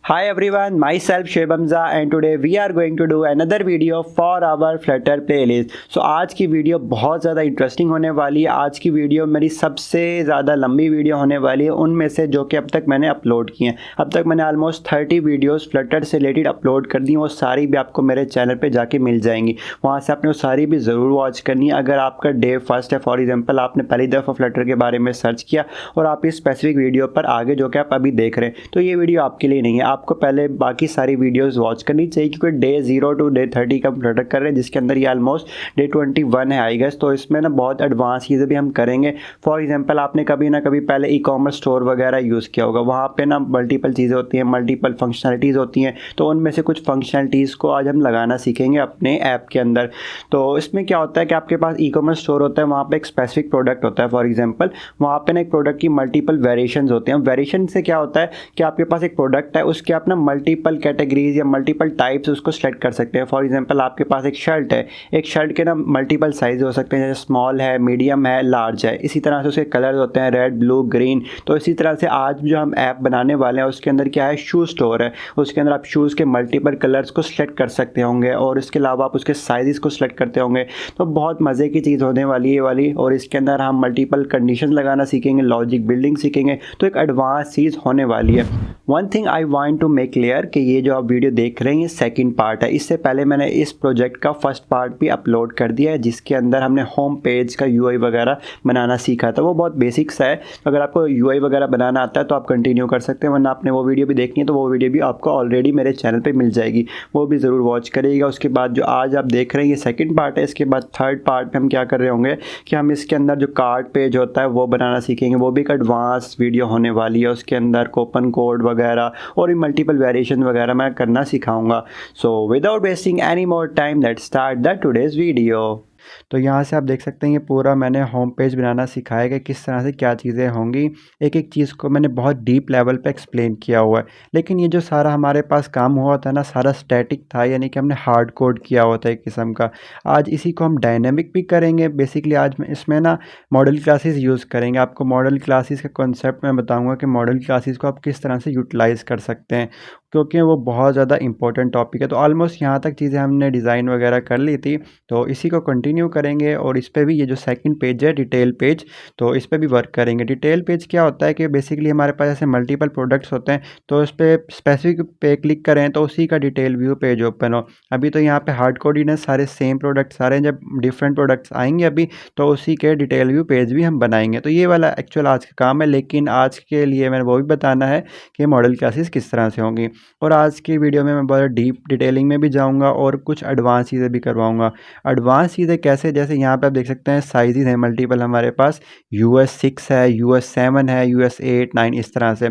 Hi everyone, myself Shoaib Hamza and today we are going to do another video for our Flutter playlist. So आज की video बहुत ज़्यादा interesting होने वाली है। आज की वीडियो मेरी सबसे ज़्यादा लंबी वीडियो होने वाली है उनमें से जो कि अब तक मैंने अपलोड की हैं। अब तक मैंने ऑलमोस्ट 30 वीडियोस फ्लटर से रिलेटेड अपलोड कर दी। वो सारी भी आपको मेरे चैनल पे जाके मिल जाएंगी। वहाँ से आपने वो सारी भी ज़रूर वॉच करनी है। अगर आपका डे फर्स्ट है, फॉर एग्जाम्पल आपने पहली दफ़ा फ्लटर के बारे में सर्च किया और आप इस स्पेसिफिक वीडियो पर आगे जो कि आप अभी देख रहे हैं, तो ये वीडियो आपके लिए नहीं है। आपको पहले बाकी सारी वीडियोस वॉच करनी चाहिए क्योंकि डे 0 टू डे 30 का फ्लटर कर रहे हैं, जिसके अंदर ये ऑलमोस्ट डे 21 है आई गेस। तो इसमें ना बहुत एडवांस चीज़ें भी हम करेंगे। फॉर एग्जांपल आपने कभी ना कभी पहले ई कॉमर्स स्टोर वगैरह यूज़ किया होगा। वहाँ पे ना मल्टीपल चीज़ें होती हैं, मल्टीपल फंक्शनलिटीज़ होती हैं। तो उनमें से कुछ फंक्शनलिटीज़ को आज हम लगाना सीखेंगे अपने ऐप के अंदर। तो इसमें क्या होता है कि आपके पास ई कॉमर्स स्टोर होता है, वहाँ पर एक स्पेसिफिक प्रोडक्ट होता है। फॉर एग्जाम्पल वहाँ पर ना एक प्रोडक्ट की मल्टीपल वेरिएशंस होते हैं। वेरिएशन से क्या होता है कि आपके पास एक प्रोडक्ट है, उसके आप ना मल्टीपल कैटेगरीज या मल्टीपल टाइप्स उसको सेलेक्ट कर सकते हैं। फॉर एग्जांपल आपके पास एक शर्ट है, एक शर्ट के ना मल्टीपल साइज हो सकते हैं, जैसे स्मॉल है, मीडियम है, लार्ज है। इसी तरह से उसके कलर होते हैं रेड, ब्लू, ग्रीन। तो इसी तरह से आज जो हम ऐप बनाने वाले हैं उसके अंदर क्या है, शू स्टोर है। उसके अंदर आप शूज़ के मल्टीपल कलर्स को सिलेक्ट कर सकते होंगे और इसके अलावा आप उसके साइज़ को सिलेक्ट करते होंगे। तो बहुत मज़े की चीज़ होने वाली है ये वाली। और इसके अंदर हम मल्टीपल कंडीशन लगाना सीखेंगे, लॉजिक बिल्डिंग सीखेंगे। तो एक एडवांस चीज़ होने वाली है। One thing I want to make clear कि ये जो आप वीडियो देख रहे हैं ये सेकंड पार्ट है। इससे पहले मैंने इस प्रोजेक्ट का फर्स्ट पार्ट भी अपलोड कर दिया है, जिसके अंदर हमने होम पेज का यूआई वगैरह बनाना सीखा था। वो बहुत बेसिक सा है। अगर आपको यूआई वगैरह बनाना आता है तो आप कंटिन्यू कर सकते हैं, वरना आपने वो वीडियो भी देखनी है तो वो वीडियो भी आपको ऑलरेडी मेरे चैनल पर मिल जाएगी, वो भी ज़रूर वॉच करिएगा। उसके बाद जो आज आप देख रहे हैं ये सेकेंड पार्ट है। इसके बाद थर्ड पार्ट में हम क्या कर रहे होंगे कि हम इसके अंदर जो कार्ड पेज होता है वो बनाना सीखेंगे। वो भी एक एडवांस वीडियो होने वाली है। उसके अंदर कूपन कोड वगैरह और मल्टीपल वेरिएशन वगैरह मैं करना सिखाऊंगा। So without wasting any more time let's start the today's video. तो यहाँ से आप देख सकते हैं ये पूरा मैंने होम पेज बनाना सिखाया कि किस तरह से क्या चीज़ें होंगी। एक एक चीज़ को मैंने बहुत डीप लेवल पे एक्सप्लेन किया हुआ है। लेकिन ये जो सारा हमारे पास काम हुआ था ना, सारा स्टैटिक था, यानी कि हमने हार्ड कोड किया हुआ था एक किस्म का। आज इसी को हम डायनेमिक भी करेंगे। बेसिकली आज इसमें ना मॉडल क्लासेस यूज़ करेंगे। आपको मॉडल क्लासेस का कॉन्सेप्ट मैं बताऊँगा कि मॉडल क्लासेस को आप किस तरह से यूटिलाइज़ कर सकते हैं, क्योंकि वो बहुत ज़्यादा इंपॉर्टेंट टॉपिक है। तो ऑलमोस्ट यहाँ तक चीज़ें हमने डिज़ाइन वगैरह कर ली थी, तो इसी को कंटिन्यू करेंगे। और इस पे भी ये जो सेकंड पेज है डिटेल पेज, तो इस पे भी वर्क करेंगे। डिटेल पेज क्या होता है कि बेसिकली हमारे पास ऐसे मल्टीपल प्रोडक्ट्स होते हैं, तो इस पर स्पेसिफिक पे क्लिक करें तो उसी का डिटेल व्यू पेज ओपन हो। अभी तो यहाँ पे हार्ड कोड ही ना सारे सेम प्रोडक्ट्स सारे, जब डिफरेंट प्रोडक्ट्स आएंगे अभी तो उसी के डिटेल व्यू पेज भी हम बनाएंगे। तो ये वाला एक्चुअल आज का काम है, लेकिन आज के लिए मैंने वो भी बताना है कि मॉडल क्लासेस किस तरह से होंगी। और आज की वीडियो में मैं बहुत डीप डिटेलिंग में भी जाऊंगा और कुछ एडवांस चीज़ें भी करवाऊंगा। एडवांस चीज़ें कैसे, जैसे यहाँ पे आप देख सकते हैं साइज़ हैं मल्टीपल हमारे पास, US 6 है, US 7 है, US 8 9 इस तरह से।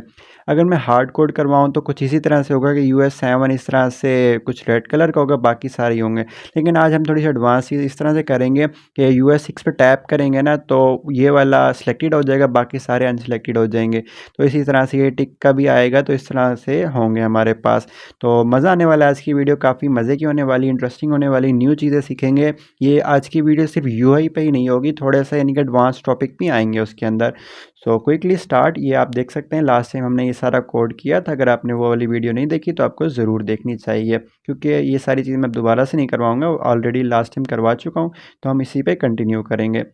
अगर मैं हार्ड कोड करवाऊँ तो कुछ इसी तरह से होगा कि US 7 इस तरह से कुछ रेड कलर का होगा, बाकी सारे होंगे। लेकिन आज हम थोड़ी सी एडवांस चीज़ इस तरह से करेंगे कि US 6 पे टैप करेंगे ना तो ये वाला सिलेक्टेड हो जाएगा, बाकी सारे अनसिलेक्टेड हो जाएंगे। तो इसी तरह से ये टिक का भी आएगा, तो इस तरह से होंगे हमारे पास। तो मज़ा आने वाला है। आज की वीडियो काफ़ी मज़े की होने वाली, इंटरेस्टिंग होने वाली, न्यू चीज़ें सीखेंगे। ये आज की वीडियो सिर्फ यूआई पे ही नहीं होगी, थोड़े से यानी कि एडवांस टॉपिक भी आएंगे उसके अंदर। So quickly start. ये आप देख सकते हैं लास्ट टाइम हमने ये सारा कोड किया था। अगर आपने वो वाली वीडियो नहीं देखी तो आपको ज़रूर देखनी चाहिए, क्योंकि ये सारी चीज़ मैं दोबारा से नहीं करवाऊँगा, ऑलरेडी लास्ट टाइम करवा चुका हूँ। तो हम इसी पे कंटिन्यू करेंगे।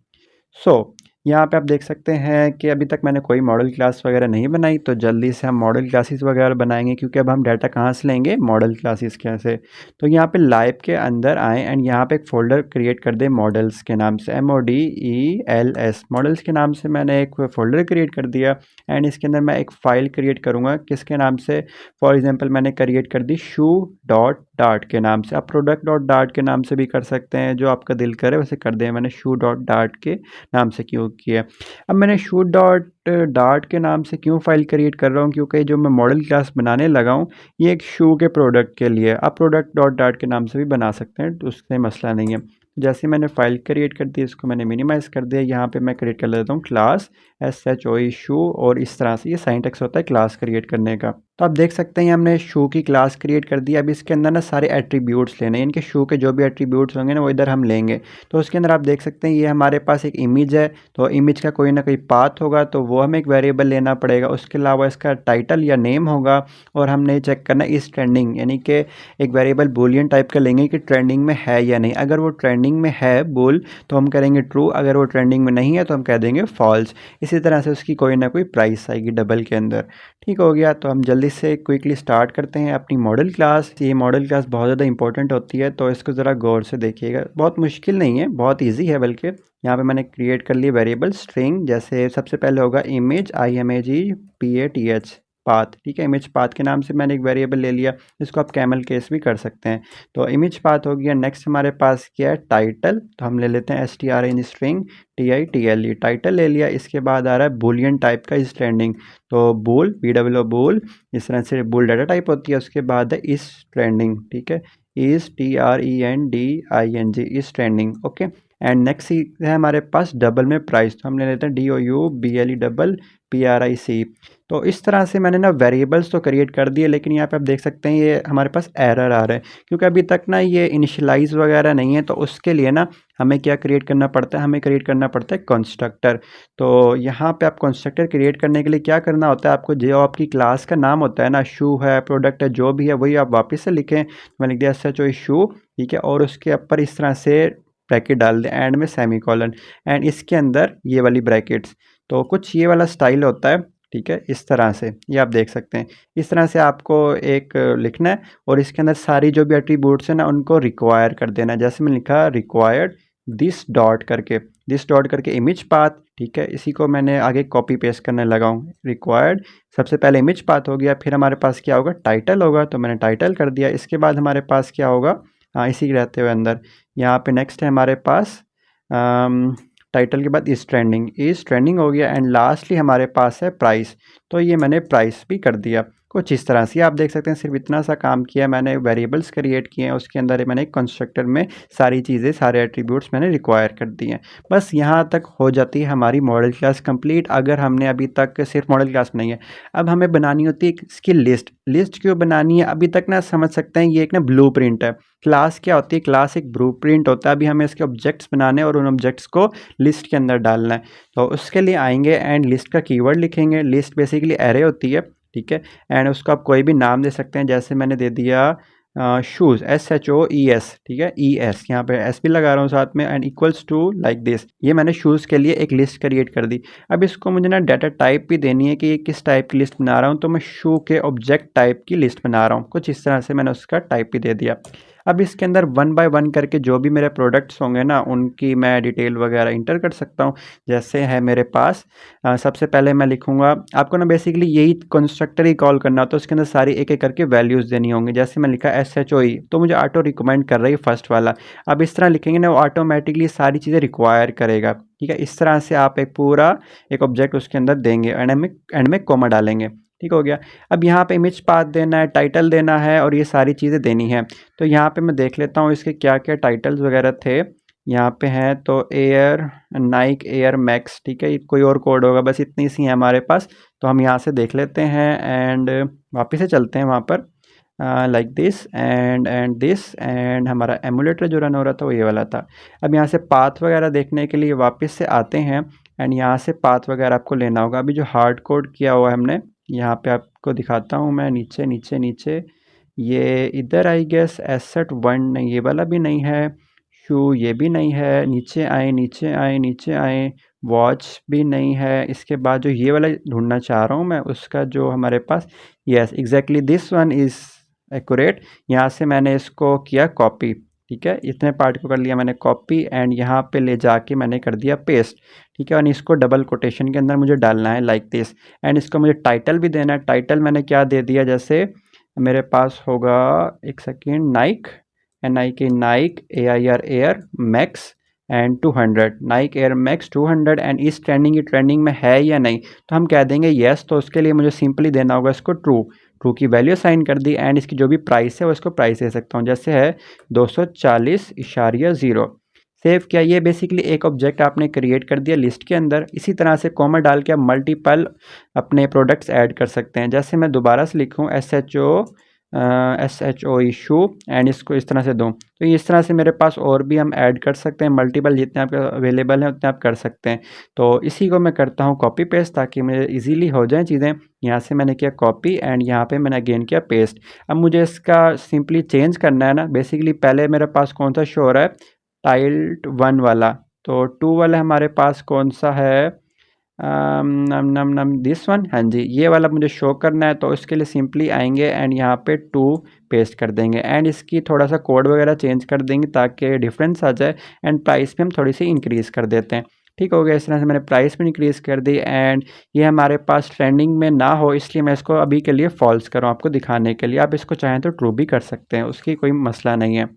सो यहाँ पे आप देख सकते हैं कि अभी तक मैंने कोई मॉडल क्लास वगैरह नहीं बनाई, तो जल्दी से हम मॉडल क्लासेस वगैरह बनाएंगे, क्योंकि अब हम डाटा कहाँ से लेंगे, मॉडल क्लासेस कैसे। तो यहाँ पे लाइव के अंदर आएँ एंड यहाँ पे एक फ़ोल्डर क्रिएट कर दें मॉडल्स के नाम से, MODELS मॉडल्स के नाम से मैंने एक फ़ोल्डर क्रिएट कर दिया। एंड इसके अंदर मैं एक फ़ाइल क्रिएट करूँगा, किसके नाम से, फॉर एग्जाम्पल मैंने क्रिएट कर दी shoe.dart के नाम से। आप product.dart के नाम से भी कर सकते हैं, जो आपका दिल करे वैसे कर दें। मैंने shoe.dart के नाम से क्यों किया। अब मैंने shoe.dart के नाम से क्यों फाइल क्रिएट कर रहा हूँ, क्योंकि जो मैं मॉडल क्लास बनाने लगा हूँ ये एक शू के प्रोडक्ट के लिए। आप product.dart के नाम से भी बना सकते हैं, तो उससे मसला नहीं है। जैसे मैंने फाइल क्रिएट कर दी, इसको मैंने मिनिमाइज़ कर दिया। यहाँ पे मैं क्रिएट कर लेता हूँ क्लास SHOE शू, और इस तरह से ये सिंटैक्स होता है क्लास क्रिएट करने का। तो आप देख सकते हैं हमने शू की क्लास क्रिएट कर दी। अब इसके अंदर ना सारे एट्रीब्यूट्स लेने हैं, इनके शू के जो भी एट्रीब्यूट्स होंगे ना वो इधर हम लेंगे। तो उसके अंदर आप देख सकते हैं ये हमारे पास एक इमेज है, तो इमेज का कोई ना कोई पाथ होगा तो वो हमें एक वेरिएबल लेना पड़ेगा। उसके अलावा इसका टाइटल या नेम होगा, और हमने चेक करना इस ट्रेंडिंग, यानी कि एक वेरिएबल बूलियन टाइप का लेंगे कि ट्रेंडिंग में है या नहीं। अगर वो ट्रेंडिंग में है बोल तो हम करेंगे ट्रू, अगर वो ट्रेंडिंग में नहीं है तो हम कह देंगे फॉल्स। इसी तरह से उसकी कोई ना कोई प्राइस आएगी डबल के अंदर। ठीक हो गया, तो हम जल्दी से क्विकली स्टार्ट करते हैं अपनी मॉडल क्लास। ये मॉडल क्लास बहुत ज़्यादा इंपॉर्टेंट होती है, तो इसको ज़रा गौर से देखिएगा। बहुत मुश्किल नहीं है, बहुत इजी है बल्कि। यहाँ पे मैंने क्रिएट कर लिया वेरिएबल स्ट्रिंग। जैसे सबसे पहले होगा इमेज, IMAGE पाथ। ठीक है, इमेज पाथ के नाम से मैंने एक वेरिएबल ले लिया। इसको आप कैमल केस भी कर सकते हैं। तो इमेज पाथ हो गया। नेक्स्ट हमारे पास क्या है, टाइटल। तो हम ले लेते हैं string स्ट्रिंग TITLE, टाइटल ले लिया। इसके बाद आ रहा है बुलियन टाइप का इस ट्रेंडिंग, तो बोल BWO बोल, इस तरह से बोल डाटा टाइप होती है। उसके बाद है इस ट्रेंडिंग, ठीक है, इस TRENDING, इस ट्रेंडिंग। ओके, एंड नेक्स्ट है हमारे पास डबल में प्राइस। तो हम ले लेते हैं DOUBLE तो इस तरह से मैंने ना वेरिएबल्स तो क्रिएट कर दिए, लेकिन यहाँ पे आप देख सकते हैं ये हमारे पास एरर आ रहा है, क्योंकि अभी तक ना ये इनिशियलाइज वगैरह नहीं है। तो उसके लिए ना हमें क्या क्रिएट करना पड़ता है, हमें क्रिएट करना पड़ता है कंस्ट्रक्टर। तो यहाँ पे आप कंस्ट्रक्टर क्रिएट करने के लिए क्या करना होता है, आपको जो आपकी क्लास का नाम होता है ना, शू है, प्रोडक्ट है, जो भी है वही आप वापस से लिखें। मैंने लिख दिया SHO शू, ठीक है, और उसके ऊपर इस तरह से ब्रैकेट डाल दें, एंड में सेमीकोलन, एंड इसके अंदर ये वाली ब्रैकेट्स। तो कुछ ये वाला स्टाइल होता है, ठीक है, इस तरह से ये आप देख सकते हैं। इस तरह से आपको एक लिखना है, और इसके अंदर सारी जो भी एट्रीब्यूट्स हैं ना उनको रिक्वायर कर देना है। जैसे मैंने लिखा रिक्वायर्ड दिस डॉट करके इमेज पाथ, ठीक है, इसी को मैंने आगे कॉपी पेस्ट करने लगा हूँ। रिक्वायर्ड, सबसे पहले इमेज पाथ हो गया, फिर हमारे पास क्या होगा, टाइटल होगा, तो मैंने टाइटल कर दिया। इसके बाद हमारे पास क्या होगा, हाँ इसी के रहते हुए अंदर यहाँ पे नेक्स्ट है हमारे पास टाइटल के बाद इस ट्रेंडिंग हो गया, एंड लास्टली हमारे पास है प्राइस। तो ये मैंने प्राइस भी कर दिया। कुछ इस तरह से आप देख सकते हैं, सिर्फ इतना सा काम किया मैंने, वेरिएबल्स क्रिएट किए हैं, उसके अंदर मैंने एक कंस्ट्रक्टर में सारी चीज़ें, सारे एट्रीब्यूट्स मैंने रिक्वायर कर दिए हैं। बस यहाँ तक हो जाती है हमारी मॉडल क्लास कंप्लीट। अगर हमने अभी तक सिर्फ मॉडल क्लास बनाई है, अब हमें बनानी होती है इसकी लिस्ट क्यों बनानी है, अभी तक ना समझ सकते हैं, ये एक ना ब्लूप्रिंट है। क्लास क्या होती है, क्लास एक ब्लूप्रिंट होता है। अभी हमें इसके ऑब्जेक्ट्स बनाने और उन ऑब्जेक्ट्स को लिस्ट के अंदर डालना है। तो उसके लिए आएंगे एंड लिस्ट का कीवर्ड लिखेंगे। लिस्ट बेसिकली एरे होती है, ठीक है, एंड उसको आप कोई भी नाम दे सकते हैं। जैसे मैंने दे दिया शूज़, SHOES, ठीक है, ES, यहाँ पे S भी लगा रहा हूँ साथ में, and equals to like this. ये मैंने शूज़ के लिए एक लिस्ट क्रिएट कर दी। अब इसको मुझे ना डाटा टाइप भी देनी है कि ये किस टाइप की लिस्ट बना रहा हूँ। तो मैं शू के ऑब्जेक्ट टाइप की लिस्ट बना रहा हूँ। कुछ इस तरह से मैंने उसका टाइप भी दे दिया। अब इसके अंदर 1 बाय 1 करके जो भी मेरे प्रोडक्ट्स होंगे ना उनकी मैं डिटेल वगैरह इंटर कर सकता हूँ। जैसे है मेरे पास सबसे पहले मैं लिखूँगा, आपको ना बेसिकली यही कंस्ट्रक्टर ही कॉल करना होता है। उसके अंदर सारी एक एक करके वैल्यूज़ देनी होंगी। जैसे मैं लिखा SHOE, तो मुझे ऑटो रिकमेंड कर रही है फर्स्ट वाला। अब इस तरह लिखेंगे ना, वो ऑटोमेटिकली सारी चीज़ें रिक्वायर करेगा, ठीक है। इस तरह से आप एक पूरा एक ऑब्जेक्ट उसके अंदर देंगे, एंड में कोमा डालेंगे। ठीक हो गया। अब यहाँ पे इमेज पाथ देना है, टाइटल देना है, और ये सारी चीज़ें देनी है। तो यहाँ पे मैं देख लेता हूँ इसके क्या क्या टाइटल्स वगैरह थे। यहाँ पे हैं तो नाइक एयर मैक्स, ठीक है, कोई और कोड होगा, बस इतनी सी है हमारे पास। तो हम यहाँ से देख लेते हैं एंड वापस से चलते हैं वहाँ पर, like this and this, and हमारा एमुलेटर जो रन हो रहा था वो ये वाला था। अब यहाँ से पाथ वगैरह देखने के लिए वापस से आते हैं, एंड यहाँ से पाथ वगैरह आपको लेना होगा। अभी जो हार्ड कोड किया हुआ है हमने, यहाँ पे आपको दिखाता हूँ मैं, नीचे नीचे नीचे, ये इधर आई गेस एसेट 1 नहीं, ये वाला भी नहीं है, शू ये भी नहीं है, नीचे आए नीचे आए नीचे आए, वॉच भी नहीं है। इसके बाद जो ये वाला ढूंढना चाह रहा हूँ मैं, उसका जो हमारे पास, yes exactly this one is accurate. यहाँ से मैंने इसको किया कॉपी, ठीक है, इतने पार्ट को कर लिया मैंने कॉपी, एंड यहाँ पे ले जाके मैंने कर दिया पेस्ट, ठीक है। और इसको डबल कोटेशन के अंदर मुझे डालना है लाइक दिस, एंड इसको मुझे टाइटल भी देना है। टाइटल मैंने क्या दे दिया, जैसे मेरे पास होगा, एक second, Naik Naik air max and 200, Naik air max 200, and इस ट्रेंडिंग में है या नहीं, तो हम कह देंगे येस। तो उसके लिए मुझे सिंपली देना होगा इसको ट्रू की वैल्यू साइन कर दी, एंड इसकी जो भी प्राइस है वो इसको प्राइस दे सकता हूँ। जैसे है 240.0, सेव किया। ये बेसिकली एक ऑब्जेक्ट आपने क्रिएट कर दिया लिस्ट के अंदर। इसी तरह से कॉमा डाल के आप मल्टीपल अपने प्रोडक्ट्स ऐड कर सकते हैं। जैसे मैं दोबारा से लिखूँ SHO इशू एंड इसको इस तरह से दूँ, तो इस तरह से मेरे पास और भी हम ऐड कर सकते हैं, मल्टीपल जितने आपके अवेलेबल हैं उतने आप कर सकते हैं। तो इसी को मैं करता हूँ कॉपी पेस्ट, ताकि मुझे ईजीली हो जाए चीज़ें। यहाँ से मैंने किया कॉपी एंड यहाँ पे मैंने अगेन किया पेस्ट। अब मुझे इसका सिंपली चेंज करना है ना। बेसिकली पहले मेरे पास कौन सा शो हो रहा है, टाइल्ड 1 वाला, तो 2 वाला हमारे पास कौन सा है, नम नम नम दिस वन, हाँ जी ये वाला मुझे शो करना है। तो इसके लिए सिंपली आएंगे एंड यहाँ पे 2 पेस्ट कर देंगे एंड इसकी थोड़ा सा कोड वगैरह चेंज कर देंगे ताकि डिफरेंस आ जाए। एंड प्राइस पे हम थोड़ी सी इंक्रीज़ कर देते हैं। ठीक हो गया। इस तरह से मैंने प्राइस भी इंक्रीज़ कर दी एंड ये हमारे पास ट्रेंडिंग में ना हो, इसलिए मैं इसको अभी के लिए फॉल्स कर रहा हूँ आपको दिखाने के लिए। आप इसको चाहें तो ट्रू भी कर सकते हैं, उसकी कोई मसला नहीं है।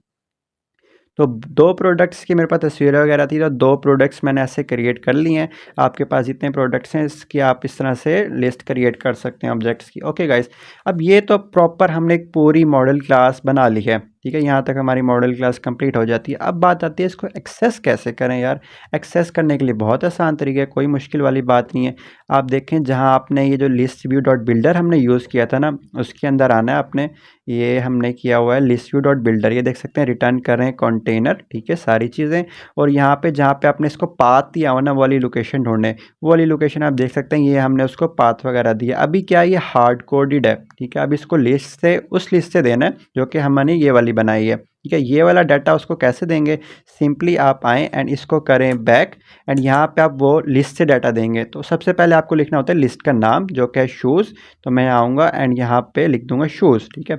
तो 2 प्रोडक्ट्स की मेरे पास तस्वीरें वगैरह थी, तो 2 प्रोडक्ट्स मैंने ऐसे क्रिएट कर लिए हैं। आपके पास जितने प्रोडक्ट्स हैं इसकी आप इस तरह से लिस्ट क्रिएट कर सकते हैं ऑब्जेक्ट्स की। ओके गाइस, अब ये तो प्रॉपर हमने एक पूरी मॉडल क्लास बना ली है। ठीक है, यहाँ तक हमारी मॉडल क्लास कंप्लीट हो जाती है। अब बात आती है इसको एक्सेस कैसे करें यार। एक्सेस करने के लिए बहुत आसान तरीका है, कोई मुश्किल वाली बात नहीं है। आप देखें जहाँ आपने ये जो लिस्ट व्यू डॉट बिल्डर हमने यूज़ किया था ना, उसके अंदर आना है आपने। ये हमने किया हुआ है लिस्ट व्यू डॉट बिल्डर, ये देख सकते हैं रिटर्न कर रहे हैं कंटेनर। ठीक है, सारी चीज़ें। और यहाँ पे जहाँ पे आपने इसको पाथ दिया हुआ ना, वो वाली लोकेशन ढूंढे, वो वाली लोकेशन आप देख सकते हैं, ये हमने उसको पाथ वगैरह दिया। अभी क्या है, ये हार्ड कोडेड है। ठीक है, अब इसको लिस्ट से, उस लिस्ट से देना है जो कि हमने ये वाली बनाई है। ठीक है, ये वाला डाटा उसको कैसे देंगे, सिंपली आप आएँ एंड इसको करें बैक एंड यहाँ पे आप वो लिस्ट से डाटा देंगे। तो सबसे पहले आपको लिखना होता है लिस्ट का नाम जो कि है शूज़। तो मैं आऊँगा एंड यहाँ पे लिख दूंगा शूज़। ठीक है,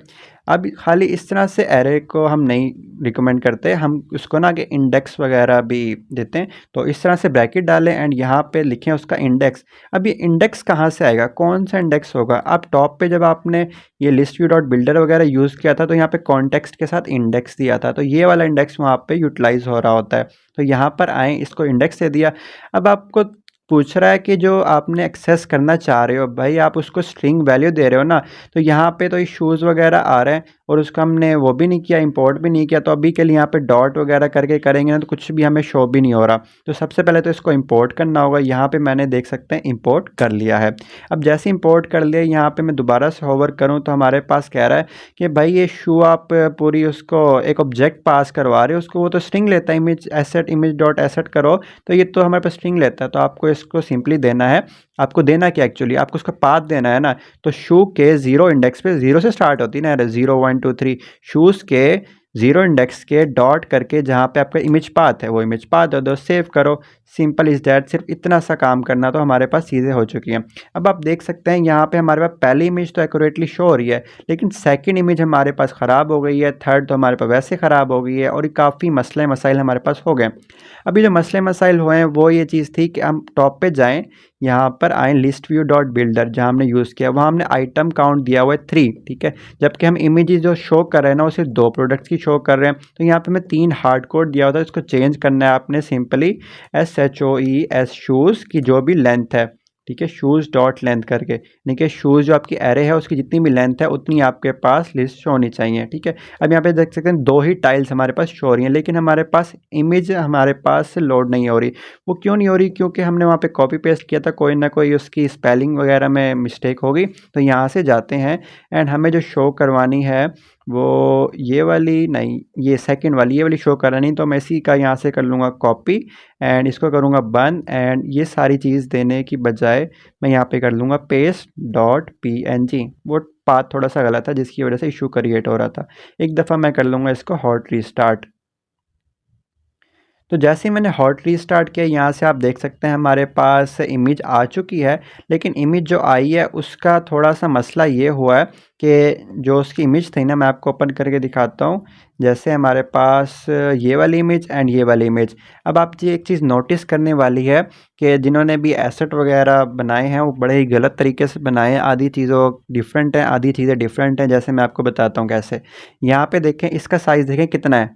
अब खाली इस तरह से एरे को हम नहीं रिकमेंड करते, हम उसको ना कि इंडेक्स वगैरह भी देते हैं। तो इस तरह से ब्रैकेट डालें एंड यहाँ पे लिखें उसका इंडेक्स। अब ये इंडेक्स कहाँ से आएगा, कौन सा इंडेक्स होगा। आप टॉप पे जब आपने ये लिस्ट व्यू डॉट बिल्डर वगैरह यूज़ किया था तो यहाँ पे कॉन्टेक्स्ट के साथ इंडेक्स दिया था, तो ये वाला इंडेक्स वहाँ पे यूटिलाइज हो रहा होता है। तो यहाँ पर आएँ, इसको इंडेक्स दे दिया। अब आपको पूछ रहा है कि जो आपने एक्सेस करना चाह रहे हो भाई, आप उसको स्ट्रिंग वैल्यू दे रहे हो ना। तो यहाँ पे तो ये शूज़ वगैरह आ रहे हैं और उसका हमने वो भी नहीं किया, इंपोर्ट भी नहीं किया। तो अभी के लिए यहाँ पे डॉट वगैरह करके करेंगे ना तो कुछ भी हमें शो भी नहीं हो रहा। तो सबसे पहले तो इसको इंपोर्ट करना होगा। यहाँ पे मैंने देख सकते हैं इंपोर्ट कर लिया है। अब जैसे इंपोर्ट कर लिया, यहाँ पे मैं दोबारा से होवर करूँ तो हमारे पास कह रहा है कि भाई ये शू आप पूरी उसको एक ऑब्जेक्ट पास करवा रहे हो उसको, वो तो स्ट्रिंग लेता है, image asset image dot asset करो, तो ये तो हमारे पास स्ट्रिंग लेता है। तो आपको इसको सिंपली देना है, आपको देना क्या एक्चुअली, आपको उसका पाथ देना है ना। तो शू के 0 इंडेक्स पे, 0 से स्टार्ट होती है ना, 0 1 2 3, शूज़ के 0 इंडेक्स के डॉट करके जहाँ पे आपका इमेज पाथ है वो इमेज पाथ दे दो, सेव करो। सिंपल इज़ दैट, सिर्फ इतना सा काम करना तो हमारे पास चीज़ें हो चुकी हैं। अब आप देख सकते हैं यहाँ पे हमारे पास पहली इमेज तो एक्यूरेटली शो हो रही है, लेकिन सेकंड इमेज हमारे पास ख़राब हो गई है, थर्ड तो हमारे पास वैसे ख़राब हो गई है, और काफ़ी मसले मसाइल हमारे पास हो गए। अभी जो मसले मसाइल हुए हैं वो ये चीज़ थी कि हम टॉप पे जाएँ, यहाँ पर आएँ लिस्ट व्यू डॉट बिल्डर जहाँ हमने यूज़ किया, वहाँ हमने आइटम काउंट दिया हुआ है 3। ठीक है, जबकि हम इमेजेस जो शो कर रहे हैं ना वो सिर्फ 2 प्रोडक्ट्स की शो कर रहे हैं। तो यहाँ पे हमें 3 हार्ड कोड दिया होता है, इसको चेंज करना है आपने सिंपली SHOES शूज़ की जो भी लेंथ है। ठीक है, शूज़ डॉट लेंथ करके, यानी कि शूज़ जो आपकी एरे है उसकी जितनी भी लेंथ है उतनी आपके पास लिस्ट शो होनी चाहिए। ठीक है, अब यहाँ पे देख सकते हैं 2 ही टाइल्स हमारे पास शो हो रही हैं, लेकिन हमारे पास इमेज हमारे पास लोड नहीं हो रही। वो क्यों नहीं हो रही, क्योंकि हमने वहाँ पे कॉपी पेस्ट किया था, कोई ना कोई उसकी स्पेलिंग वगैरह में मिस्टेक होगी। तो यहाँ से जाते हैं एंड हमें जो शो करवानी है वो ये वाली नहीं, ये सेकंड वाली, ये वाली शो करानी। तो मैं इसी का यहाँ से कर लूँगा कॉपी एंड इसको करूँगा बंद, एंड ये सारी चीज़ देने की बजाय मैं यहाँ पे कर लूँगा पेस्ट डॉट PNG। वो पाथ थोड़ा सा गलत था जिसकी वजह से इशू क्रिएट हो रहा था। एक दफ़ा मैं कर लूँगा इसको हॉट रीस्टार्ट। तो जैसे ही मैंने हॉट रीस्टार्ट किया, यहाँ से आप देख सकते हैं हमारे पास इमेज आ चुकी है, लेकिन इमेज जो आई है उसका थोड़ा सा मसला ये हुआ है कि जो उसकी इमेज थी ना, मैं आपको ओपन करके दिखाता हूँ। जैसे हमारे पास ये वाली इमेज एंड ये वाली इमेज। अब आप जी एक चीज़ नोटिस करने वाली है कि जिन्होंने भी एसेट वगैरह बनाए हैं वो बड़े ही गलत तरीके से बनाए हैं। आधी चीज़ों डिफरेंट हैं, आधी चीज़ें डिफरेंट हैं। जैसे मैं आपको बताता हूँ कैसे। यहाँ पे देखें, इसका साइज़ देखें कितना है,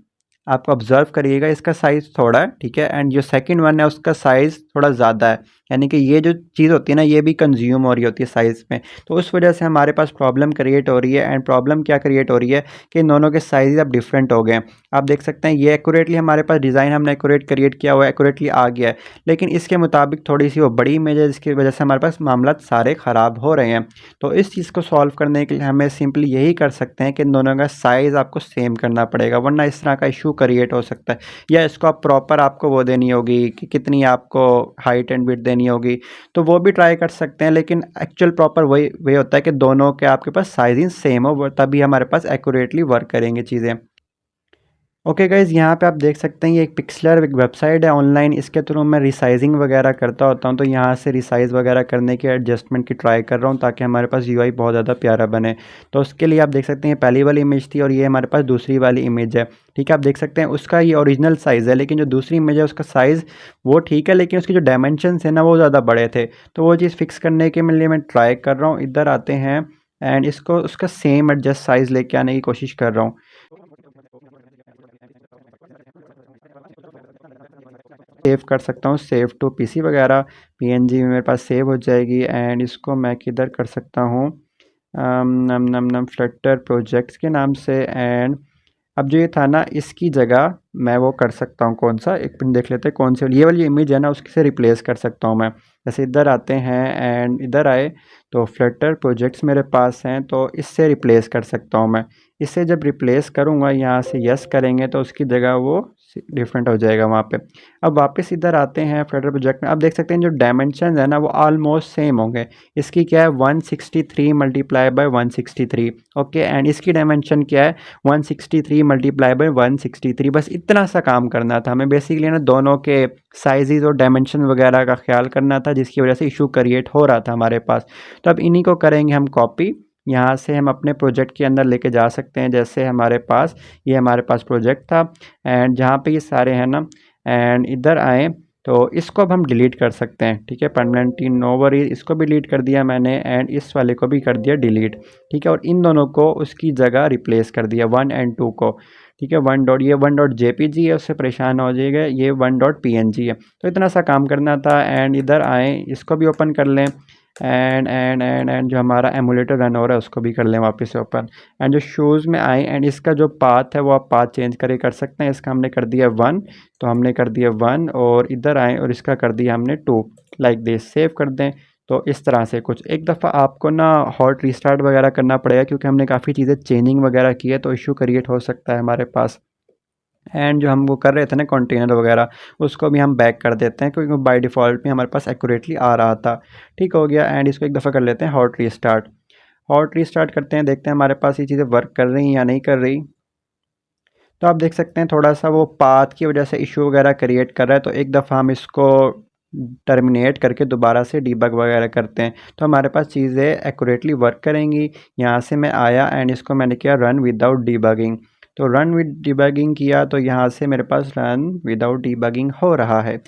आपको ऑब्जर्व करिएगा इसका साइज़ थोड़ा है, ठीक है, एंड जो सेकंड वन है उसका साइज़ थोड़ा ज़्यादा है, यानी कि ये जो चीज़ होती है ना ये भी कंज्यूम हो रही होती है साइज़ में, तो उस वजह से हमारे पास प्रॉब्लम क्रिएट हो रही है। एंड प्रॉब्लम क्या क्रिएट हो रही है कि इन दोनों के साइज़ अब डिफरेंट हो गए हैं। आप देख सकते हैं ये एक्यूरेटली हमारे पास डिज़ाइन हमने एक्यूरेट क्रिएट किया हुआ है, एक्यूरेटली आ गया है, लेकिन इसके मुताबिक थोड़ी सी वो बड़ी इमेज है जिसकी वजह से हमारे पास मामला सारे ख़राब हो रहे हैं। तो इस चीज़ को सॉल्व करने के लिए हमें सिंपली यही कर सकते हैं कि इन दोनों का साइज़ आपको सेम करना पड़ेगा, वरना इस तरह का इशू क्रिएट हो सकता है। या इसको आप प्रॉपर आपको वो देनी होगी कि कितनी आपको हाइट एंड विड्थ देनी होगी, तो वो भी ट्राई कर सकते हैं, लेकिन एक्चुअल प्रॉपर वही वे होता है कि दोनों के आपके पास साइजिंग सेम हो, तभी हमारे पास एक्यूरेटली वर्क करेंगे चीज़ें। ओके गाइज़, यहाँ पे आप देख सकते हैं ये एक पिक्सलर एक वेबसाइट है ऑनलाइन, इसके थ्रू मैं रिसाइजिंग वगैरह करता होता हूँ, तो यहाँ से रिसाइज़ वगैरह करने की एडजस्टमेंट की ट्राई कर रहा हूँ ताकि हमारे पास यूआई बहुत ज़्यादा प्यारा बने। तो उसके लिए आप देख सकते हैं ये पहली वाली इमेज थी और ये हमारे पास दूसरी वाली इमेज है, ठीक है। आप देख सकते हैं उसका ये ओरिजिनल साइज़ है, लेकिन जो दूसरी इमेज है उसका साइज़ वो ठीक है, लेकिन उसके जो डायमेंशंस है ना वो ज़्यादा बड़े थे, तो वो चीज़ फिक्स करने के लिए मैं ट्राई कर रहा हूँ। इधर आते हैं एंड इसको उसका सेम एडजस्ट साइज़ लेके आने की कोशिश कर रहा हूँ। सेव कर सकता हूँ, सेव टू पीसी वगैरह, पीएनजी में मेरे पास सेव हो जाएगी। एंड इसको मैं किधर कर सकता हूँ, नम नम नम फ्लटर प्रोजेक्ट्स के नाम से। एंड अब जो ये था ना इसकी जगह मैं वो कर सकता हूँ, कौन सा एक मिनट देख लेते हैं कौन सी ये वाली इमेज है ना उसकी से रिप्लेस कर सकता हूँ मैं। जैसे इधर आते हैं एंड इधर आए तो फ्लटर प्रोजेक्ट्स मेरे पास हैं, तो इससे रिप्लेस कर सकता हूँ मैं। इससे जब रिप्लेस करूँगा यहाँ से यस करेंगे तो उसकी जगह वो डिफरेंट हो जाएगा वहाँ पे। अब वापस इधर आते हैं फ्लटर प्रोजेक्ट में, आप देख सकते हैं जो डायमेंशन है ना वो ऑलमोस्ट सेम होंगे। इसकी क्या है 163 मल्टीप्लाई बाय 163, ओके, एंड इसकी डायमेंशन क्या है 163 मल्टीप्लाई बाय 163। बस इतना सा काम करना था हमें बेसिकली ना, दोनों के साइजेस और डायमेंशन वगैरह का ख्याल करना था, जिसकी वजह से इशू क्रिएट हो रहा था हमारे पास। तो अब इन्हीं को करेंगे हम कॉपी, यहाँ से हम अपने प्रोजेक्ट के अंदर लेके जा सकते हैं। जैसे हमारे पास ये हमारे पास प्रोजेक्ट था एंड जहाँ पे ये सारे हैं ना, एंड इधर आए तो इसको अब हम डिलीट कर सकते हैं, ठीक है, परमानेंटली नो वरी, इसको भी डिलीट कर दिया मैंने एंड इस वाले को भी कर दिया डिलीट, ठीक है, और इन दोनों को उसकी जगह रिप्लेस कर दिया 1 एंड 2 को, ठीक है। वन डॉट ये 1.jpg है, उससे परेशान हो जाएगा, ये 1.png है। तो इतना सा काम करना था एंड इधर आए इसको भी ओपन कर लें एंड जो हमारा एमुलेटर रन हो रहा है उसको भी कर लें वापस से ओपन। एंड जो शूज़ में आए एंड इसका जो पाथ है वो आप पाथ चेंज करके कर सकते हैं। इसका हमने कर दिया 1, तो हमने कर दिया 1 और इधर आए और इसका कर दिया हमने 2, लाइक दिस, सेव कर दें। तो इस तरह से कुछ एक दफ़ा आपको ना हॉट रीस्टार्ट वगैरह करना पड़ेगा, क्योंकि हमने काफ़ी चीज़ें चेंजिंग वगैरह की है, तो इशू क्रिएट हो सकता है हमारे पास। एंड जो हम वो कर रहे थे ना कंटेनर वगैरह, उसको भी हम बैक कर देते हैं, क्योंकि बाय डिफ़ॉल्ट में हमारे पास एक्यूरेटली आ रहा था। ठीक हो गया एंड इसको एक दफ़ा कर लेते हैं हॉट रीस्टार्ट। हॉट रीस्टार्ट करते हैं, देखते हैं हमारे पास ये चीज़ें वर्क कर रही हैं या नहीं कर रही। तो आप देख सकते हैं थोड़ा सा वो पाथ की वजह से इशू वगैरह क्रिएट कर रहा है, तो एक दफ़ा हम इसको टर्मिनेट करके दोबारा से डीबग वगैरह करते हैं, तो हमारे पास चीज़ें एक्यूरेटली वर्क करेंगी। यहाँ से मैं आया एंड इसको मैंने किया रन विदाउट डीबगिंग, तो रन विद डीबगिंग किया तो यहाँ से मेरे पास रन विदाउट डीबगिंग हो रहा है।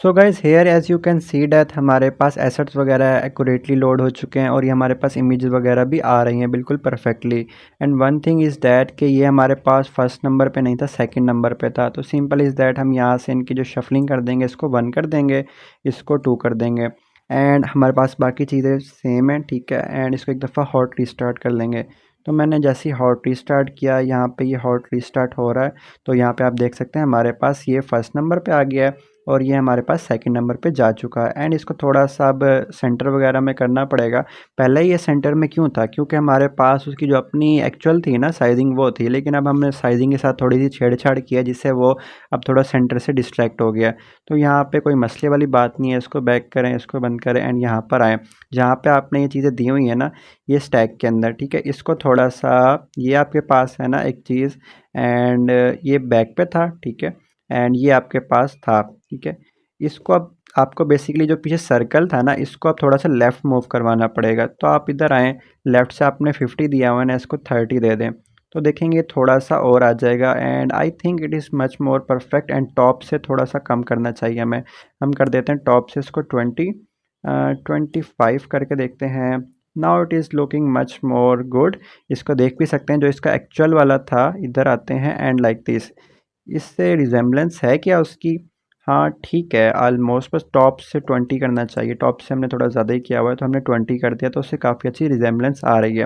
So guys here as you can see that हमारे पास एसेट्स वगैरह एक्यूरेटली लोड हो चुके हैं और ये हमारे पास इमेज वगैरह भी आ रही हैं बिल्कुल perfectly. And one thing is that कि ये हमारे पास फर्स्ट नंबर पे नहीं था, सेकंड नंबर पे था, तो सिंपल इज़ दैट हम यहाँ से इनकी जो शफलिंग कर देंगे, इसको 1 कर देंगे, इसको 2 कर देंगे एंड हमारे पास बाकी चीज़ें सेम हैं, ठीक है। एंड इसको एक दफ़ा हॉट रीस्टार्ट कर लेंगे। तो मैंने जैसे ही हॉट रीस्टार्ट किया, यहाँ पे ये हॉट रीस्टार्ट हो रहा है, तो यहाँ पे आप देख सकते हैं हमारे पास ये फर्स्ट नंबर पे आ गया है और ये हमारे पास सेकंड नंबर पे जा चुका है। एंड इसको थोड़ा सा अब सेंटर वगैरह में करना पड़ेगा। पहले ये सेंटर में क्यों था, क्योंकि हमारे पास उसकी जो अपनी एक्चुअल थी ना साइजिंग वो थी, लेकिन अब हमने साइजिंग के साथ थोड़ी सी छेड़छाड़ किया जिससे वो अब थोड़ा सेंटर से डिस्ट्रैक्ट हो गया। तो यहाँ पे कोई मसले वाली बात नहीं है, इसको बैक करें, इसको बंद करें एंड यहाँ पर आएँ जहाँ पे आपने ये चीज़ें दी हुई हैं ना, ये स्टैक के अंदर, ठीक है। इसको थोड़ा सा, ये आपके पास है ना एक चीज़ एंड ये बैक पे था, ठीक है, एंड ये आपके पास था, ठीक है। इसको अब आपको बेसिकली जो पीछे सर्कल था ना, इसको अब थोड़ा सा लेफ़्ट मूव करवाना पड़ेगा। तो आप इधर आएँ, लेफ़्ट से आपने 50 दिया हुआ है ना, इसको 30 दे दें, तो देखेंगे थोड़ा सा और आ जाएगा and I think it is much more perfect. And top से थोड़ा सा कम करना चाहिए हमें, हम कर देते हैं टॉप से इसको 25 करके देखते हैं। Now it is looking much more good. इसको देख भी सकते हैं जो इसका एक्चुअल वाला था, इधर आते हैं एंड लाइक दिस, इससे रिजेम्बलेंस है क्या उसकी? हाँ ठीक है, ऑलमोस्ट बस टॉप से 20 करना चाहिए। टॉप से हमने थोड़ा ज़्यादा ही किया हुआ है, तो हमने 20 कर दिया, तो उससे काफ़ी अच्छी रिजेम्बलेंस आ रही है।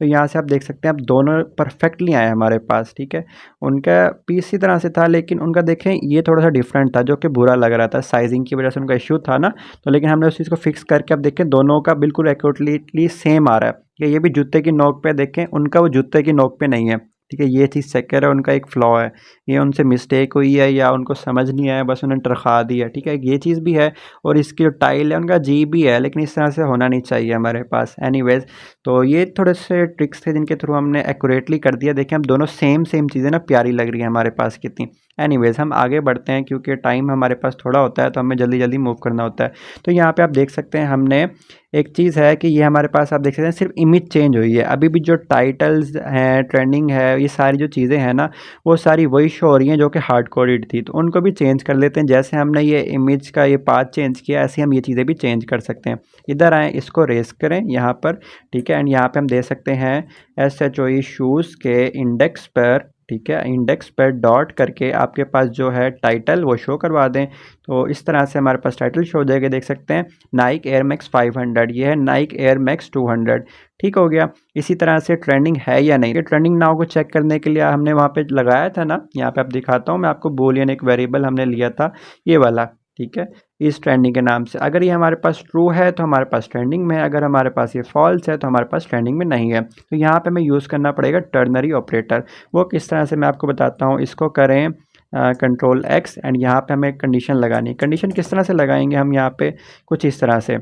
तो यहाँ से आप देख सकते हैं, अब दोनों परफेक्टली आए हमारे पास, ठीक है। उनका पीस इसी तरह से था, लेकिन उनका देखें ये थोड़ा सा डिफरेंट था, जो कि बुरा लग रहा था। साइजिंग की वजह से उनका इश्यू था ना, तो लेकिन हमने उस चीज़ को फिक्स करके अब देखें दोनों का बिल्कुल एक्यूरेटली सेम आ रहा है। कि ये भी जूते की नोक पे देखें, उनका वो जूते की नोक पे नहीं है, ठीक है। ये चीज़ चेक करें, उनका एक फ्लॉ है, ये उनसे मिस्टेक हुई है या उनको समझ नहीं आया, बस उन्होंने टरखा दी है, ठीक है। ये चीज़ भी है, और इसकी जो टाइल है उनका जी भी है, लेकिन इस तरह से होना नहीं चाहिए हमारे पास। एनीवेज, तो ये थोड़े से ट्रिक्स थे जिनके थ्रू हमने एक्यूरेटली कर दिया। देखें, हम दोनों सेम सेम चीज़ें ना प्यारी लग रही है हमारे पास कितनी। एनीवेज, हम आगे बढ़ते हैं, क्योंकि टाइम हमारे पास थोड़ा होता है, तो हमें जल्दी जल्दी मूव करना होता है। तो यहाँ पे आप देख सकते हैं, हमने एक चीज़ है कि ये हमारे पास आप देख सकते हैं सिर्फ इमेज चेंज हुई है। अभी भी जो टाइटल्स हैं, ट्रेंडिंग है, ये सारी जो चीज़ें हैं ना, वो सारी वही शो हो रही हैं जो कि हार्ड कोडेड थी। तो उनको भी चेंज कर लेते हैं। जैसे हमने ये इमेज का ये पाथ चेंज किया, ऐसे हम ये चीज़ें भी चेंज कर सकते हैं। इधर आएँ, इसको रेस करें यहाँ पर, ठीक है। एंड यहाँ पे हम दे सकते हैं SHOE शूज़ के इंडेक्स पर, ठीक है। इंडेक्स पर डॉट करके आपके पास जो है टाइटल वो शो करवा दें। तो इस तरह से हमारे पास टाइटल शो हो जाएगा। देख सकते हैं नाइक एयर मैक्स 500, ये है नाइक एयर मैक्स 200, ठीक हो गया। इसी तरह से ट्रेंडिंग है या नहीं, ये ट्रेंडिंग नाउ को चेक करने के लिए हमने वहाँ पे लगाया था ना, यहाँ पे आप दिखाता हूँ मैं आपको, बूलियन एक वेरिएबल हमने लिया था ये वाला, ठीक है, इस ट्रेंडिंग के नाम से। अगर ये हमारे पास ट्रू है तो हमारे पास ट्रेंडिंग में है, अगर हमारे पास ये फॉल्स है तो हमारे पास ट्रेंडिंग में नहीं है। तो यहाँ पे हमें यूज़ करना पड़ेगा टर्नरी ऑपरेटर। वो किस तरह से मैं आपको बताता हूँ। इसको करें कंट्रोल एक्स, एंड यहाँ पे हमें कंडीशन लगानी है। कंडीशन किस तरह से लगाएंगे हम यहाँ पे, कुछ इस तरह से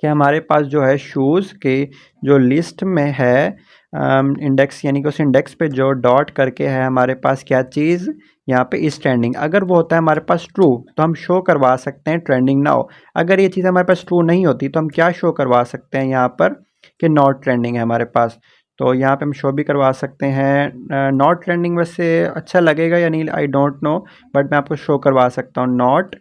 कि हमारे पास जो है शूज़ के जो लिस्ट में है इंडेक्स, यानी कि उस इंडेक्स पे जो डॉट करके है हमारे पास क्या चीज़, यहाँ पे इस ट्रेंडिंग, अगर वो होता है हमारे पास ट्रू तो हम शो करवा सकते हैं ट्रेंडिंग नाउ। अगर ये चीज़ हमारे पास ट्रू नहीं होती तो हम क्या शो करवा सकते हैं यहाँ पर, कि नॉट ट्रेंडिंग है हमारे पास। तो यहाँ पे हम शो भी करवा सकते हैं नॉट ट्रेंडिंग। वैसे अच्छा लगेगा या नहीं, आई डोंट नो, बट मैं आपको शो करवा सकता हूँ नॉट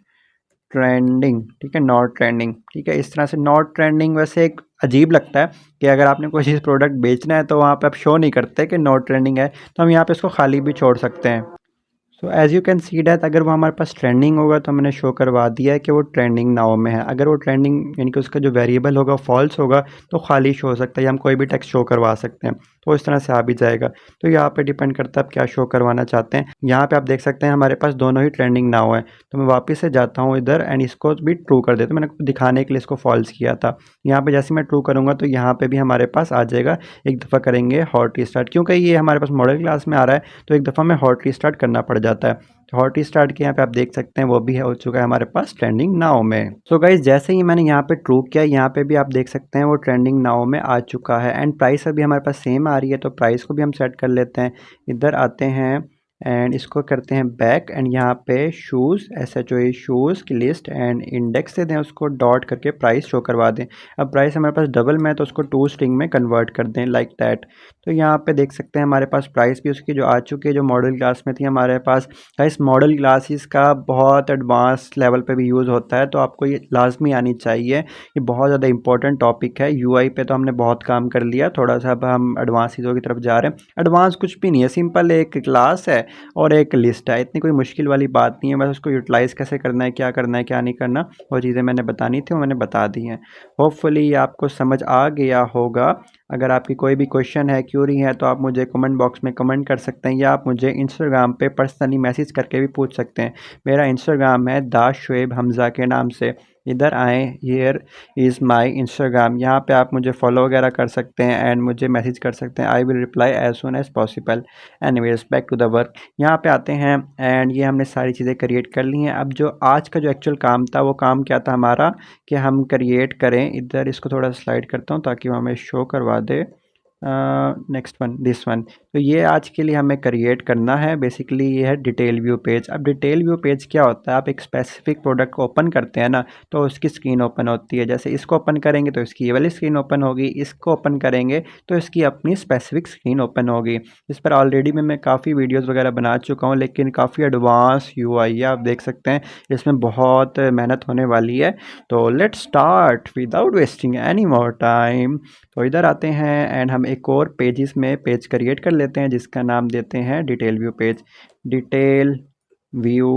ट्रेंडिंग, ठीक है, नॉट ट्रेंडिंग, ठीक है। इस तरह से नॉट ट्रेंडिंग वैसे एक अजीब लगता है कि अगर आपने कोई चीज़ प्रोडक्ट बेचना है तो वहाँ पे आप शो नहीं करते कि नॉट ट्रेंडिंग है, तो हम यहाँ पे इसको खाली भी छोड़ सकते हैं। So as you can see that, अगर वो हमारे पास ट्रेंडिंग होगा तो मैंने शो करवा दिया है कि वो ट्रेंडिंग नाउ में है। अगर वो ट्रेंडिंग यानी कि उसका जो वेरिएबल होगा फॉल्स होगा तो खाली शो हो सकता है, या हम कोई भी टेक्स्ट शो करवा सकते हैं, तो इस तरह से आ भी जाएगा। तो यहाँ पे डिपेंड करता है आप क्या शो करवाना चाहते हैं। यहाँ पे आप देख सकते हैं हमारे पास दोनों ही ट्रेंडिंग नाउ है। तो मैं वापस से जाता हूँ इधर, एंड इसको भी ट्रू कर देता हूँ। मैंने आपको दिखाने के लिए इसको फॉल्स किया था। यहाँ पे जैसे मैं ट्रू करूँगा तो यहाँ पे भी हमारे पास आ जाएगा। एक दफ़ा करेंगे हॉट रीस्टार्ट, क्योंकि ये हमारे पास मॉडल क्लास में आ रहा है, तो एक दफ़ा में हॉट रीस्टार्ट करना पड़ जाता है। तो हॉट स्टार्ट के यहाँ पे आप देख सकते हैं वो भी हो चुका है हमारे पास ट्रेंडिंग नाउ में। सो गाइज, जैसे ही मैंने यहाँ पे ट्रू किया, यहाँ पे भी आप देख सकते हैं वो ट्रेंडिंग नाउ में आ चुका है। एंड प्राइस अभी हमारे पास सेम आ रही है, तो प्राइस को भी हम सेट कर लेते हैं। इधर आते हैं एंड इसको करते हैं बैक, एंड यहाँ पे शूज़ SHOE शूज़ की लिस्ट एंड इंडेक्स से दें, उसको डॉट करके प्राइस शो करवा दें। अब प्राइस हमारे पास डबल में है तो उसको 2 स्ट्रिंग में कन्वर्ट कर दें लाइक दैट। तो यहाँ पे देख सकते हैं हमारे पास प्राइस भी उसकी जो आ चुकी है, जो मॉडल क्लास में थी हमारे पास। इस मॉडल क्लासेस का बहुत एडवांस लेवल पे भी यूज़ होता है, तो आपको ये लाजमी आनी चाहिए। ये बहुत ज़्यादा इंपॉर्टेंट टॉपिक है। UI पे तो हमने बहुत काम कर लिया, थोड़ा सा अब हम एडवांस चीज़ों की तरफ जा रहे हैं। एडवांस कुछ भी नहीं है, सिंपल एक क्लास है और एक लिस्ट है, इतनी कोई मुश्किल वाली बात नहीं है। बस उसको यूटिलाइज़ कैसे करना है, क्या नहीं करना, वो चीज़ें मैंने बतानी थी, वो मैंने बता दी हैं। होपफुली ये आपको समझ आ गया होगा। अगर आपकी कोई भी क्वेश्चन है, क्यूरी है, तो आप मुझे कमेंट बॉक्स में कमेंट कर सकते हैं, या आप मुझे इंस्टाग्राम पे पर्सनली मैसेज करके भी पूछ सकते हैं। मेरा इंस्टाग्राम है दाशुएब हमज़ा के नाम से। इधर आएँ, हियर इज़ माय इंस्टाग्राम, यहाँ पे आप मुझे फॉलो वगैरह कर सकते हैं एंड मुझे मैसेज कर सकते हैं। I will reply as soon as possible. Anyways, back to the work. यहाँ पे आते हैं एंड ये हमने सारी चीज़ें क्रिएट कर ली हैं। अब जो आज का जो एक्चुअल काम था, वो काम क्या था हमारा, कि हम क्रिएट करें। इधर इसको थोड़ा स्लाइड करता हूँ ताकि वो हमें शो करवा दे। Next one, this one. तो ये आज के लिए हमें क्रिएट करना है। बेसिकली ये है डिटेल व्यू पेज। अब डिटेल व्यू पेज क्या होता है, आप एक स्पेसिफिक प्रोडक्ट को ओपन करते हैं ना, तो उसकी स्क्रीन ओपन होती है। जैसे इसको ओपन करेंगे तो इसकी ये वाली स्क्रीन ओपन होगी, इसको ओपन करेंगे तो इसकी अपनी स्पेसिफिक स्क्रीन ओपन होगी। इस पर ऑलरेडी मैं काफ़ी वीडियोज़ वगैरह बना चुका हूँ, लेकिन काफ़ी एडवांस UI है, आप देख सकते हैं। इसमें बहुत मेहनत होने वाली है। तो let's start without wasting any more time. तो इधर आते हैं एंड हम एक और पेजेस में पेज क्रिएट कर लेते हैं जिसका नाम देते हैं detail view page. Detail view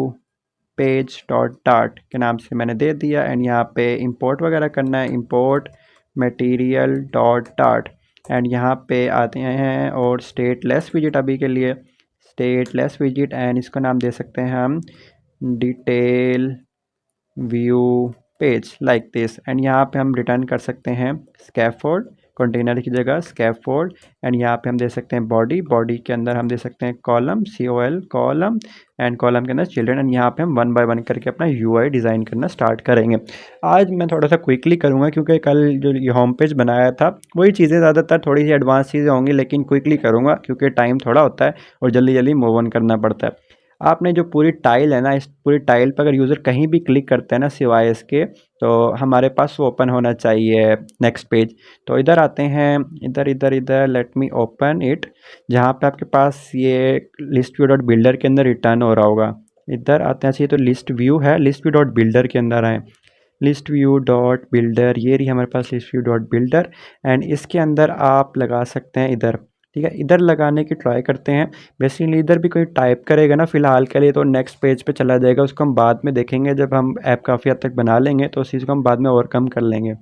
page dot dart के नाम से मैंने दे दिया। एंड यहाँ पे इंपोर्ट वगैरह करना है, import material dot dart. And यहाँ पे आते हैं और स्टेटलेस विजिट अभी के लिए, स्टेटलेस विजिट। एंड इसका नाम दे सकते हैं हम detail view page like this. And यहाँ पे हम रिटर्न कर सकते हैं स्कैफोल्ड, कंटेनर की जगह स्कैफोल्ड। एंड यहाँ पे हम दे सकते हैं बॉडी, बॉडी के अंदर हम दे सकते हैं column, COL column. And column के अंदर चिल्ड्रन। एंड यहाँ पे हम 1 बाय 1 करके अपना UI डिज़ाइन करना स्टार्ट करेंगे। आज मैं थोड़ा सा क्विकली करूँगा क्योंकि कल जो ये होम पेज बनाया था वही चीज़ें ज़्यादातर थोड़ी सी एडवांस चीज़ें होंगी, लेकिन क्विकली करूँगा क्योंकि टाइम थोड़ा होता है और जल्दी जल्दी मूव ऑन करना पड़ता है। आपने जो पूरी टाइल है ना, इस पूरी टाइल पर अगर यूज़र कहीं भी क्लिक करते हैं ना सिवाय इसके, तो हमारे पास वो ओपन होना चाहिए नेक्स्ट पेज। तो इधर आते हैं, इधर इधर इधर लेट मी ओपन इट, जहाँ पे आपके पास ये लिस्ट व्यू डॉट बिल्डर के अंदर रिटर्न हो रहा होगा। इधर आते हैं, चाहिए तो लिस्ट व्यू है, लिस्ट व्यू डॉट बिल्डर के अंदर आए, लिस्ट व्यू डॉट बिल्डर, ये रही हमारे पास list view dot builder. And इसके अंदर आप लगा सकते हैं इधर, ठीक है, इधर लगाने की ट्राई करते हैं। बेसिकली इधर भी कोई टाइप करेगा ना फिलहाल के लिए तो नेक्स्ट पेज पे चला जाएगा, उसको हम बाद में देखेंगे जब हम ऐप काफ़ी हद तक बना लेंगे तो उस चीज़ को हम बाद में ओवरकम कर लेंगे।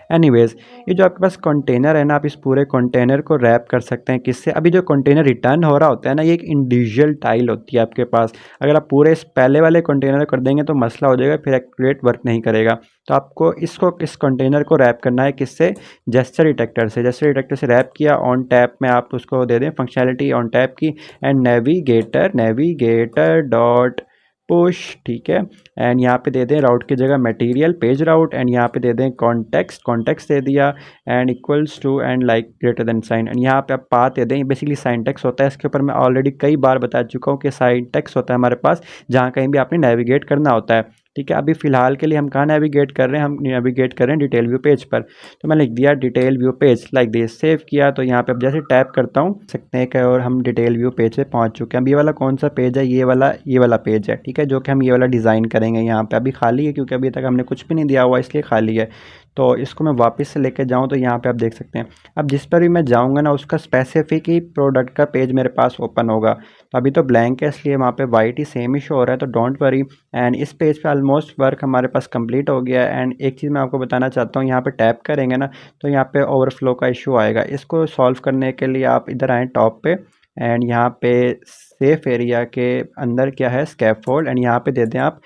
एनीवेज, ये जो आपके पास कंटेनर है ना, आप इस पूरे कंटेनर को रैप कर सकते हैं किससे। अभी जो कंटेनर रिटर्न हो रहा होता है ना, ये एक इंडिविजुअल टाइल होती है आपके पास। अगर आप पूरे इस पहले वाले कंटेनर कर देंगे तो मसला हो जाएगा, फिर एक्यूरेट वर्क नहीं करेगा। तो आपको इस कंटेनर को रैप करना है किससे, जेस्चर डिटेक्टर से। जेस्चर डिटेक्टर से रैप किया, ऑन टैप में आप उसको दे दें फंक्शनैलिटी ऑन टैप की। And navigator, navigator dot push, ठीक है। एंड यहाँ पे दे दें राउट की जगह मटेरियल पेज राउट। एंड यहाँ पे दे दें कॉन्टेक्स्ट, कॉन्टेक्स्ट दे दिया। And equals to and like greater than sign. एंड यहाँ पे आप पाथ दे दें, बेसिकली साइंटेक्स होता है, इसके ऊपर मैं ऑलरेडी कई बार बता चुका हूँ कि साइंटेक्स होता है हमारे पास जहाँ कहीं भी आपने नेविगेट करना होता है, ठीक है। अभी फ़िलहाल के लिए हम कहाँ नेविगेट कर रहे हैं, हम नेविगेट कर रहे हैं डिटेल व्यू पेज पर। तो मैं लिख दिया detail view page like this, save किया। तो यहाँ पे अब जैसे टैप करता हूँ सकते हैं कि और हम डिटेल व्यू पेज पे पहुँच चुके हैं। अब ये वाला कौन सा पेज है, ये वाला पेज है, ठीक है, जो कि हम ये वाला डिज़ाइन करेंगे। यहाँ पे अभी खाली है क्योंकि अभी तक हमने कुछ भी नहीं दिया हुआ, इसलिए खाली है। तो इसको मैं वापस से लेके जाऊँ तो यहाँ पे आप देख सकते हैं, अब जिस पर भी मैं जाऊँगा ना उसका स्पेसिफिक ही प्रोडक्ट का पेज मेरे पास ओपन होगा। तो अभी तो ब्लैंक है इसलिए वहाँ पे वाइट ही सेम ही शो हो रहा है, तो डोंट वरी। एंड इस पेज पे ऑलमोस्ट वर्क हमारे पास कंप्लीट हो गया है। एंड एक चीज़ मैं आपको बताना चाहता हूँ, यहाँ पे टैप करेंगे ना तो यहाँ पे ओवरफ्लो का इशू आएगा। इसको सॉल्व करने के लिए आप इधर आएँ टॉप पे, एंड यहाँ पे सेफ एरिया के अंदर क्या है स्कैफोल्ड। एंड यहाँ पे दे दें आप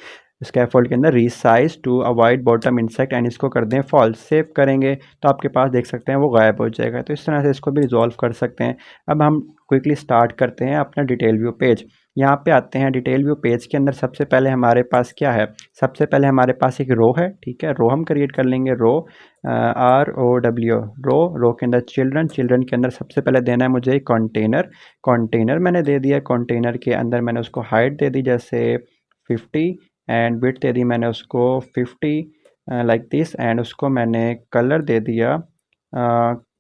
स्कैफोल्ड के अंदर resize to avoid bottom inset. And इसको कर दें फॉल्स। सेव करेंगे तो आपके पास देख सकते हैं वो गायब हो जाएगा। तो इस तरह से इसको भी रिजॉल्व कर सकते हैं। अब हम क्विकली स्टार्ट करते हैं अपना डिटेल व्यू पेज। यहाँ पे आते हैं डिटेल व्यू पेज के अंदर, सबसे पहले हमारे पास क्या है, सबसे पहले हमारे पास एक रो है, ठीक है, रो हम क्रिएट कर लेंगे। रो ROW, रो के अंदर चिल्ड्रन, चिल्ड्रन के अंदर सबसे पहले देना है मुझे कंटेनर, कंटेनर मैंने दे दिया। कंटेनर के अंदर मैंने उसको हाइट दे दी जैसे 50, एंड विड्थ दे दी मैंने उसको 50 लाइक दिस। एंड उसको मैंने कलर दे दिया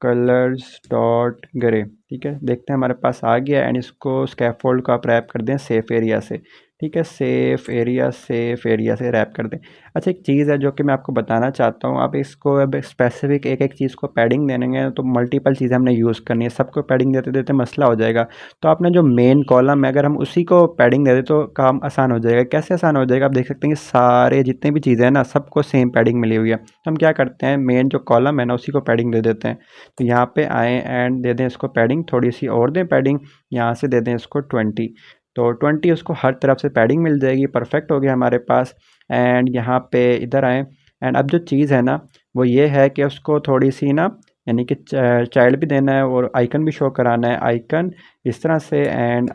कलर्स डॉट ग्रे, ठीक है, देखते हैं हमारे पास आ गया। एंड इसको स्कैफोल्ड को आप रैप कर दें सेफ एरिया से, ठीक है, सेफ एरिया से रैप कर दें। अच्छा, एक चीज़ है जो कि मैं आपको बताना चाहता हूँ, आप इसको अब स्पेसिफिक एक एक चीज़ को पैडिंग देंगे तो मल्टीपल चीज़ें हमने यूज़ करनी है, सबको पैडिंग देते देते मसला हो जाएगा। तो आपने जो मेन कॉलम है अगर हम उसी को पैडिंग दे दें तो काम आसान हो जाएगा। कैसे आसान हो जाएगा, आप देख सकते हैं कि सारे जितने भी चीज़ें हैं ना सबको सेम पैडिंग मिली हुई है। तो हम क्या करते हैं, मेन जो कॉलम है ना उसी को पैडिंग दे देते हैं। तो यहाँ पे आएँ एंड दे दें इसको पैडिंग, थोड़ी सी और दें पैडिंग, यहाँ से दे दें इसको 20। तो 20 उसको हर तरफ से पैडिंग मिल जाएगी, परफेक्ट हो गया हमारे पास। एंड यहाँ पे इधर आएँ, एंड अब जो चीज़ है ना वो ये है कि उसको थोड़ी सी ना यानी कि चाइल्ड भी देना है और आइकन भी शो कराना है, आइकन इस तरह से। And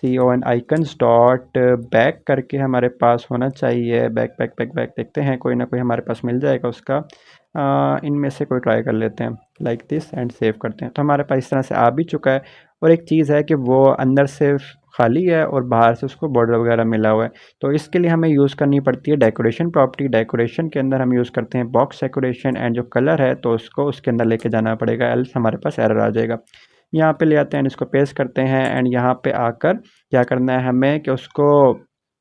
ICON icons dot back करके हमारे पास होना चाहिए, बैक बैक बैक बैक, देखते हैं कोई ना कोई हमारे पास मिल जाएगा उसका। इनमें से कोई ट्राई कर लेते हैं लाइक दिस एंड सेव करते हैं। तो हमारे पास इस तरह से आ भी चुका है। और एक चीज़ है कि वो अंदर से खाली है और बाहर से उसको बॉर्डर वगैरह मिला हुआ है। तो इसके लिए हमें यूज़ करनी पड़ती है डेकोरेशन प्रॉपर्टी। डेकोरेशन के अंदर हम यूज़ करते हैं बॉक्स डेकोरेशन, एंड जो कलर है तो उसको उसके अंदर लेके जाना पड़ेगा, एल्स हमारे पास एरर आ जाएगा। यहाँ पे ले आते हैं, इसको पेस्ट करते हैं। एंड यहाँ पे आकर क्या करना है हमें कि उसको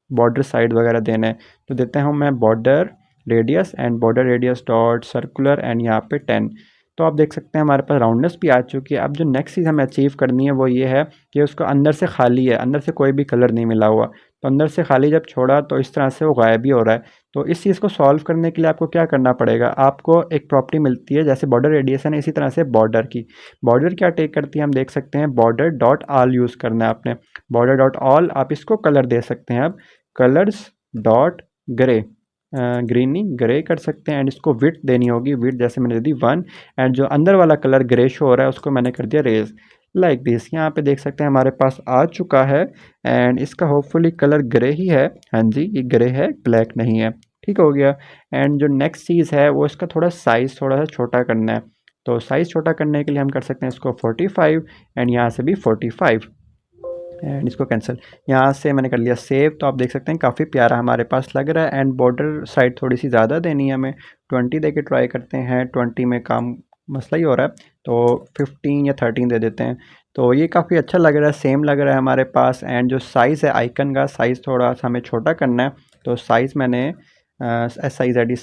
बॉर्डर साइड वगैरह देना है। तो देते हैं मैं border radius, and border radius dot circular, and यहाँ पे 10। तो आप देख सकते हैं हमारे पास राउंडनेस भी आ चुकी है। अब जो नेक्स्ट चीज़ हमें अचीव करनी है वो ये है कि उसको अंदर से खाली है, अंदर से कोई भी कलर नहीं मिला हुआ। तो अंदर से खाली जब छोड़ा तो इस तरह से वो गायब ही हो रहा है। तो इस चीज़ को सॉल्व करने के लिए आपको क्या करना पड़ेगा, आपको एक प्रॉपर्टी मिलती है जैसे बॉर्डर रेडिएशन है, इसी तरह से बॉर्डर की। बॉर्डर क्या टेक करती है हम देख सकते हैं, बॉर्डर डॉट ऑल यूज़ करना है आपने। बॉर्डर डॉट ऑल, आप इसको कलर दे सकते हैं अब कलर्स डॉट ग्रे, ग्रीन नहीं ग्रे कर सकते हैं। एंड इसको विड्थ देनी होगी, विड्थ जैसे मैंने दे दी 1। एंड जो अंदर वाला कलर ग्रे शो हो रहा है उसको मैंने कर दिया रेज, लाइक दिस। यहाँ पे देख सकते हैं हमारे पास आ चुका है। एंड इसका होपफुली कलर ग्रे ही है, हाँ जी ये ग्रे है, ब्लैक नहीं है। ठीक हो गया। एंड जो नेक्स्ट चीज़ है वो इसका थोड़ा साइज़ थोड़ा सा छोटा करना है। तो साइज़ छोटा करने के लिए हम कर सकते हैं इसको 45 एंड यहाँ से भी 45 एंड इसको कैंसिल। यहाँ से मैंने कर लिया सेव। तो आप देख सकते हैं काफ़ी प्यारा हमारे पास लग रहा है। एंड बॉर्डर साइड थोड़ी सी ज़्यादा देनी है हमें, 20 दे के ट्राई करते हैं, 20 में काम मसला ही हो रहा है, तो 15 या 13 दे देते हैं। तो ये काफ़ी अच्छा लग रहा है, सेम लग रहा है हमारे पास। एंड जो साइज़ है आइकन का साइज़ थोड़ा सा हमें छोटा करना है। तो साइज़ मैंने SIZD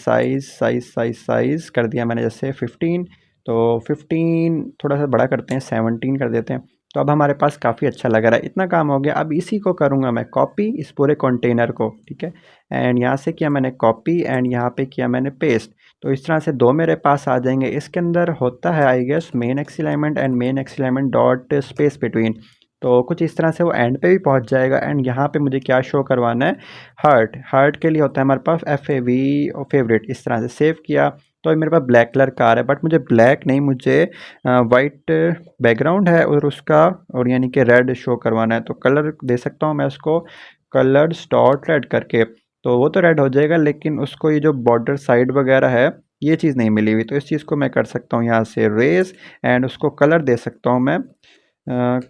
साइज़ कर दिया मैंने जैसे 15। तो 15 थोड़ा सा बड़ा करते हैं, 17 कर देते हैं। तो अब हमारे पास काफ़ी अच्छा लग रहा है, इतना काम हो गया। अब इसी को करूँगा मैं कॉपी, इस पूरे कंटेनर को, ठीक है। एंड यहाँ से किया मैंने कॉपी एंड यहाँ पे किया मैंने पेस्ट। तो इस तरह से दो मेरे पास आ जाएंगे। इसके अंदर होता है I guess main axis alignment and main axis alignment dot space between. तो कुछ इस तरह से वो एंड पे भी पहुंच जाएगा। एंड यहाँ पे मुझे क्या शो करवाना है, हार्ट। हार्ट के लिए होता है हमारे पास FAV और फेवरेट। इस तरह से सेव किया। तो मेरे पास ब्लैक कलर का आ रहा है, बट मुझे ब्लैक नहीं, मुझे वाइट बैकग्राउंड है और उसका और यानी कि रेड शो करवाना है। तो कलर दे सकता हूँ मैं उसको कलर्स डॉट रेड करके। तो वो तो रेड हो जाएगा, लेकिन उसको ये जो बॉर्डर साइड वगैरह है ये चीज़ नहीं मिली हुई। तो इस चीज़ को मैं कर सकता हूँ यहाँ से रेस एंड उसको कलर दे सकता हूँ मैं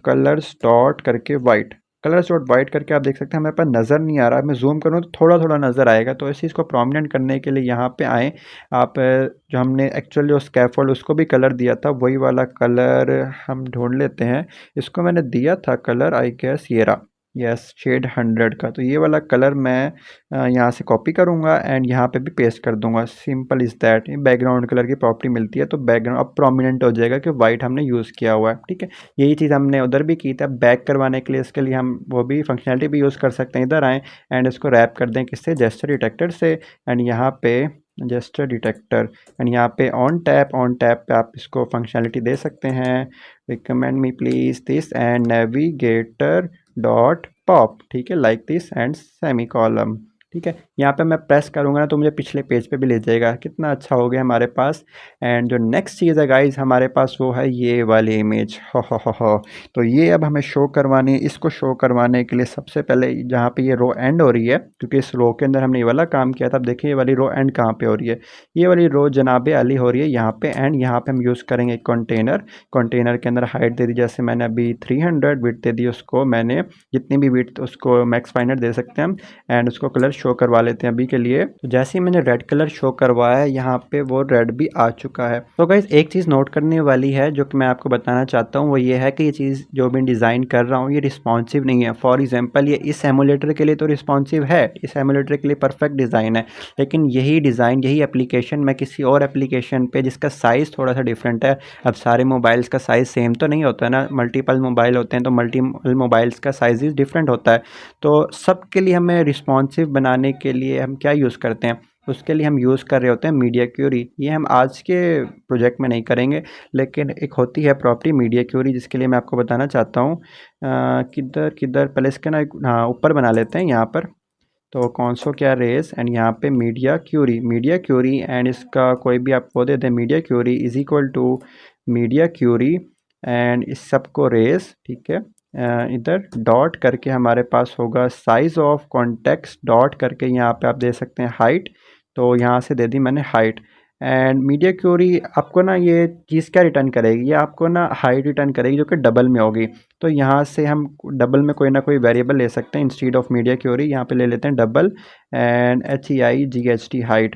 कलर्स डॉट करके वाइट। कलर्स डॉट वाइट करके आप देख सकते हैं हमारे पास नज़र नहीं आ रहा है। मैं जूम करूँ तो थोड़ा थोड़ा नज़र आएगा। तो इस चीज़ को प्रोमिनेंट करने के लिए यहाँ पे आएँ आप। जो हमने एक्चुअल जो स्कैफोल्ड उसको भी कलर दिया था वही वाला कलर हम ढूंढ लेते हैं। इसको मैंने दिया था कलर आई गेस ये रहा, यस शेड 100 का। तो ये वाला कलर मैं यहाँ से कॉपी करूँगा एंड यहाँ पे भी पेस्ट कर दूंगा। Simple is that. Background colour की प्रॉपर्टी मिलती है तो बैकग्राउंड अब प्रोमिनेंट हो जाएगा कि वाइट हमने यूज़ किया हुआ है, ठीक है। यही चीज़ हमने उधर भी की था। बैक करवाने के लिए इसके लिए हम वो भी फंक्शनैलिटी भी यूज़ कर सकते हैं। इधर आएँ एंड इसको रैप कर दें किससे, जेस्चर डिटेक्टर से। एंड यहाँ पे जेस्चर डिटेक्टर एंड यहाँ पे ऑन टैप पे आप इसको फंक्शनैलिटी दे सकते हैं, recommend me please this and navigator dot pop, ठीक है, like this and semi column, ठीक है। यहाँ पे मैं प्रेस करूँगा ना तो मुझे पिछले पेज पे भी ले जाएगा। कितना अच्छा हो गया हमारे पास। एंड जो नेक्स्ट चीज़ है गाइज हमारे पास वो है ये वाली इमेज, हो। तो ये अब हमें शो करवानी है। इसको शो करवाने के लिए सबसे पहले जहाँ पे ये रो एंड हो रही है, क्योंकि इस रो के अंदर हमने ये वाला काम किया था। अब देखिए ये वाली रो एंड कहाँ पे हो रही है, ये वाली रो जनाबे अली हो रही है यहाँ पे। एंड यहाँ पे हम यूज़ करेंगे कंटेनर। कंटेनर के अंदर हाइट दे दी जैसे मैंने अभी 300, विड्थ दे दी उसको मैंने जितनी भी विड्थ, उसको मैक्स 500 दे सकते हैं हम। एंड उसको कलर शो करवा लेते हैं अभी के लिए। तो जैसे ही मैंने रेड कलर शो करवाया है यहाँ पे वो रेड भी आ चुका है। तो गाइस एक चीज़ नोट करने वाली है जो कि मैं आपको बताना चाहता हूँ वो ये है कि ये चीज़ जो मैं डिज़ाइन कर रहा हूँ ये रिस्पॉन्सिव नहीं है। फॉर एग्जांपल ये इस एमुलेटर के लिए तो रिस्पॉन्सिव है, इस एमुलेटर के लिए परफेक्ट डिज़ाइन है, लेकिन यही डिज़ाइन यही एप्लीकेशन मैं किसी और एप्लीकेशन पे जिसका साइज़ थोड़ा सा डिफरेंट है। अब सारे मोबाइल्स का साइज़ सेम तो नहीं होता है ना, मल्टीपल मोबाइल होते हैं तो मल्टीपल मोबाइल्स का साइज़ डिफरेंट होता है। तो सबके लिए हमें रिस्पॉन्सिव बनाने के लिए हम क्या यूज़ करते हैं, उसके लिए हम यूज़ कर रहे होते हैं मीडिया क्यूरी। ये हम आज के प्रोजेक्ट में नहीं करेंगे, लेकिन एक होती है प्रॉपर्टी मीडिया क्यूरी जिसके लिए मैं आपको बताना चाहता हूँ। किधर किधर पहले इसके ना हाँ ऊपर बना लेते हैं यहाँ पर। तो कौनसो क्या रेस एंड यहाँ पे मीडिया क्यूरी एंड इसका कोई भी आप वो दे दें, media query is equal to media query and इस सब को रेस, ठीक है। इधर डॉट करके हमारे पास होगा साइज़ ऑफ कॉन्टेक्स्ट डॉट करके यहाँ पे आप दे सकते हैं हाइट। तो यहाँ से दे दी मैंने हाइट। एंड मीडिया क्यूरी आपको ना ये चीज़ क्या रिटर्न करेगी, ये आपको ना हाइट रिटर्न करेगी जो कि डबल में होगी। तो यहाँ से हम डबल में कोई ना कोई वेरिएबल ले सकते हैं। इंस्टीड ऑफ मीडिया क्यूरी यहाँ पे ले लेते हैं double and HEIGHT height,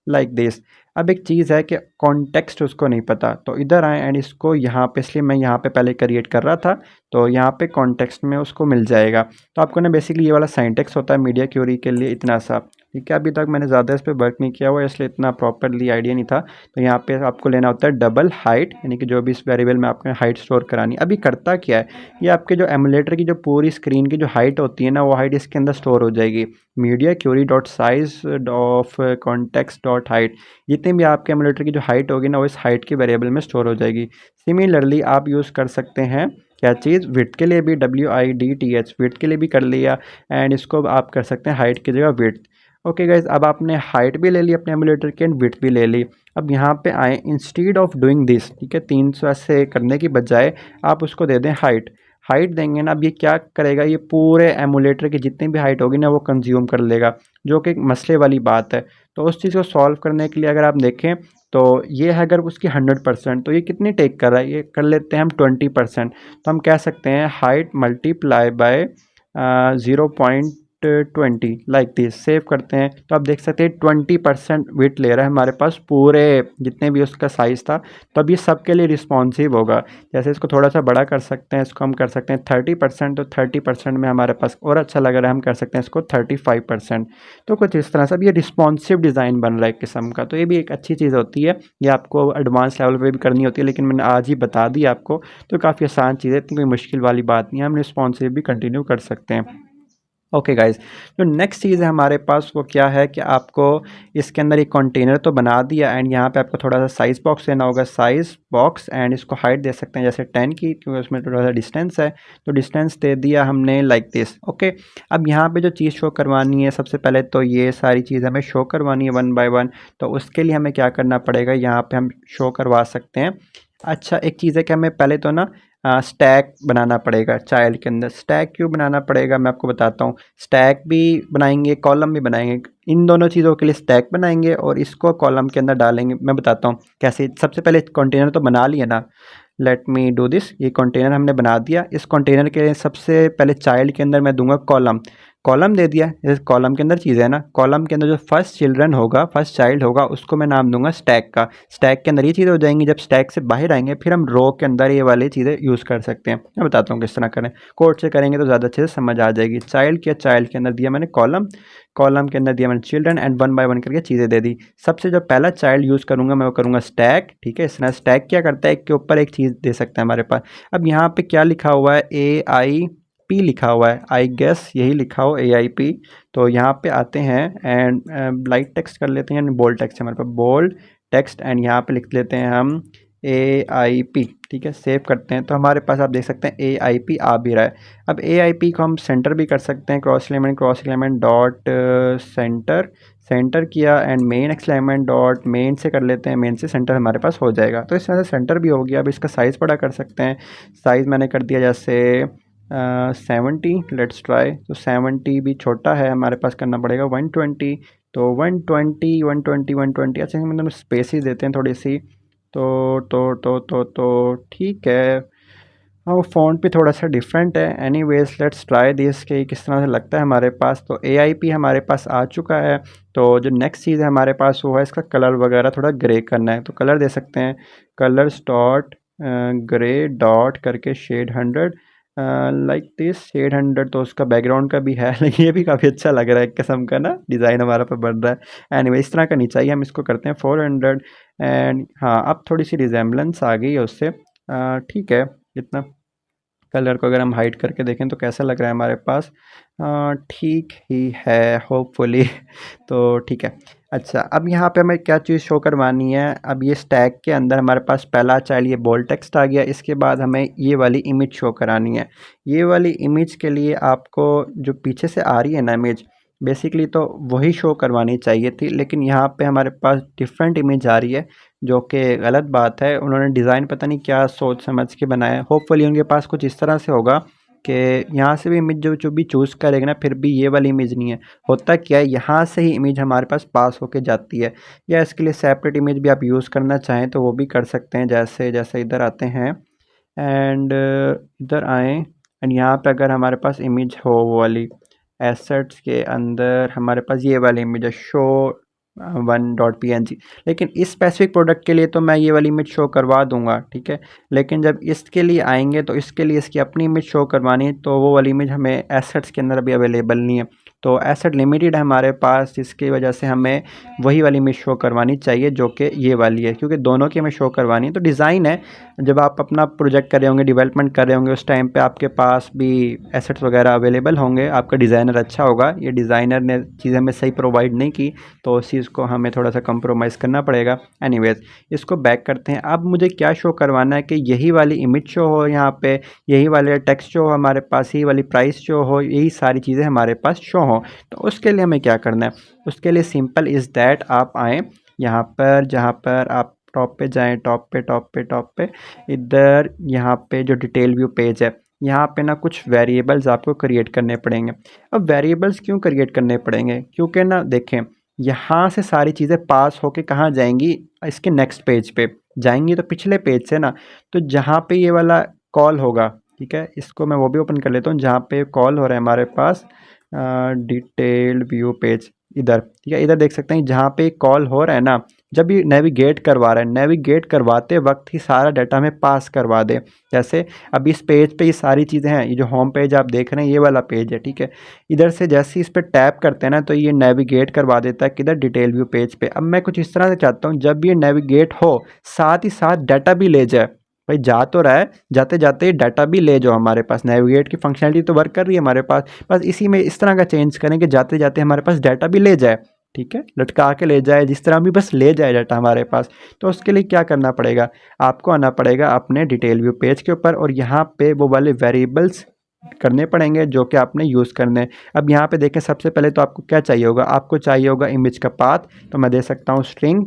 like this. अब एक चीज़ है कि कॉन्टेक्स्ट उसको नहीं पता, तो इधर आए एंड इसको यहाँ पे, इसलिए मैं यहाँ पे पहले क्रिएट कर रहा था तो यहाँ पे कॉन्टेक्स्ट में उसको मिल जाएगा। तो आपको ना बेसिकली ये वाला सिंटैक्स होता है मीडिया क्यूरी के लिए इतना सा। ठीक है। अभी तक मैंने ज़्यादा इस पर वर्क नहीं किया हुआ, इसलिए इतना प्रॉपरली आइडिया नहीं था। तो यहाँ पे आपको लेना होता है डबल हाइट, यानी कि जो भी इस वेरिएबल में आपको हाइट स्टोर करानी। अभी करता क्या है, ये आपके जो एमुलेटर की जो पूरी स्क्रीन की जो हाइट होती है ना, वो हाइट इसके अंदर स्टोर हो जाएगी। Media query dot size of context dot height, जितनी भी आपके एमुलेटर की जो हाइट होगी ना, वो इस हाइट की वेरिएबल में स्टोर हो जाएगी। सिमिलरली आप यूज़ कर सकते हैं क्या चीज़, विड्थ के लिए भी, WIDTH विड्थ के लिए भी कर लिया, एंड इसको आप कर सकते हैं हाइट की जगह विड्थ। ओके गाइज, अब आपने हाइट भी ले ली अपने एमुलेटर की एंड विड्थ भी ले ली। अब यहाँ पे आए, इंस्टीड ऑफ डूइंग दिस, ठीक है, 300 ऐसे करने की बजाय आप उसको दे दें हाइट। हाइट देंगे ना, अब ये क्या करेगा, ये पूरे एमुलेटर की जितनी भी हाइट होगी ना, वो कंज्यूम कर लेगा, जो कि एक मसले वाली बात है। तो उस चीज़ को सॉल्व करने के लिए अगर आप देखें तो ये है, अगर उसकी 100%, तो ये कितनी टेक कर रहा है, ये कर लेते हैं हम 20%। तो हम कह सकते हैं height multiply by 0.20, like this. Save करते हैं तो आप देख सकते हैं 20% वेट ले रहा है हमारे पास, पूरे जितने भी उसका साइज़ था। तो अब ये सबके लिए रिस्पॉन्सिव होगा। जैसे इसको थोड़ा सा बड़ा कर सकते हैं, इसको हम कर सकते हैं 30%, तो 30% में हमारे पास और अच्छा लग रहा है, हम कर सकते हैं इसको 35%। तो कुछ इस तरह से अब ये रिस्पॉन्सिव डिज़ाइन बन रहा है एक किस्म का। तो ये भी एक अच्छी चीज़ होती है, ये आपको एडवांस लेवल पे भी करनी होती है, लेकिन मैंने आज ही बता दी आपको, तो काफ़ी आसान चीज़ है, इतनी कोई मुश्किल वाली बात नहीं है, हम रिस्पॉन्सिव भी कंटिन्यू कर सकते हैं। ओके गाइज, जो नेक्स्ट चीज़ है हमारे पास वो क्या है कि आपको इसके अंदर एक कंटेनर तो बना दिया, एंड यहाँ पे आपको थोड़ा सा साइज़ बॉक्स देना होगा, साइज़ बॉक्स, एंड इसको हाइट दे सकते हैं जैसे 10 की, क्योंकि उसमें थोड़ा सा डिस्टेंस है, तो डिस्टेंस दे दिया हमने लाइक दिस। ओके, अब यहाँ पे जो चीज़ शो करवानी है, सबसे पहले तो ये सारी चीज़ हमें शो करवानी है 1 बाय 1। तो उसके लिए हमें क्या करना पड़ेगा, यहाँ पर हम शो करवा सकते हैं। अच्छा, एक चीज़ है कि हमें पहले तो ना स्टैक बनाना पड़ेगा चाइल्ड के अंदर। स्टैक क्यों बनाना पड़ेगा, मैं आपको बताता हूँ। स्टैक भी बनाएंगे, कॉलम भी बनाएंगे, इन दोनों चीज़ों के लिए स्टैक बनाएंगे और इसको कॉलम के अंदर डालेंगे। मैं बताता हूँ कैसे। सबसे पहले कंटेनर तो बना लिया ना, लेट मी डू दिस। ये कंटेनर हमने बना दिया। इस कंटेनर के लिए सबसे पहले चाइल्ड के अंदर मैं दूंगा कॉलम। कॉलम दे दिया, जैसे कॉलम के अंदर चीज़ है ना, कॉलम के अंदर जो फर्स्ट चिल्ड्रन होगा, फर्स्ट चाइल्ड होगा, उसको मैं नाम दूंगा स्टैक का। स्टैक के अंदर ये चीज़ें हो जाएंगी। जब स्टैक से बाहर आएंगे फिर हम रो के अंदर ये वाली चीज़ें यूज़ कर सकते हैं। मैं बताता हूँ किस तरह करें, कोड से करेंगे तो ज़्यादा अच्छे से समझ आ जाएगी। चाइल्ड किया, चाइल्ड के अंदर दिया मैंने कॉलम, कॉलम के अंदर दिया मैंने चिल्ड्रन, एंड 1 बाय 1 करके चीज़ें दे दी। सबसे जो पहला चाइल्ड यूज़ करूँगा मैं वो करूँगा स्टैक, ठीक है। इस तरह स्टैक क्या करता है, एक के ऊपर एक चीज़ दे सकता है हमारे पास। अब यहाँ पे क्या लिखा हुआ है, AIP लिखा हुआ है, आई गेस यही लिखा हो AIP। तो यहाँ पे आते हैं एंड लाइट टेक्स्ट कर लेते हैं, यानी बोल्ड टेक्स्ट है हमारे पास, बोल्ड टेक्स्ट, एंड यहाँ पे लिख लेते हैं हम AIP, ठीक है। सेव करते हैं तो हमारे पास आप देख सकते हैं AIP आ भी रहा है। अब AIP को हम सेंटर भी कर सकते हैं, cross element dot centre, centre किया, एंड मेन एक्सलेमेंट डॉट मेन से कर लेते हैं, मेन से सेंटर हमारे पास हो जाएगा। तो इस तरह से सेंटर भी हो गया। अब इसका साइज़ बड़ा कर सकते हैं। साइज़ मैंने कर दिया जैसे 70, लेट्स ट्राई। तो 70 भी छोटा है, हमारे पास करना पड़ेगा 120। तो 120 120 120, अच्छा मतलब स्पेसिस देते हैं थोड़ी सी। तो ठीक है। हाँ, वो फ़ॉन्ट भी थोड़ा सा डिफरेंट है। एनीवेज लेट्स ट्राई दिस कि किस तरह से लगता है हमारे पास। तो AIP हमारे पास आ चुका है। तो जो नेक्स्ट चीज़ है हमारे पास वो है इसका कलर वगैरह थोड़ा ग्रे करना है। तो कलर दे सकते हैं, कलर्स डॉट ग्रे डॉट करके शेड 100, लाइक दिस शेड 100। तो उसका बैकग्राउंड का भी है लेकिन ये भी काफ़ी अच्छा लग रहा है, एक किस्म का ना डिज़ाइन हमारा पर बन रहा है। एनीवे इस तरह का नहीं चाहिए, हम इसको करते हैं 400। एंड हाँ, अब थोड़ी सी रिजेम्बलेंस आ गई है उससे, ठीक है। इतना कलर को अगर हम हाइड करके देखें तो कैसा लग रहा है हमारे पास, ठीक ही है होपफुली तो ठीक है। अच्छा, अब यहाँ पे हमें क्या चीज़ शो करवानी है। अब ये स्टैक के अंदर हमारे पास पहला चाइल्ड ये बोल्ड टेक्स्ट आ गया। इसके बाद हमें ये वाली इमेज शो करानी है। ये वाली इमेज के लिए आपको जो पीछे से आ रही है ना इमेज, बेसिकली तो वही शो करवानी चाहिए थी, लेकिन यहाँ पे हमारे पास डिफरेंट इमेज आ रही है, जो कि गलत बात है। उन्होंने डिज़ाइन पता नहीं क्या सोच समझ के बनाया है। होपफुली उनके पास कुछ इस तरह से होगा कि यहाँ से भी इमेज जो जो भी चूज़ करेगा ना, फिर भी ये वाली इमेज नहीं है। होता क्या है, यहाँ से ही इमेज हमारे पास पास होके जाती है, या इसके लिए सेपरेट इमेज भी आप यूज़ करना चाहें तो वो भी कर सकते हैं। जैसे जैसे इधर आते हैं एंड इधर आएँ, एंड यहाँ पे अगर हमारे पास इमेज हो वो वाली, एसेट्स के अंदर हमारे पास ये वाली इमेज है, शो 1.png। लेकिन इस स्पेसिफिक प्रोडक्ट के लिए तो मैं ये वाली इमेज शो करवा दूंगा, ठीक है। लेकिन जब इसके लिए आएंगे तो इसके लिए इसकी अपनी इमेज शो करवानी है, तो वो वाली इमेज हमें एसेट्स के अंदर अभी अवेलेबल नहीं है। तो एसेट लिमिटेड है हमारे पास, जिसकी वजह से हमें वही वाली इमेज शो करवानी चाहिए जो कि ये वाली है, क्योंकि दोनों की हमें शो करवानी है। तो डिज़ाइन है, जब आप अपना प्रोजेक्ट कर रहे होंगे, डेवलपमेंट कर रहे होंगे, उस टाइम पे आपके पास भी एसेट्स वगैरह अवेलेबल होंगे, आपका डिज़ाइनर अच्छा होगा। ये डिज़ाइनर ने चीज़ें हमें सही प्रोवाइड नहीं की, तो उस चीज़ को हमें थोड़ा सा कंप्रोमाइज़ करना पड़ेगा। एनीवेज, इसको बैक करते हैं। अब मुझे क्या शो करवाना है कि यही वाली इमेज शो हो यहाँ पे, यही वाले टेक्स्ट शो हो हमारे पास, यही वाली प्राइस शो हो, यही सारी चीज़ें हमारे पास शो हो। तो उसके लिए हमें क्या करना है? उसके लिए सिंपल इज़ दैट, आप आएँ यहाँ पर, जहाँ पर आप टॉप पे जाएँ, टॉप पे इधर, यहाँ पे जो डिटेल व्यू पेज है, यहाँ पे ना कुछ वेरिएबल्स आपको क्रिएट करने पड़ेंगे। अब वेरिएबल्स क्यों क्रिएट करने पड़ेंगे? क्योंकि ना देखें, यहाँ से सारी चीज़ें पास होके कहाँ जाएंगी? इसके नेक्स्ट पेज पे जाएंगी, तो पिछले पेज से ना। तो जहाँ पे ये वाला कॉल होगा, ठीक है, इसको मैं वो भी ओपन कर लेता हूँ जहाँ पे कॉल हो रहा है हमारे पास, डिटेल्ड व्यू पेज इधर, ठीक है। इधर देख सकते हैं जहाँ पे कॉल हो रहा है ना, जब ये नेविगेट करवा रहा है, नेविगेट करवाते वक्त ही सारा डाटा हमें पास करवा दे। जैसे अब इस पेज पे ये सारी चीज़ें हैं, ये जो होम पेज आप देख रहे हैं, ये वाला पेज है, ठीक है। इधर से जैसे इस पर टैप करते हैं ना, तो ये नेविगेट करवा देता है किधर? डिटेल व्यू पेज पे। अब मैं कुछ इस तरह से चाहता हूँ, जब ये नेविगेट हो, साथ ही साथ डाटा भी ले जाए। भाई जा तो रहा है, जाते जाते डाटा भी ले जाओ हमारे पास। नेविगेट की फंक्शनलिटी तो वर्क कर रही है हमारे पास, बस इसी में इस तरह का चेंज करें कि जाते जाते हमारे पास डाटा भी ले जाए, ठीक है, लटका के ले जाए, जिस तरह भी बस ले जाए डाटा हमारे पास। तो उसके लिए क्या करना पड़ेगा? आपको आना पड़ेगा अपने डिटेल व्यू पेज के ऊपर, और यहाँ पे वो वाले वेरिएबल्स करने पड़ेंगे जो कि आपने यूज़ करने हैं। अब यहाँ पे देखें, सबसे पहले तो आपको क्या चाहिए होगा? आपको चाहिए होगा इमेज का पाथ। तो मैं दे सकता हूँ स्ट्रिंग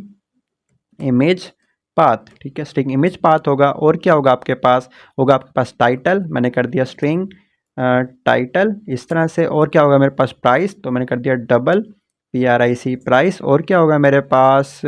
इमेज पाथ, ठीक है, स्ट्रिंग इमेज पाथ होगा। और क्या होगा आपके पास? होगा आपके पास टाइटल, मैंने कर दिया स्ट्रिंग टाइटल इस तरह से। और क्या होगा मेरे पास? प्राइस, तो मैंने कर दिया डबल PRIC प्राइस। और क्या होगा मेरे पास?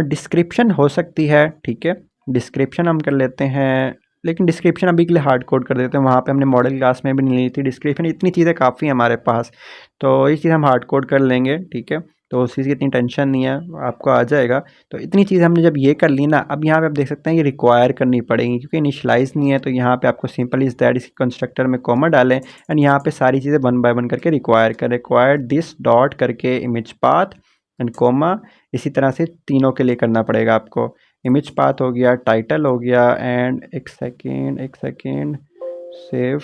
डिस्क्रिप्शन हो सकती है, ठीक है, डिस्क्रिप्शन हम कर लेते हैं, लेकिन डिस्क्रिप्शन अभी के लिए हार्ड कोड कर देते हैं, वहाँ पे हमने मॉडल क्लास में भी नहीं ली थी डिस्क्रिप्शन। इतनी चीज़ें काफ़ी हैं हमारे पास, तो ये चीज़ हम हार्ड कोड कर लेंगे, ठीक है। तो उस चीज़ की इतनी टेंशन नहीं है, आपको आ जाएगा। तो इतनी चीज़ हमने जब ये कर ली ना, अब यहाँ पे आप देख सकते हैं ये रिक्वायर करनी पड़ेगी, क्योंकि इनिशियलाइज़ नहीं है। तो यहाँ पे आपको सिंपल इज़ दैट, इस कंस्ट्रक्टर में कॉमा डालें, एंड यहाँ पे सारी चीज़ें वन बाय वन करके रिक्वायर करें। रिक्वायर्ड दिस डॉट करके इमेज पाथ एंड कॉमा, इसी तरह से तीनों के लिए करना पड़ेगा आपको। इमेज पाथ हो गया, टाइटल हो गया, एंड एक सेकेंड सेव,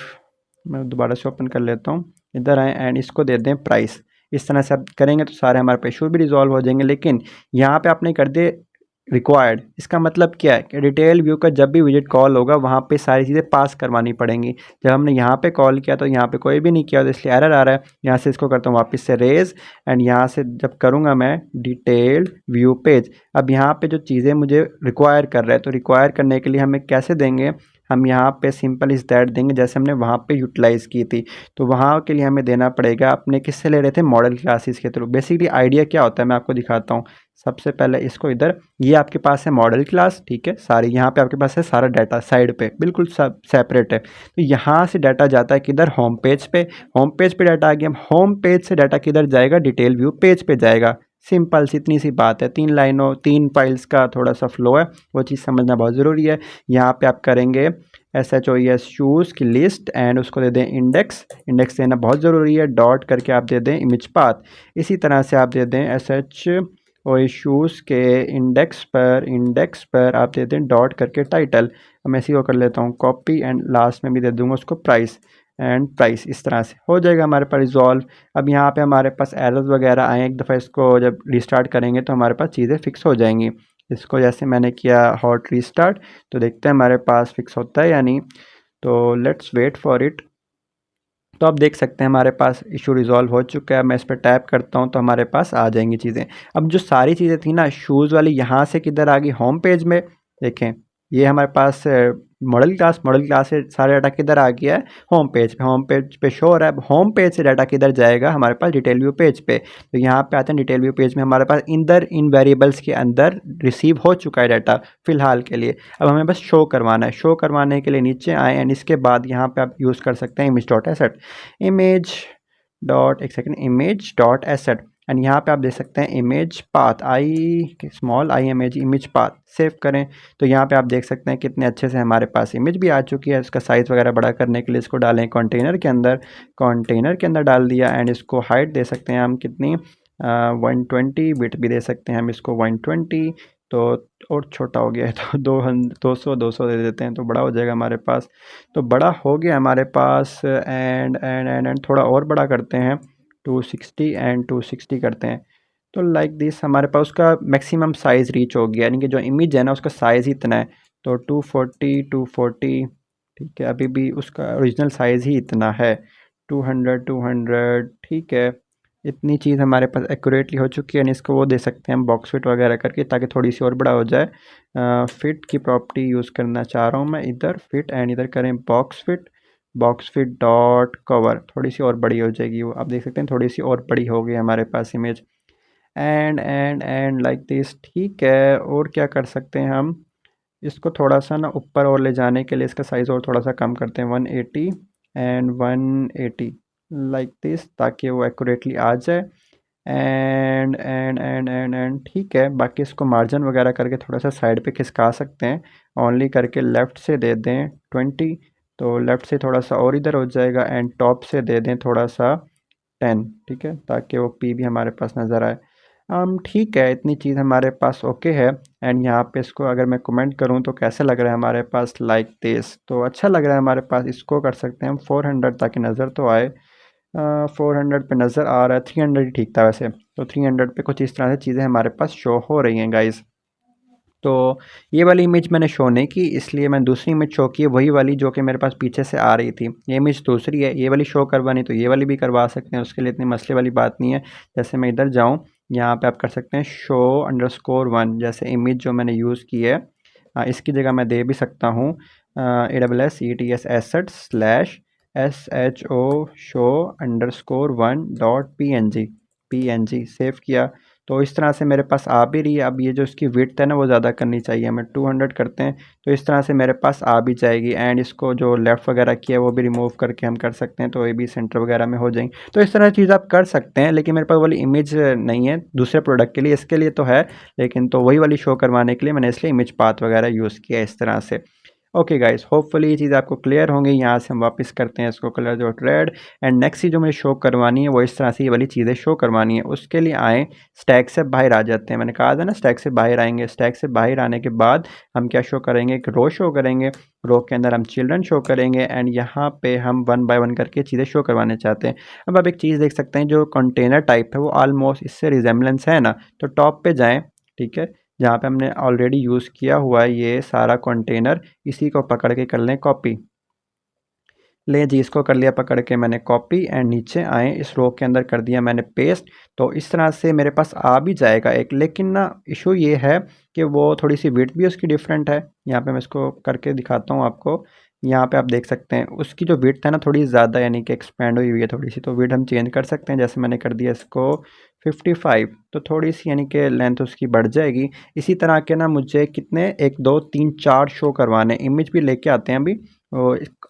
मैं दोबारा से ओपन कर लेता हूँ। इधर आए एंड इसको दे दें प्राइस। इस तरह से आप करेंगे तो सारे हमारे पे इशू भी रिजॉल्व हो जाएंगे। लेकिन यहाँ पे आपने कर दिए रिक्वायर्ड, इसका मतलब क्या है कि डिटेल व्यू का जब भी विजिट कॉल होगा, वहाँ पे सारी चीज़ें पास करवानी पड़ेंगी। जब हमने यहाँ पे कॉल किया तो यहाँ पे कोई भी नहीं किया, तो इसलिए एरर आ रहा है। यहाँ से इसको करता हूँ वापस से रेज, एंड यहाँ से जब करूँगा मैं डिटेल्ड व्यू पेज, अब यहाँ पे जो चीज़ें मुझे रिक्वायर कर रहा है, तो रिक्वायर करने के लिए हमें कैसे देंगे? हम यहाँ पे सिंपल इज़ दैट देंगे, जैसे हमने वहाँ पे यूटिलाइज़ की थी। तो वहाँ के लिए हमें देना पड़ेगा, अपने किससे ले रहे थे? मॉडल क्लासेस के थ्रू। बेसिकली आइडिया क्या होता है मैं आपको दिखाता हूँ। सबसे पहले इसको इधर, ये आपके पास है मॉडल क्लास, ठीक है, सारी यहाँ पे आपके पास है सारा डाटा साइड पे, बिल्कुल सब सेपरेट है। तो यहाँ से डाटा जाता है किधर? होम पेज पे। होम पेज पे डाटा आ गया, होम पेज से डाटा किधर जाएगा? डिटेल व्यू पेज पे जाएगा। सिंपल सी इतनी सी बात है, 3 लाइनों 3 फाइल्स का थोड़ा सा फ्लो है, वो चीज़ समझना बहुत ज़रूरी है। यहाँ पे आप करेंगे SHOES शूज़ की लिस्ट, एंड उसको दे दें इंडेक्स, इंडेक्स देना बहुत ज़रूरी है। डॉट करके आप दे दें इमेज पाथ। इसी तरह से आप दे दें SHOES शूज़ के इंडेक्स पर आप दे दें डॉट करके टाइटल। मैं इसी को कर लेता हूँ कॉपी, एंड लास्ट में भी दे दूँगा उसको प्राइस एंड प्राइस। इस तरह से हो जाएगा हमारे पास रिजॉल्व। अब यहाँ पे हमारे पास एरर्स वगैरह आए, एक दफ़ा इसको जब रिस्टार्ट करेंगे तो हमारे पास चीज़ें फिक्स हो जाएंगी। इसको जैसे मैंने किया हॉट रीस्टार्ट, तो देखते हैं हमारे पास फिक्स होता है या नहीं। तो लेट्स वेट फॉर इट। तो आप देख सकते हैं हमारे पास इशू रिजॉल्व हो चुका है। मैं इस पर टैप करता हूँ तो हमारे पास आ जाएंगी चीज़ें। अब जो सारी चीज़ें थी ना शूज़ वाली, यहाँ से किधर आ गई? होम पेज में। देखें ये हमारे पास मॉडल क्लास से सारा डाटा किधर आ गया है? होम पेज पे शो हो रहा है। होम पेज से डाटा किधर जाएगा? हमारे पास डिटेल व्यू पेज पे। तो यहाँ पे आते हैं डिटेल व्यू पेज में, हमारे पास इन वेरिएबल्स के अंदर रिसीव हो चुका है डाटा फ़िलहाल के लिए। अब हमें बस शो करवाना है। शो करवाने के लिए नीचे आए, एंड इसके बाद यहाँ पे आप यूज़ कर सकते हैं image dot asset, image dot asset. And यहाँ पे आप देख सकते हैं image path, small I image path save करें। तो यहाँ पे आप देख सकते हैं कितने अच्छे से हमारे पास इमेज भी आ चुकी है। इसका साइज़ वगैरह बड़ा करने के लिए इसको डालें कंटेनर के अंदर डाल दिया। एंड इसको हाइट दे सकते हैं हम कितनी, 120, बिट भी दे सकते हैं हम इसको 120। तो और छोटा हो गया है तो 200 दे देते हैं तो बड़ा हो जाएगा हमारे पास। तो बड़ा हो गया हमारे पास। एंड थोड़ा और बड़ा करते हैं, 260 एंड 260 करते हैं। तो लाइक दिस हमारे पास उसका मैक्सिमम साइज़ रीच हो गया, यानी कि जो इमेज है ना उसका साइज़ ही इतना है। तो 240, ठीक है, अभी भी उसका ओरिजिनल साइज़ ही इतना है। 200, ठीक है। इतनी चीज़ हमारे पास एक्यूरेटली हो चुकी है। यानी इसको वो दे सकते हैं हम बॉक्स फिट वगैरह करके, ताकि थोड़ी सी और बड़ा हो जाए। फिट की प्रॉपर्टी यूज़ करना चाह रहा हूँ मैं, इधर फिट एंड इधर करें बॉक्स फिट डॉट कवर, थोड़ी सी और बड़ी हो जाएगी वो, आप देख सकते हैं थोड़ी सी और बड़ी हो गई हमारे पास इमेज। एंड लाइक दिस, ठीक है। और क्या कर सकते हैं हम, इसको थोड़ा सा ना ऊपर और ले जाने के लिए इसका साइज़ और थोड़ा सा कम करते हैं, 180 एंड 180 लाइक दिस, ताकि वो एक्यूरेटली आ जाए। एंड ठीक है। बाकी इसको मार्जिन वगैरह करके थोड़ा सा साइड पे खिसका सकते हैं, ओनली करके लेफ़्ट से दे दें 20, तो लेफ़्ट से थोड़ा सा और इधर हो जाएगा। एंड टॉप से दे दें थोड़ा सा 10, ठीक है, ताकि वो पी भी हमारे पास नज़र आए। ठीक है, इतनी चीज़ हमारे पास ओके है। एंड यहाँ पे इसको अगर मैं कमेंट करूँ तो कैसे लग रहा है हमारे पास, लाइक दिस, तो अच्छा लग रहा है हमारे पास। इसको कर सकते हैं हम 400, ताकि नज़र तो आए। 400 पे नज़र आ रहा है, 300 ही ठीक था वैसे। तो 300 पे कुछ इस तरह से चीज़ें हमारे पास शो हो रही हैं गाइज़। तो ये वाली इमेज मैंने शो नहीं की, इसलिए मैंने दूसरी इमेज शो की है, वही वाली जो कि मेरे पास पीछे से आ रही थी। ये इमेज दूसरी है, ये वाली शो करवानी तो ये वाली भी करवा सकते हैं, उसके लिए इतनी मसले वाली बात नहीं है। जैसे मैं इधर जाऊँ, यहाँ पे आप कर सकते हैं शो अंडरस्कोर 1, जैसे इमेज जो मैंने यूज़ की है। इसकी जगह मैं दे भी सकता हूँ AWS asset slash SHO show underscore 1.png save किया। तो इस तरह से मेरे पास आ भी रही है। अब ये जो इसकी विड्थ है ना वो ज़्यादा करनी चाहिए हमें, 200 करते हैं तो इस तरह से मेरे पास आ भी जाएगी। एंड इसको जो लेफ़्ट वगैरह किया है वो भी रिमूव करके हम कर सकते हैं, तो ये भी सेंटर वगैरह में हो जाएंगी। तो इस तरह की चीज़ आप कर सकते हैं, लेकिन मेरे पास वाली इमेज नहीं है दूसरे प्रोडक्ट के लिए, इसके लिए तो है, लेकिन तो वही वाली शो करवाने के लिए मैंने इसलिए इमेज पाथ वगैरह यूज़ किया इस तरह से। ओके गाइस, होपफुली ये चीज़ आपको क्लियर होंगी। यहाँ से हम वापस करते हैं इसको कलर जो रेड। एंड नेक्स्ट चीज़ जो मुझे शो करवानी है वो इस तरह से ये वाली चीज़ें शो करवानी है। उसके लिए आए, स्टैक से बाहर आ जाते हैं, मैंने कहा था ना स्टैक से बाहर आएंगे। स्टैक से बाहर आने के बाद हम क्या शो करेंगे, एक रो शो करेंगे। रो के अंदर हम चिल्ड्रन शो करेंगे। एंड यहाँ पे हम 1 बाय 1 करके चीज़ें शो करवाने चाहते हैं। अब आप एक चीज़ देख सकते हैं, जो कंटेनर टाइप है वो ऑलमोस्ट इससे रिजेम्बलेंस है ना, तो टॉप पे जाएँ, ठीक है, जहाँ पे हमने ऑलरेडी यूज़ किया हुआ है ये सारा कंटेनर, इसी को पकड़ के कर लें कॉपी। ले जी, इसको कर लिया पकड़ के मैंने कॉपी। एंड नीचे आए, इस रो के अंदर कर दिया मैंने पेस्ट। तो इस तरह से मेरे पास आ भी जाएगा एक, लेकिन ना इशू ये है कि वो थोड़ी सी विड्थ भी उसकी डिफरेंट है। यहाँ पे मैं इसको करके दिखाता हूँ आपको। यहाँ पे आप देख सकते हैं उसकी जो विड्थ है ना थोड़ी ज़्यादा, यानी कि एक्सपेंड हुई हुई है थोड़ी सी। तो विड्थ हम चेंज कर सकते हैं, जैसे मैंने कर दिया इसको 55, तो थोड़ी सी यानी कि लेंथ उसकी बढ़ जाएगी। इसी तरह के ना मुझे कितने 1 2 3 4 शो करवाने, इमेज भी लेके आते हैं अभी।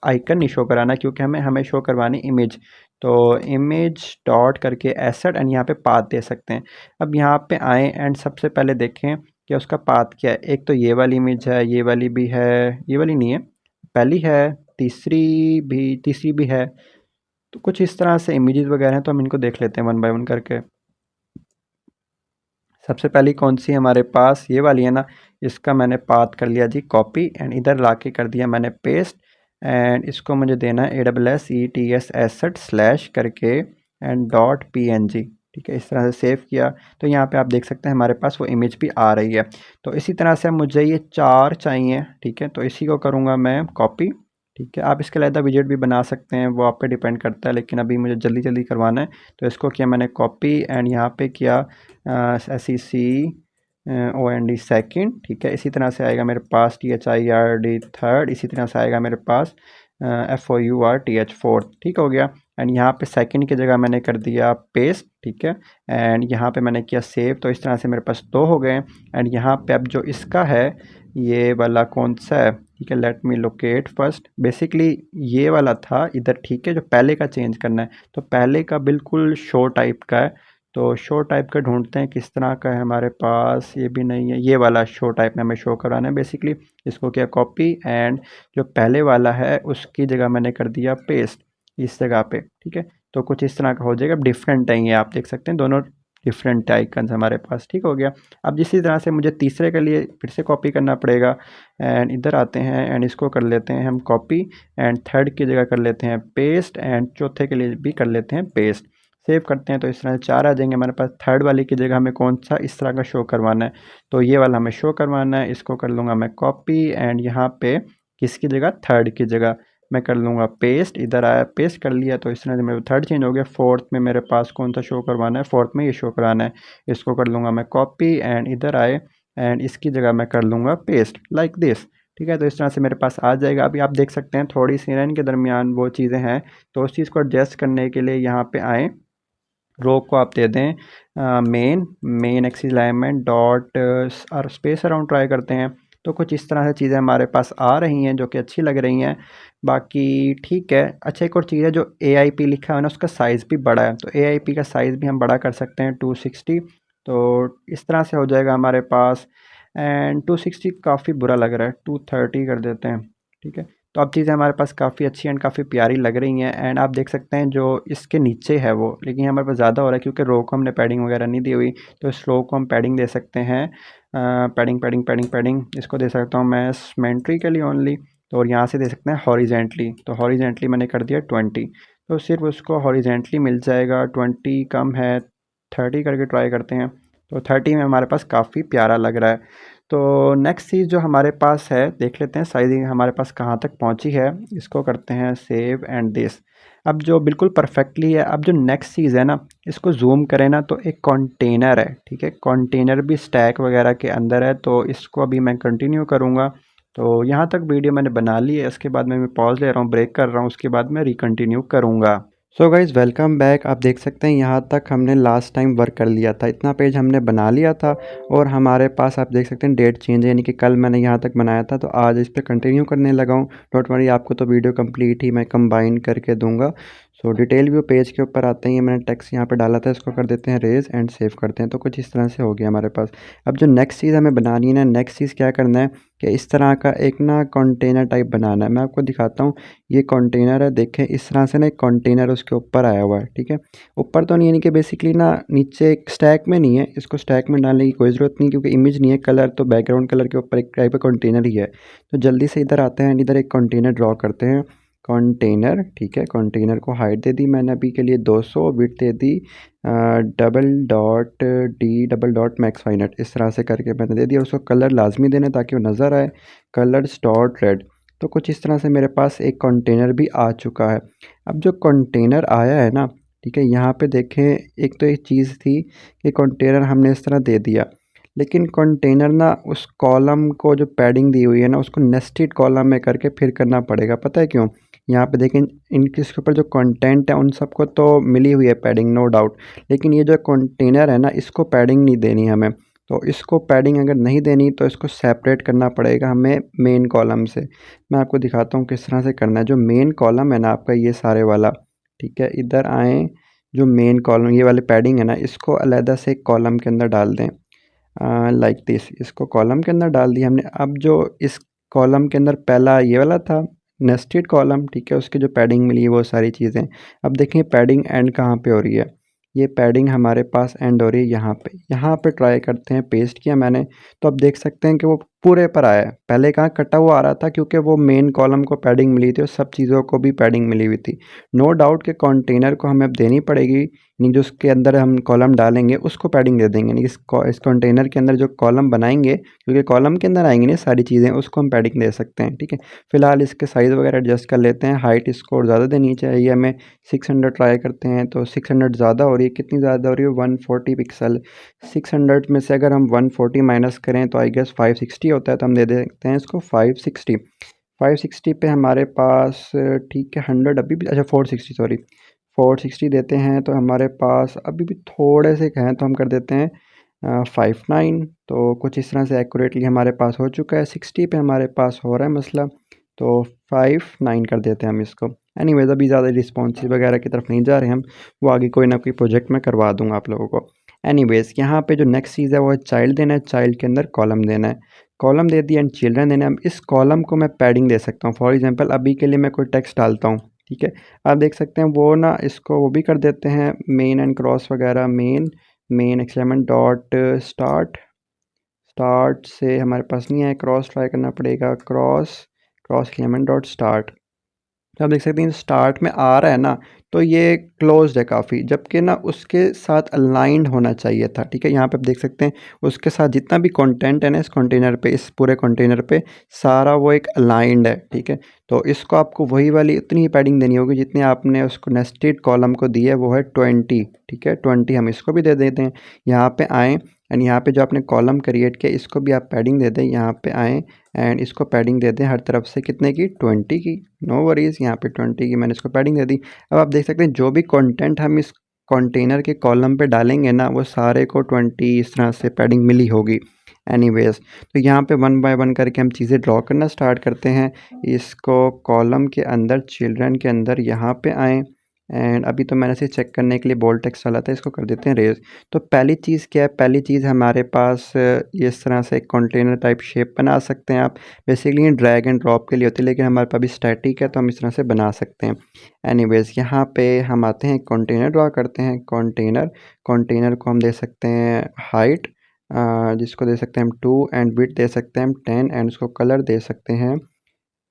आइकन नहीं शो कराना, क्योंकि हमें हमें शो करवानी इमेज। तो इमेज डॉट करके एसेट, एंड यहाँ पे पाथ दे सकते हैं। अब यहाँ पे आए एंड सबसे पहले देखें कि उसका पाथ क्या है। एक तो ये वाली इमेज है, ये वाली भी है, ये वाली नहीं है, पहली है, तीसरी भी है। तो कुछ इस तरह से इमेजेस वगैरह हैं, तो हम इनको देख लेते हैं 1 बाय 1 करके। सबसे पहली कौन सी हमारे पास, ये वाली है ना, इसका मैंने पाथ कर लिया जी कॉपी। एंड इधर लाके कर दिया मैंने पेस्ट। एंड इसको मुझे देना है AWS एसेट स्लैश करके एंड .png, ठीक है, इस तरह से सेव किया। तो यहाँ पे आप देख सकते हैं हमारे पास वो इमेज भी आ रही है। तो इसी तरह से मुझे ये 4 चाहिए, ठीक है, तो इसी को करूँगा मैं कॉपी। ठीक है, आप इसके अलग विजेट भी बना सकते हैं, वो आप पे डिपेंड करता है, लेकिन अभी मुझे जल्दी जल्दी करवाना है। तो इसको किया मैंने कॉपी। एंड यहाँ पे किया SECOND सेकेंड, ठीक है, इसी तरह से आएगा मेरे पास THIRD थर्ड, इसी तरह से आएगा मेरे पास FOURTH फोर्थ, ठीक हो गया। एंड यहाँ पे सेकंड की जगह मैंने कर दिया पेस्ट, ठीक है। एंड यहाँ पे मैंने किया सेव, तो इस तरह से मेरे पास 2 हो गए। एंड यहाँ पे अब जो इसका है, ये वाला कौन सा है, ठीक है, late me locate first. Basically ये वाला था इधर, ठीक है, जो पहले का चेंज करना है। तो पहले का बिल्कुल शो टाइप का है, तो शो टाइप का ढूंढते हैं किस तरह का है हमारे पास। ये भी नहीं है, ये वाला शो टाइप में हमें शो कराना है बेसिकली। इसको किया कॉपी एंड जो पहले वाला है उसकी जगह मैंने कर दिया पेस्ट इस जगह पे, ठीक है। तो कुछ इस तरह का हो जाएगा। अब डिफरेंट है ये, आप देख सकते हैं दोनों डिफरेंट आइकन्स हमारे पास, ठीक हो गया। अब इसी तरह से मुझे तीसरे के लिए फिर से कॉपी करना पड़ेगा एंड इधर आते हैं एंड इसको कर लेते हैं हम कॉपी एंड थर्ड की जगह कर लेते हैं पेस्ट एंड चौथे के लिए भी कर लेते हैं पेस्ट। सेव करते हैं तो इस तरह से 4 आ जाएंगे हमारे पास। थर्ड वाले की जगह हमें कौन सा इस तरह का शो करवाना है, तो ये वाला हमें शो करवाना है। इसको कर लूँगा मैं कॉपी एंड यहाँ पे किसकी जगह, थर्ड की जगह मैं कर लूँगा पेस्ट। इधर आया पेस्ट कर लिया तो इस तरह से मेरा थर्ड चेंज हो गया। फोर्थ में मेरे पास कौन सा शो करवाना है, फोर्थ में ये शो कराना है। इसको कर लूँगा मैं कॉपी एंड इधर आए एंड इसकी जगह मैं कर लूँगा पेस्ट लाइक दिस, ठीक है। तो इस तरह से मेरे पास आ जाएगा। अभी आप देख सकते हैं थोड़ी सी इनके दरमियान वो चीज़ें हैं, तो उस चीज़ को एडजस्ट करने के लिए यहाँ पे आएँ, रो को आप दे दें मेन एक्सिस अलाइनमेंट डॉट और स्पेस अराउंड ट्राई करते हैं। तो कुछ इस तरह से चीज़ें हमारे पास आ रही हैं जो कि अच्छी लग रही हैं, बाकी ठीक है। अच्छा एक और चीज़ है, जो AIP लिखा है ना उसका साइज़ भी बड़ा है, तो AIP का साइज़ भी हम बड़ा कर सकते हैं 260। तो इस तरह से हो जाएगा हमारे पास। एंड 260 काफ़ी बुरा लग रहा है, 230 कर देते हैं, ठीक है। तो अब चीज़ें हमारे पास काफ़ी अच्छी एंड काफ़ी प्यारी लग रही हैं। एंड आप देख सकते हैं जो इसके नीचे है वो, लेकिन हमारे पास ज़्यादा हो रहा है क्योंकि रो को हमने पैडिंग वगैरह नहीं दी हुई। तो इस रो को हम पैडिंग दे सकते हैं, पैडिंग पैडिंग पैडिंग पैडिंग इसको दे सकता हूँ मैं सिमेट्रिकली ओनली। तो और यहाँ से दे सकते हैं हॉरिजेंटली, तो हॉरिजेंटली मैंने कर दिया 20। तो सिर्फ उसको हॉरिजेंटली मिल जाएगा, 20 कम है, 30 करके ट्राई करते हैं। तो 30 में हमारे पास काफ़ी प्यारा लग रहा है। तो नेक्स्ट चीज़ जो हमारे पास है, देख लेते हैं साइजिंग हमारे पास कहाँ तक पहुँची है। इसको करते हैं सेव एंड दिस। अब जो बिल्कुल परफेक्टली है, अब जो नेक्स्ट चीज़ है ना, इसको जूम करें ना तो एक कंटेनर है, ठीक है। कंटेनर भी स्टैक वगैरह के अंदर है, तो इसको अभी मैं कंटिन्यू करूँगा। तो यहाँ तक वीडियो मैंने बना ली है, इसके बाद मैं पॉज ले रहा हूँ, ब्रेक कर रहा हूँ, उसके बाद मैं रिकंटिन्यू करूँगा। So guys welcome back. आप देख सकते हैं यहाँ तक हमने लास्ट टाइम वर्क कर लिया था, इतना पेज हमने बना लिया था। और हमारे पास आप देख सकते हैं डेट चेंज है, यानी कि कल मैंने यहाँ तक बनाया था तो आज इस पर कंटिन्यू करने लगा हूँ। डोंट वरी, आपको तो वीडियो कंप्लीट ही मैं कंबाइन करके दूंगा। सो डिटेल व्यू पेज के ऊपर आते हैं, ये मैंने टेक्स्ट यहाँ पे डाला था, इसको कर देते हैं रेज एंड सेव करते हैं। तो कुछ इस तरह से हो गया हमारे पास। अब जो नेक्स्ट चीज़ हमें बनानी है ना, नेक्स्ट चीज़ क्या करना है कि इस तरह का एक ना कंटेनर टाइप बनाना है। मैं आपको दिखाता हूँ, ये कंटेनर है, देखें इस तरह से ना एक कंटेनर उसके ऊपर आया हुआ है, ठीक है। ऊपर तो नहीं, यानी कि बेसिकली ना नीचे एक स्टैक में नहीं है, इसको स्टैक में डालने की कोई ज़रूरत नहीं क्योंकि इमेज नहीं है, कलर तो बैकग्राउंड कलर के ऊपर एक टाइप का कंटेनर ही है। तो जल्दी से इधर आते हैं, इधर एक कंटेनर ड्रॉ करते हैं। कंटेनर, ठीक है। कंटेनर को हाइट दे दी मैंने अभी के लिए 200, विड्थ दे दी $D मैक्स फाइनट, इस तरह से करके मैंने दे दिया। उसको कलर लाजमी देना ताकि वो नज़र आए, कलर्स डॉट रेड। तो कुछ इस तरह से मेरे पास एक कंटेनर भी आ चुका है। अब जो कंटेनर आया है ना, ठीक है, यहाँ पे देखें, एक तो एक चीज़ थी कि कंटेनर हमने इस तरह दे दिया, लेकिन कंटेनर ना उस कॉलम को जो पैडिंग दी हुई है ना उसको नेस्टेड कॉलम में करके फिर करना पड़ेगा। पता है क्यों? यहाँ पे देखें, इनके इसके ऊपर जो कंटेंट है उन सबको तो मिली हुई है पैडिंग, नो डाउट, लेकिन ये जो कंटेनर है ना इसको पैडिंग नहीं देनी हमें। तो इसको पैडिंग अगर नहीं देनी तो इसको सेपरेट करना पड़ेगा हमें मेन कॉलम से। मैं आपको दिखाता हूँ किस तरह से करना है। जो मेन कॉलम है ना आपका, ये सारे वाला, ठीक है, इधर आएँ, जो मेन कॉलम ये वाले पैडिंग है ना इसको अलहदा से एक कॉलम के अंदर डाल दें, लाइक दिस। इसको कॉलम के अंदर डाल दिया हमने। अब जो इस कॉलम के अंदर पहला ये वाला था नेस्टेड कॉलम, ठीक है, उसकी जो पैडिंग मिली है वो सारी चीज़ें। अब देखें पैडिंग एंड कहाँ पे हो रही है, ये पैडिंग हमारे पास एंड हो रही है यहाँ पे। यहाँ पे ट्राई करते हैं, पेस्ट किया मैंने, तो अब देख सकते हैं कि वो पूरे पर आया है। पहले कहाँ कटा हुआ आ रहा था क्योंकि वो मेन कॉलम को पैडिंग मिली थी और सब चीज़ों को भी पैडिंग मिली हुई थी। नो डाउट कि कंटेनर को हमें अब देनी पड़ेगी, यानी जो उसके अंदर हम कॉलम डालेंगे उसको पैडिंग दे देंगे, यानी इस कंटेनर के अंदर जो कॉलम बनाएंगे, क्योंकि कॉलम के अंदर आएंगे ना सारी चीज़ें, उसको हम पैडिंग दे सकते हैं, ठीक है। फिलहाल इसके साइज़ वगैरह एडजस्ट कर लेते हैं। हाइट इसको और ज़्यादा देनी चाहिए हमें, 600 ट्राई करते हैं। तो 600 ज़्यादा हो रही है, कितनी ज़्यादा हो रही है, 140 पिक्सल। 600 में से अगर हम 140 माइनस करें तो आई गेस 560 होता है, तो हम दे देते हैं इसको 560। 560 पे हमारे पास, ठीक है, 100 अभी भी, अच्छा 460 सॉरी, 460 देते हैं तो हमारे पास अभी भी थोड़े से हैं, तो हम कर देते हैं 59। तो कुछ इस तरह से एक्यूरेटली हमारे पास हो चुका है। 60 पे हमारे पास हो रहा है मसला, तो 59 कर देते हैं हम इसको। एनीवेज अभी ज़्यादा रिस्पॉन्सिव वगैरह की तरफ नहीं जा रहे हम, वो आगे कोई ना कोई प्रोजेक्ट में करवा दूंगा आप लोगों को। एनीवेज यहाँ पे जो नेक्स्ट चीज़ है वो है चाइल्ड देना है, चाइल्ड के अंदर कॉलम देना है, कॉलम दे दिया एंड चिल्ड्रन देना है। अब इस कॉलम को मैं पैडिंग दे सकता हूँ, फॉर एग्जांपल अभी के लिए मैं कोई टेक्स्ट डालता हूँ, ठीक है। आप देख सकते हैं वो ना इसको वो भी कर देते हैं मेन एंड क्रॉस वगैरह, main axis alignment dot start, start से हमारे पास नहीं है, क्रॉस ट्राई करना पड़ेगा, cross cross axis alignment dot start. तो आप देख सकते हैं स्टार्ट में आ रहा है ना, तो ये क्लोज्ड है काफ़ी, जबकि ना उसके साथ अलाइंड होना चाहिए था, ठीक है। यहाँ पे आप देख सकते हैं उसके साथ जितना भी कंटेंट है ना इस कंटेनर पे, इस पूरे कंटेनर पे सारा वो एक अलाइंड है, ठीक है। तो इसको आपको वही वाली उतनी ही पैडिंग देनी होगी जितनी आपने उसको नेस्टेड कॉलम को दी है, वो है 20, ठीक है। 20 हम इसको भी दे देते हैं। यहाँ पे आएँ एंड यहाँ पे जो आपने कॉलम क्रिएट किया इसको भी आप पैडिंग दे दें, यहाँ पे आएँ एंड इसको पैडिंग दे दें हर तरफ से, कितने की, 20 की। नो वरीज़, यहाँ पे 20 की मैंने इसको पैडिंग दे दी। अब आप देख सकते हैं जो भी कंटेंट हम इस कंटेनर के कॉलम पे डालेंगे ना वो सारे को 20 इस तरह से पैडिंग मिली होगी। एनीवेज तो यहाँ पे वन बाय वन करके हम चीज़ें ड्रॉ करना स्टार्ट करते हैं। इसको कॉलम के अंदर, चिल्ड्रन के अंदर यहाँ पे आएँ एंड अभी तो मैंने इसे चेक करने के लिए बोल्ड टेक्स्ट डाला था, इसको कर देते हैं रेज। तो पहली चीज़ क्या है, पहली चीज़ हमारे पास इस तरह से एक कंटेनर टाइप शेप बना सकते हैं आप। बेसिकली ड्रैग एंड ड्रॉप के लिए होती है, लेकिन हमारे पास भी स्टैटिक है तो हम इस तरह से बना सकते हैं। एनीवेज यहाँ पे हम आते हैं, कंटेनर ड्रॉ करते हैं, कंटेनर, कंटेनर को हम दे सकते हैं हाइट, जिसको दे सकते हैं हम 2 एंड विड्थ दे सकते हैं हम 10 एंड उसको कलर दे सकते हैं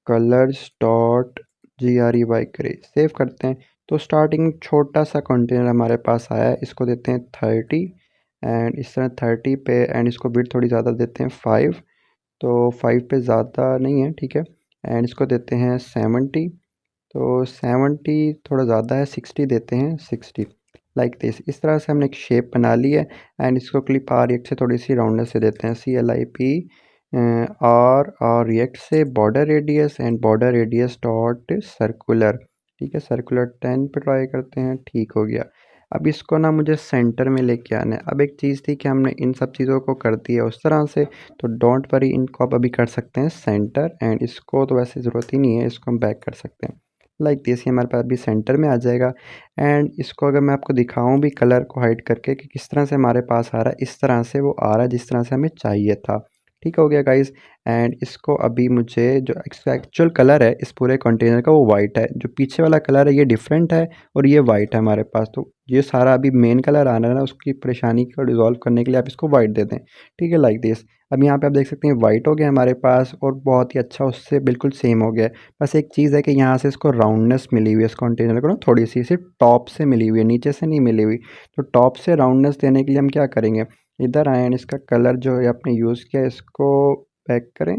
colours dot GREY grey. Save करते हैं। तो स्टार्टिंग छोटा सा कंटेनर हमारे पास आया है, इसको देते हैं 30 एंड इस तरह 30 पे एंड इसको विड्थ थोड़ी ज़्यादा देते हैं 5, तो 5 पे ज़्यादा नहीं है, ठीक है। एंड इसको देते हैं 70, तो 70 थोड़ा ज़्यादा है, 60 देते हैं 60, लाइक दिस। इस तरह से हमने एक शेप बना ली है एंड इसको क्लिप आर रिएक्ट से थोड़ी सी राउंडनेस से देते हैं, CLIP और रिएक्ट से border radius and border radius dot circular, ठीक है। सर्कुलर 10 पे ट्राई करते हैं, ठीक हो गया। अब इसको ना मुझे सेंटर में लेके आना है। अब एक चीज़ थी कि हमने इन सब चीज़ों को कर दिया उस तरह से, तो डोंट वरी, इनको आप अभी कर सकते हैं सेंटर एंड इसको तो वैसे ज़रूरत ही नहीं है, इसको हम बैक कर सकते हैं लाइक दिस। ये हमारे पास अभी सेंटर में आ जाएगा एंड इसको अगर मैं आपको दिखाऊं भी कलर को हाइड करके कि किस तरह से हमारे पास आ रहा है, इस तरह से वो आ रहा है जिस तरह से हमें चाहिए था, ठीक हो गया गाइस। एंड इसको अभी मुझे जो इसका एक्चुअल कलर है इस पूरे कंटेनर का वो वाइट है, जो पीछे वाला कलर है ये डिफरेंट है और ये वाइट है हमारे पास। तो ये सारा अभी मेन कलर आना है ना, उसकी परेशानी को रिजॉल्व करने के लिए आप इसको वाइट दे दें, ठीक है, लाइक दिस। अब यहाँ पे आप देख सकते हैं वाइट हो गया हमारे पास और बहुत ही अच्छा उससे बिल्कुल सेम हो गया है। बस एक चीज़ है कि यहाँ से इसको राउंडनेस मिली हुई है, इस कंटेनर को ना थोड़ी सी सिर्फ टॉप से मिली हुई है, नीचे से नहीं मिली हुई। तो टॉप से राउंडनेस देने के लिए हम क्या करेंगे, इधर आए एंड इसका कलर जो है आपने यूज़ किया इसको पैक करें।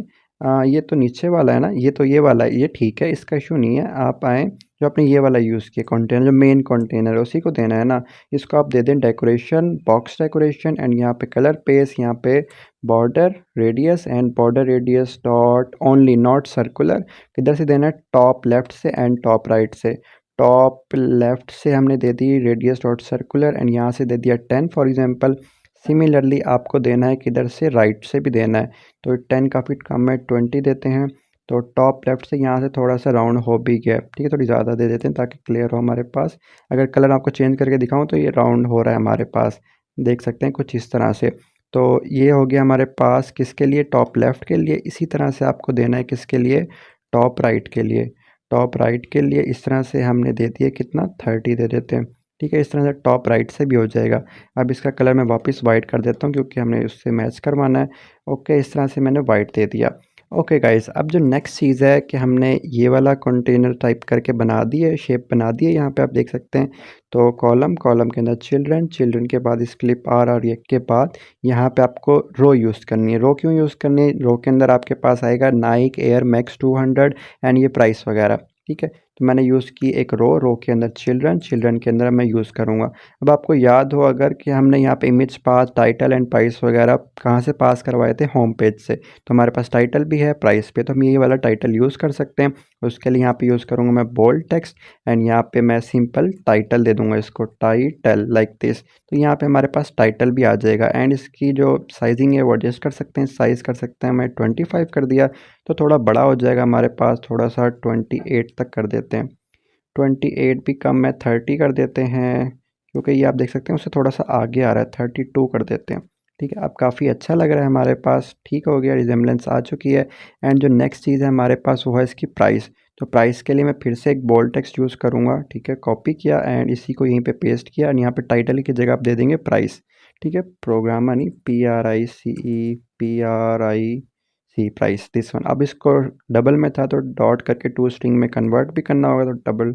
ये तो नीचे वाला है ना, ये तो ये वाला है, ये ठीक है, इसका इशू नहीं है। आप आएँ जो आपने ये वाला यूज़ किया कंटेनर, जो मेन कंटेनर है उसी को देना है ना, इसको आप दे दें डेकोरेशन, बॉक्स डेकोरेशन एंड यहाँ पे कलर पेज, यहाँ पे border radius and border radius dot only not circular. किधर से देना है, टॉप लेफ्ट से एंड टॉप राइट से। टॉप लेफ्ट से हमने दे दी रेडियस डॉट सर्कुलर एंड यहाँ से दे दिया 10 फॉर एग्जांपल। सिमिलरली आपको देना है किधर से, राइट से भी देना है। तो 10 काफ़ी कम है, 20 देते हैं। तो टॉप लेफ्ट से यहाँ से थोड़ा सा राउंड हो भी गया, ठीक है, थोड़ी ज़्यादा दे देते हैं ताकि क्लियर हो हमारे पास। अगर कलर आपको चेंज करके दिखाऊं तो ये राउंड हो रहा है हमारे पास, देख सकते हैं कुछ इस तरह से। तो ये हो गया हमारे पास किसके लिए, टॉप लेफ्ट के लिए। इसी तरह से आपको देना है किसके लिए, टॉप राइट के लिए। टॉप राइट के लिए इस तरह से हमने दे दिया कितना, 30 दे देते हैं, ठीक है। इस तरह से टॉप राइट से भी हो जाएगा। अब इसका कलर मैं वापस वाइट कर देता हूँ क्योंकि हमने उससे मैच करवाना है। ओके, इस तरह से मैंने वाइट दे दिया। ओके गाइस, अब जो नेक्स्ट चीज़ है कि हमने ये वाला कंटेनर टाइप करके बना दिए, शेप बना दिए, यहाँ पे आप देख सकते हैं। तो कॉलम, कॉलम के अंदर चिल्ड्रन, चिल्ड्रन के बाद इस क्लिप आर और ये के बाद यहाँ पे आपको रो यूज़ करनी है। रो क्यों यूज़ करनी है, रो के अंदर आपके पास आएगा नाइक एयर मैक्स 200 एंड ये प्राइस वगैरह, ठीक है। तो मैंने यूज़ की एक रो, रो के अंदर चिल्ड्रन, चिल्ड्रन के अंदर मैं यूज़ करूँगा। अब आपको याद हो अगर कि हमने यहाँ पे image pass, title and price वगैरह कहाँ से पास करवाए थे, होम पेज से। तो हमारे पास टाइटल भी है, प्राइस पे, तो हम ये वाला टाइटल यूज़ कर सकते हैं। उसके लिए यहाँ पे यूज़ करूँगा मैं बोल्ड टेक्स्ट एंड यहाँ पे मैं सिंपल टाइटल दे दूँगा इसको, टाइटल लाइक दिस। तो यहाँ पे हमारे पास टाइटल भी आ जाएगा एंड इसकी जो साइजिंग है वो एडजस्ट कर सकते हैं, साइज़ कर सकते हैं। मैं 25 कर दिया तो थोड़ा बड़ा हो जाएगा हमारे पास, थोड़ा सा 28 तक कर देते हैं। 28 भी कम है, 30 कर देते हैं, क्योंकि ये आप देख सकते हैं उससे थोड़ा सा आगे आ रहा है, 32 कर देते हैं। ठीक है, अब काफ़ी अच्छा लग रहा है हमारे पास, ठीक हो गया, रिजेम्बलेंस आ चुकी है। एंड जो नेक्स्ट चीज़ है हमारे पास वो है इसकी प्राइस। तो प्राइस के लिए मैं फिर से एक बोल्ड टेक्स्ट यूज़ करूँगा। ठीक है, कॉपी किया एंड इसी को यहीं पे पेस्ट किया एंड यहाँ पे टाइटल की जगह आप दे देंगे प्राइस। ठीक है, प्रोग्रामर नहीं, PRICE प्राइस, दिस वन। अब इसको डबल में था तो डॉट करके टू स्ट्रिंग में कन्वर्ट भी करना होगा, तो डबल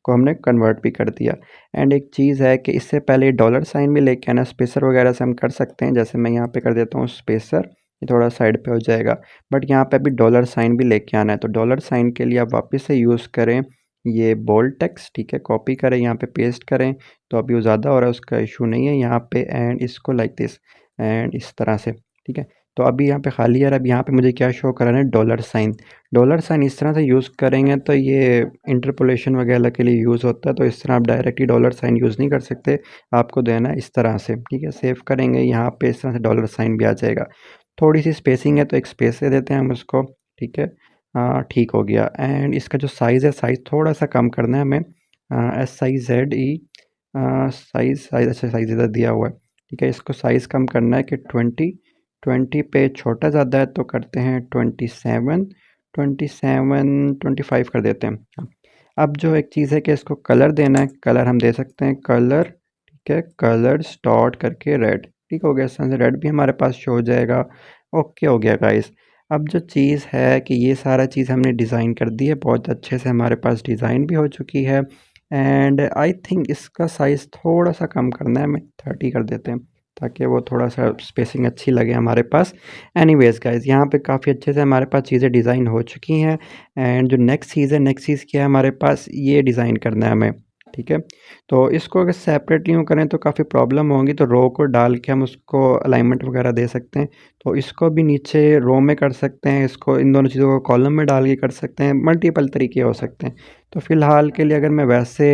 को हमने कन्वर्ट भी कर दिया। एंड एक चीज़ है कि इससे पहले डॉलर साइन भी लेके आना, स्पेसर वगैरह से हम कर सकते हैं, जैसे मैं यहाँ पे कर देता हूँ स्पेसर, ये थोड़ा साइड पे हो जाएगा, बट यहाँ पे अभी डॉलर साइन भी लेके आना है। तो डॉलर साइन के लिए आप वापस से यूज़ करें ये बोल्ड टेक्स्ट। ठीक है, कॉपी करें, यहाँ पे पेस्ट करें, तो अभी वो ज़्यादा हो रहा है, उसका इशू नहीं है यहाँ पे। एंड इसको लाइक दिस एंड इस तरह से। ठीक है, तो अभी यहाँ पे खाली है। अब यहाँ पे मुझे क्या शो कराना है, डॉलर साइन। डॉलर साइन इस तरह से यूज़ करेंगे तो ये इंटरपोलेशन वगैरह के लिए यूज़ होता है, तो इस तरह आप डायरेक्टली डॉलर साइन यूज़ नहीं कर सकते, आपको देना है इस तरह से। ठीक है, सेव करेंगे, यहाँ पे इस तरह से डॉलर साइन भी आ जाएगा। थोड़ी सी स्पेसिंग है तो एक स्पेस दे देते हैं हम उसको। ठीक है, हाँ ठीक हो गया। एंड इसका जो साइज़ है, साइज़ थोड़ा सा कम करना है हमें, SIZE साइज़, अच्छा साइज़ इधर दिया हुआ है। ठीक है, इसको साइज़ कम करना है कि 20 पे छोटा ज़्यादा है तो करते हैं 25 कर देते हैं। हाँ, अब जो एक चीज़ है कि इसको कलर देना है, कलर हम दे सकते हैं कलर। ठीक है, कलर्स डॉट करके रेड। ठीक हो गया, इस तरह से रेड भी हमारे पास शो हो जाएगा। ओके हो गया गाइस। अब जो चीज़ है कि ये सारा चीज़ हमने डिज़ाइन कर दी है, बहुत अच्छे से हमारे पास डिज़ाइन भी हो चुकी है। एंड आई थिंक इसका साइज़ थोड़ा सा कम करना है, हमें 30 कर देते हैं, ताकि वो थोड़ा सा स्पेसिंग अच्छी लगे हमारे पास। एनीवेज़ गाइस, यहाँ पे काफ़ी अच्छे से हमारे पास चीज़ें डिज़ाइन हो चुकी हैं। एंड जो नेक्स्ट चीज़ है, नेक्स्ट चीज़ क्या है हमारे पास, ये डिज़ाइन करना है हमें। ठीक है, तो इसको अगर सेपरेटली यूँ करें तो काफ़ी प्रॉब्लम होगी, तो रो को डाल के हम उसको अलाइनमेंट वगैरह दे सकते हैं। तो इसको भी नीचे रो में कर सकते हैं, इसको इन दोनों चीज़ों को कॉलम में डाल के कर सकते हैं, मल्टीपल तरीके हो सकते हैं। तो फ़िलहाल के लिए अगर मैं वैसे,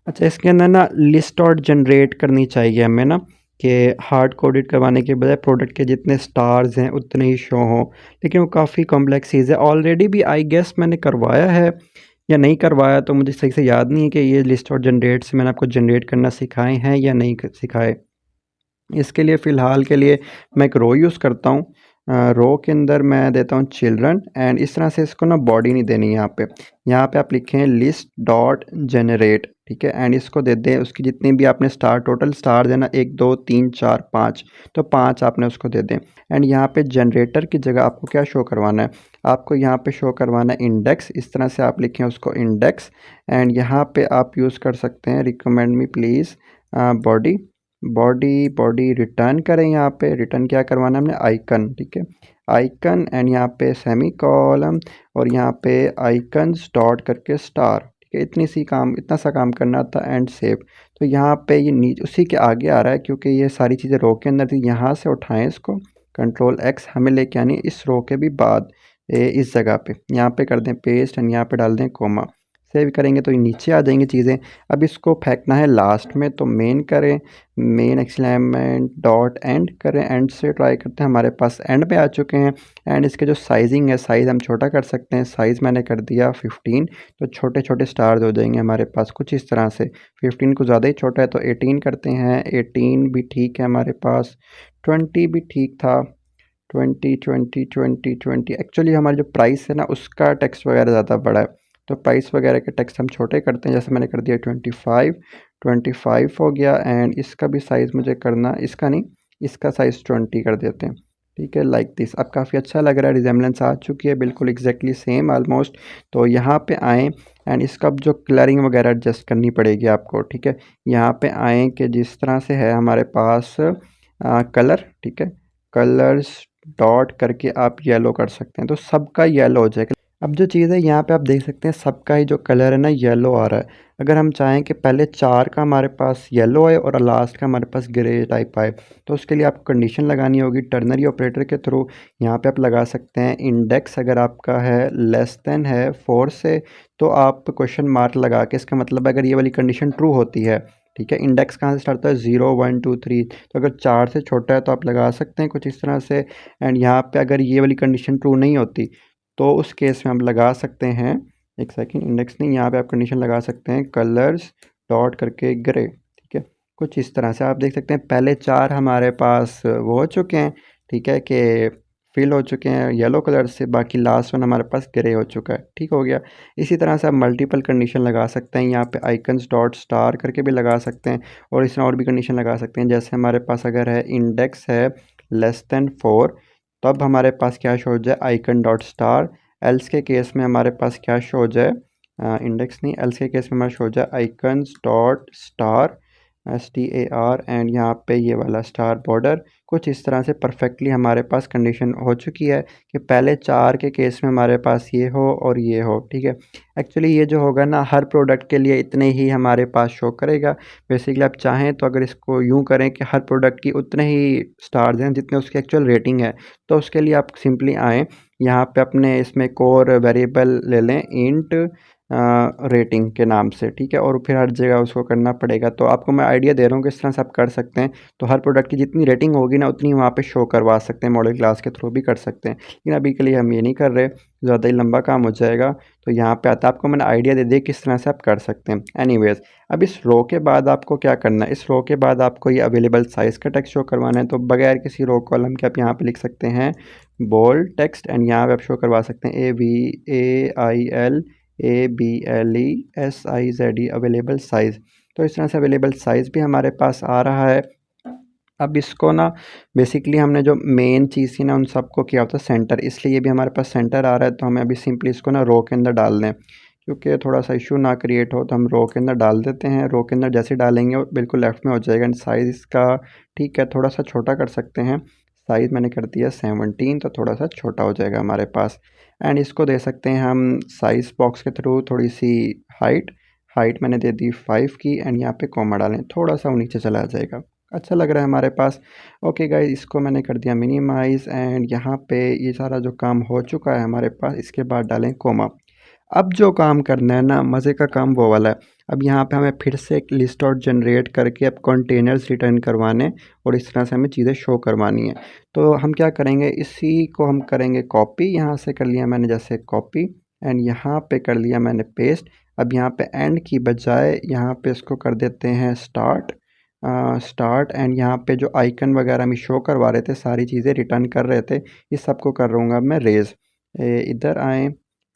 अच्छा इसके अंदर ना लिस्ट आउट जनरेट करनी चाहिए हमें ना, कि हार्ड कोडेड करवाने के बजाय प्रोडक्ट के जितने स्टार्स हैं उतने ही शो हों। लेकिन वो काफ़ी कॉम्प्लेक्स चीज़ है, ऑलरेडी भी आई गेस मैंने करवाया है या नहीं करवाया, तो मुझे सही से याद नहीं है कि ये लिस्ट आउट जनरेट से मैंने आपको जनरेट करना सिखाए हैं या नहीं सिखाए। इसके लिए फ़िलहाल के लिए मैं एक रो यूज़ करता हूँ। रो के अंदर मैं देता हूँ चिल्ड्रन, एंड इस तरह से इसको ना बॉडी नहीं देनी यहाँ पे। यहाँ पे आप लिखें लिस्ट डॉट जनरेट। ठीक है, एंड इसको दे दें उसकी जितनी भी आपने स्टार, टोटल स्टार देना 1 2 3 4 5, तो 5 आपने उसको दे दें। एंड यहाँ पे जनरेटर की जगह आपको क्या शो करवाना है, आपको यहाँ पे शो करवाना है इंडेक्स। इस तरह से आप लिखें उसको इंडेक्स, एंड यहाँ पे आप यूज़ कर सकते हैं recommend me please body. Body return करें, यहाँ पे रिटर्न क्या करवाना है हमने, आइकन। ठीक है, आइकन, एंड यहाँ पे सेमी कॉलम, और यहाँ पे आइकन्स डॉट करके स्टार। ठीक है, इतना सा काम करना था, एंड सेव। तो यहाँ पे ये नीचे उसी के आगे आ रहा है, क्योंकि ये सारी चीज़ें रो के अंदर थी। यहाँ से उठाएं इसको, Ctrl+X हमें लेके आनी इस रो के भी बाद, इस जगह पे यहाँ पे कर दें पेस्ट, एंड यहाँ पे डाल दें कोमा। सेव करेंगे तो ये नीचे आ जाएंगी चीज़ें। अब इसको फेंकना है लास्ट में, तो मेन करें, मेन एक्सलेमेंट डॉट एंड करें, एंड से ट्राई करते हैं, हमारे पास एंड पे आ चुके हैं। एंड इसके जो साइजिंग है, साइज़ हम छोटा कर सकते हैं, साइज़ मैंने कर दिया 15, तो छोटे छोटे स्टार्स हो जाएंगे हमारे पास कुछ इस तरह से। 15 को ज़्यादा ही छोटा है तो 18 करते हैं, 18 भी ठीक है हमारे पास, 20 भी ठीक था, 20 एक्चुअली हमारी जो प्राइस है ना उसका टेक्स्ट वगैरह ज़्यादा बड़ा है, तो प्राइस वगैरह के टेक्स्ट हम छोटे करते हैं, जैसे मैंने कर दिया 25 हो गया। एंड इसका भी साइज़ मुझे करना, इसका नहीं, इसका साइज़ 20 कर देते हैं। ठीक है, लाइक दिस। अब काफ़ी अच्छा लग रहा है, रिजेम्बलेंस आ चुकी है बिल्कुल एग्जैक्टली सेम ऑलमोस्ट। तो यहाँ पे आएँ, एंड इसका अब जो कलरिंग वगैरह एडजस्ट करनी पड़ेगी आपको। ठीक है, यहाँ पे आएँ कि जिस तरह से है हमारे पास कलर। ठीक है, कलर्स डॉट करके आप येलो कर सकते हैं, तो सबका येलो हो जाएगा। अब जो चीज़ है यहाँ पे आप देख सकते हैं सबका ही जो कलर है ना येलो आ रहा है। अगर हम चाहें कि पहले 4 का हमारे पास येलो आए और लास्ट का हमारे पास ग्रे टाइप आए, तो उसके लिए आपको कंडीशन लगानी होगी टर्नरी ऑपरेटर के थ्रू। यहाँ पे आप लगा सकते हैं इंडेक्स, अगर आपका है लेस देन है 4 से, तो आप क्वेश्चन मार्क लगा के, इसका मतलब अगर ये वाली कंडीशन ट्रू होती है। ठीक है, इंडेक्स कहाँ से स्टार्ट होता है, 0 1 2 3, तो अगर 4 से छोटा है तो आप लगा सकते हैं कुछ इस तरह से। एंड यहाँ पे अगर ये वाली कंडीशन ट्रू नहीं होती, तो उस केस में हम लगा सकते हैं एक सेकंड, इंडेक्स नहीं, यहाँ पे आप कंडीशन लगा सकते हैं कलर्स डॉट करके ग्रे, ठीक है। कुछ इस तरह से आप देख सकते हैं पहले 4 हमारे पास वो हो चुके हैं, ठीक है, कि फिल हो चुके हैं येलो कलर से, बाकी लास्ट वन हमारे पास ग्रे हो चुका है, ठीक हो गया। इसी तरह से आप मल्टीपल कंडीशन लगा सकते हैं, यहाँ पे आइकन्स डॉट स्टार करके भी लगा सकते हैं, और इसमें और भी कंडीशन लगा सकते हैं। जैसे हमारे पास अगर है इंडेक्स है <4, तब हमारे पास क्या शो हो जाए, आइकन डॉट स्टार। एल्स के केस में हमारे पास क्या शो हो जाए, इंडेक्स नहीं, एल्स के केस में हमारा शो हो जाए icons dot star STAR, and यहाँ पे ये वाला स्टार बॉर्डर। कुछ इस तरह से परफेक्टली हमारे पास कंडीशन हो चुकी है कि पहले 4 के केस में हमारे पास ये हो और ये हो, ठीक है। एक्चुअली ये जो होगा ना, हर प्रोडक्ट के लिए इतने ही हमारे पास शो करेगा। बेसिकली आप चाहें तो अगर इसको यूँ करें कि हर प्रोडक्ट की उतने ही स्टार्स हैं जितने उसकी एक्चुअल रेटिंग है, तो उसके लिए आप सिंपली आएँ यहाँ पे अपने इसमें कोर वेरिएबल ले लें इंट रेटिंग के नाम से, ठीक है, और फिर हर जगह उसको करना पड़ेगा। तो आपको मैं आइडिया दे रहा हूँ कि इस तरह से आप कर सकते हैं, तो हर प्रोडक्ट की जितनी रेटिंग होगी ना उतनी वहाँ पे शो करवा सकते हैं, मॉडल क्लास के थ्रू भी कर सकते हैं, लेकिन अभी के लिए हम ये नहीं कर रहे, ज़्यादा ही लंबा काम हो जाएगा। तो यहाँ पे आता है, आपको मैंने आइडिया दे दिया किस तरह से आप कर सकते हैं। एनीवेज, अब इस रो के बाद आपको क्या करना है, इस रो के बाद आपको ये अवेलेबल साइज़ का टेक्स्ट शो करवाना है। तो बगैर किसी रो कॉलम के आप यहाँ पे लिख सकते हैं बोल्ड टेक्स्ट, एंड यहाँ पे आप शो करवा सकते हैं AVAILABLESIZE अवेलेबल साइज़। तो इस तरह से अवेलेबल साइज़ भी हमारे पास आ रहा है। अब इसको ना बेसिकली हमने जो मेन चीज़ थी ना उन सबको किया होता सेंटर, इसलिए ये भी हमारे पास सेंटर आ रहा है। तो हमें अभी सिंपली इसको ना रो के अंदर डाल दें, क्योंकि थोड़ा सा इशू ना क्रिएट हो, तो हम रो के अंदर डाल देते हैं। रो के अंदर जैसे डालेंगे वो बिल्कुल लेफ्ट में हो जाएगा। एंड साइज़ इसका ठीक है, थोड़ा सा छोटा कर सकते हैं। साइज़ मैंने कर दिया 17, तो थोड़ा सा छोटा हो जाएगा हमारे पास। एंड इसको दे सकते हैं हम साइज़ बॉक्स के थ्रू थोड़ी सी हाइट। हाइट मैंने दे दी 5 की, एंड यहाँ पे कॉमा डालें, थोड़ा सा वो नीचे चला जाएगा, अच्छा लग रहा है हमारे पास। ओके गाइस, इसको मैंने कर दिया मिनिमाइज़, एंड यहाँ पे ये सारा जो काम हो चुका है हमारे पास, इसके बाद डालें कोमा। अब जो काम करना है ना, मज़े का काम वो वाला है। अब यहाँ पे हमें फिर से एक लिस्ट आउट जनरेट करके अब कंटेनर्स रिटर्न करवाने, और इस तरह से हमें चीज़ें शो करवानी है। तो हम क्या करेंगे, इसी को हम करेंगे कॉपी, यहाँ से कर लिया मैंने जैसे कॉपी, एंड यहाँ पे कर लिया मैंने पेस्ट। अब यहाँ पे एंड की बजाय यहाँ पे इसको कर देते हैं स्टार्ट, एंड यहाँ पे जो आइकन वगैरह हम शो करवा रहे थे, सारी चीज़ें रिटर्न कर रहे थे, इस सबको कर रहूँगा अब मैं रेज़। इधर आएँ,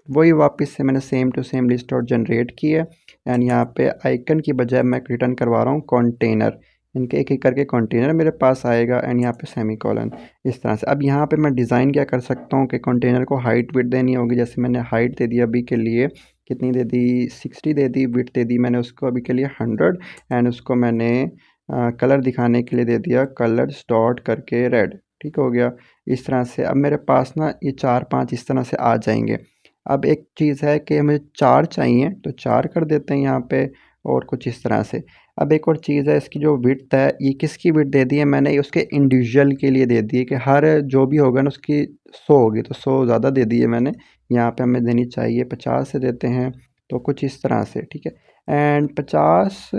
वही वापस से मैंने same to same list out generate की है, एंड यहाँ पे आइकन की बजाय मैं रिटर्न करवा रहा हूँ कंटेनर। इनके एक एक करके कंटेनर मेरे पास आएगा, एंड यहाँ पे सेमीकोलन, इस तरह से। अब यहाँ पे मैं डिज़ाइन क्या कर सकता हूँ कि कंटेनर को हाइट विड्थ देनी होगी। जैसे मैंने हाइट दे दी अभी के लिए, कितनी दे दी, 60 दे दी। विड्थ दे दी मैंने उसको अभी के लिए 100, एंड उसको मैंने कलर दिखाने के लिए दे दिया कलर्स डॉट करके रेड, ठीक हो गया। इस तरह से अब मेरे पास ना ये 4-5 इस तरह से आ जाएंगे। अब एक चीज़ है कि हमें 4 चाहिए, तो 4 कर देते हैं यहाँ पे, और कुछ इस तरह से। अब एक और चीज़ है, इसकी जो विड्थ है, ये किसकी विड्थ दे दी है मैंने, ये उसके इंडिविजुअल के लिए दे दी है कि हर जो भी होगा ना उसकी 100 होगी, तो 100 ज़्यादा दे दी है मैंने। यहाँ पे हमें देनी चाहिए 50 से देते हैं, तो कुछ इस तरह से, ठीक है। एंड 50,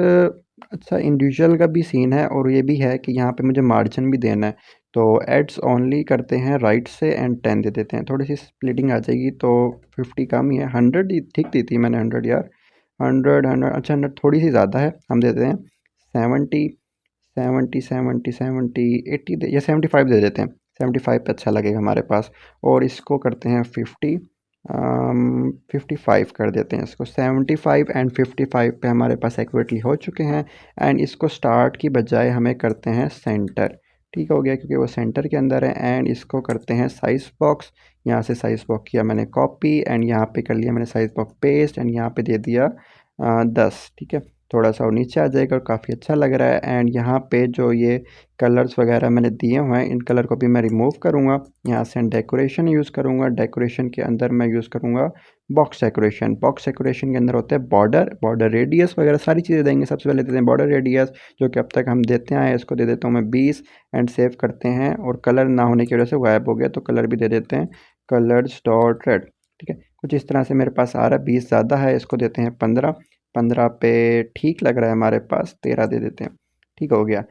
अच्छा इंडिविजुअल का भी सीन है, और ये भी है कि यहाँ पे मुझे मार्जिन भी देना है। तो एड्स ओनली करते हैं राइट से, एंड 10 दे देते हैं, थोड़ी सी स्प्लिटिंग आ जाएगी। तो 50 कम ही है, 100 ही ठीक दी थी मैंने, 100 यार, 100 अच्छा 100 थोड़ी सी ज़्यादा है, हम देते हैं 70 70 70 70 80 या 75 दे देते हैं। 75 पे अच्छा लगेगा हमारे पास। और इसको करते हैं 50, 55 कर देते हैं इसको। 75 एंड 55 पे हमारे पास एक्यूरेटली हो चुके हैं। एंड इसको स्टार्ट की बजाय हमें करते हैं सेंटर, ठीक हो गया, क्योंकि वो सेंटर के अंदर है। एंड इसको करते हैं साइज़ बॉक्स, यहाँ से साइज़ बॉक्स किया मैंने कॉपी, एंड यहाँ पे कर लिया मैंने साइज़ बॉक्स पेस्ट, एंड यहाँ पे दे दिया 10, ठीक है। थोड़ा सा और नीचे आ जाएगा, और काफ़ी अच्छा लग रहा है। एंड यहाँ पे जो ये कलर्स वगैरह मैंने दिए हुए हैं, इन कलर को भी मैं रिमूव करूँगा। यहाँ से डेकोरेशन यूज़ करूँगा, डेकोरेशन के अंदर मैं यूज़ करूँगा बॉक्स डेकोरेशन। बॉक्स डेकोरेशन के अंदर होता है बॉर्डर रेडियस वगैरह सारी चीज़ें देंगे। सबसे पहले देते हैं बॉर्डर रेडियस, जो कि अब तक हम देते आए हैं, इसको दे देता हूँ मैं 20, एंड सेव करते हैं। और कलर ना होने की वजह से गायब हो गया, तो कलर भी दे देते हैं कलर्स डॉट रेड, ठीक है। कुछ इस तरह से मेरे पास आ रहा है। 20 ज़्यादा है, इसको देते हैं 15, 15 पे ठीक लग रहा है हमारे पास, 13 दे देते हैं, ठीक हो गया।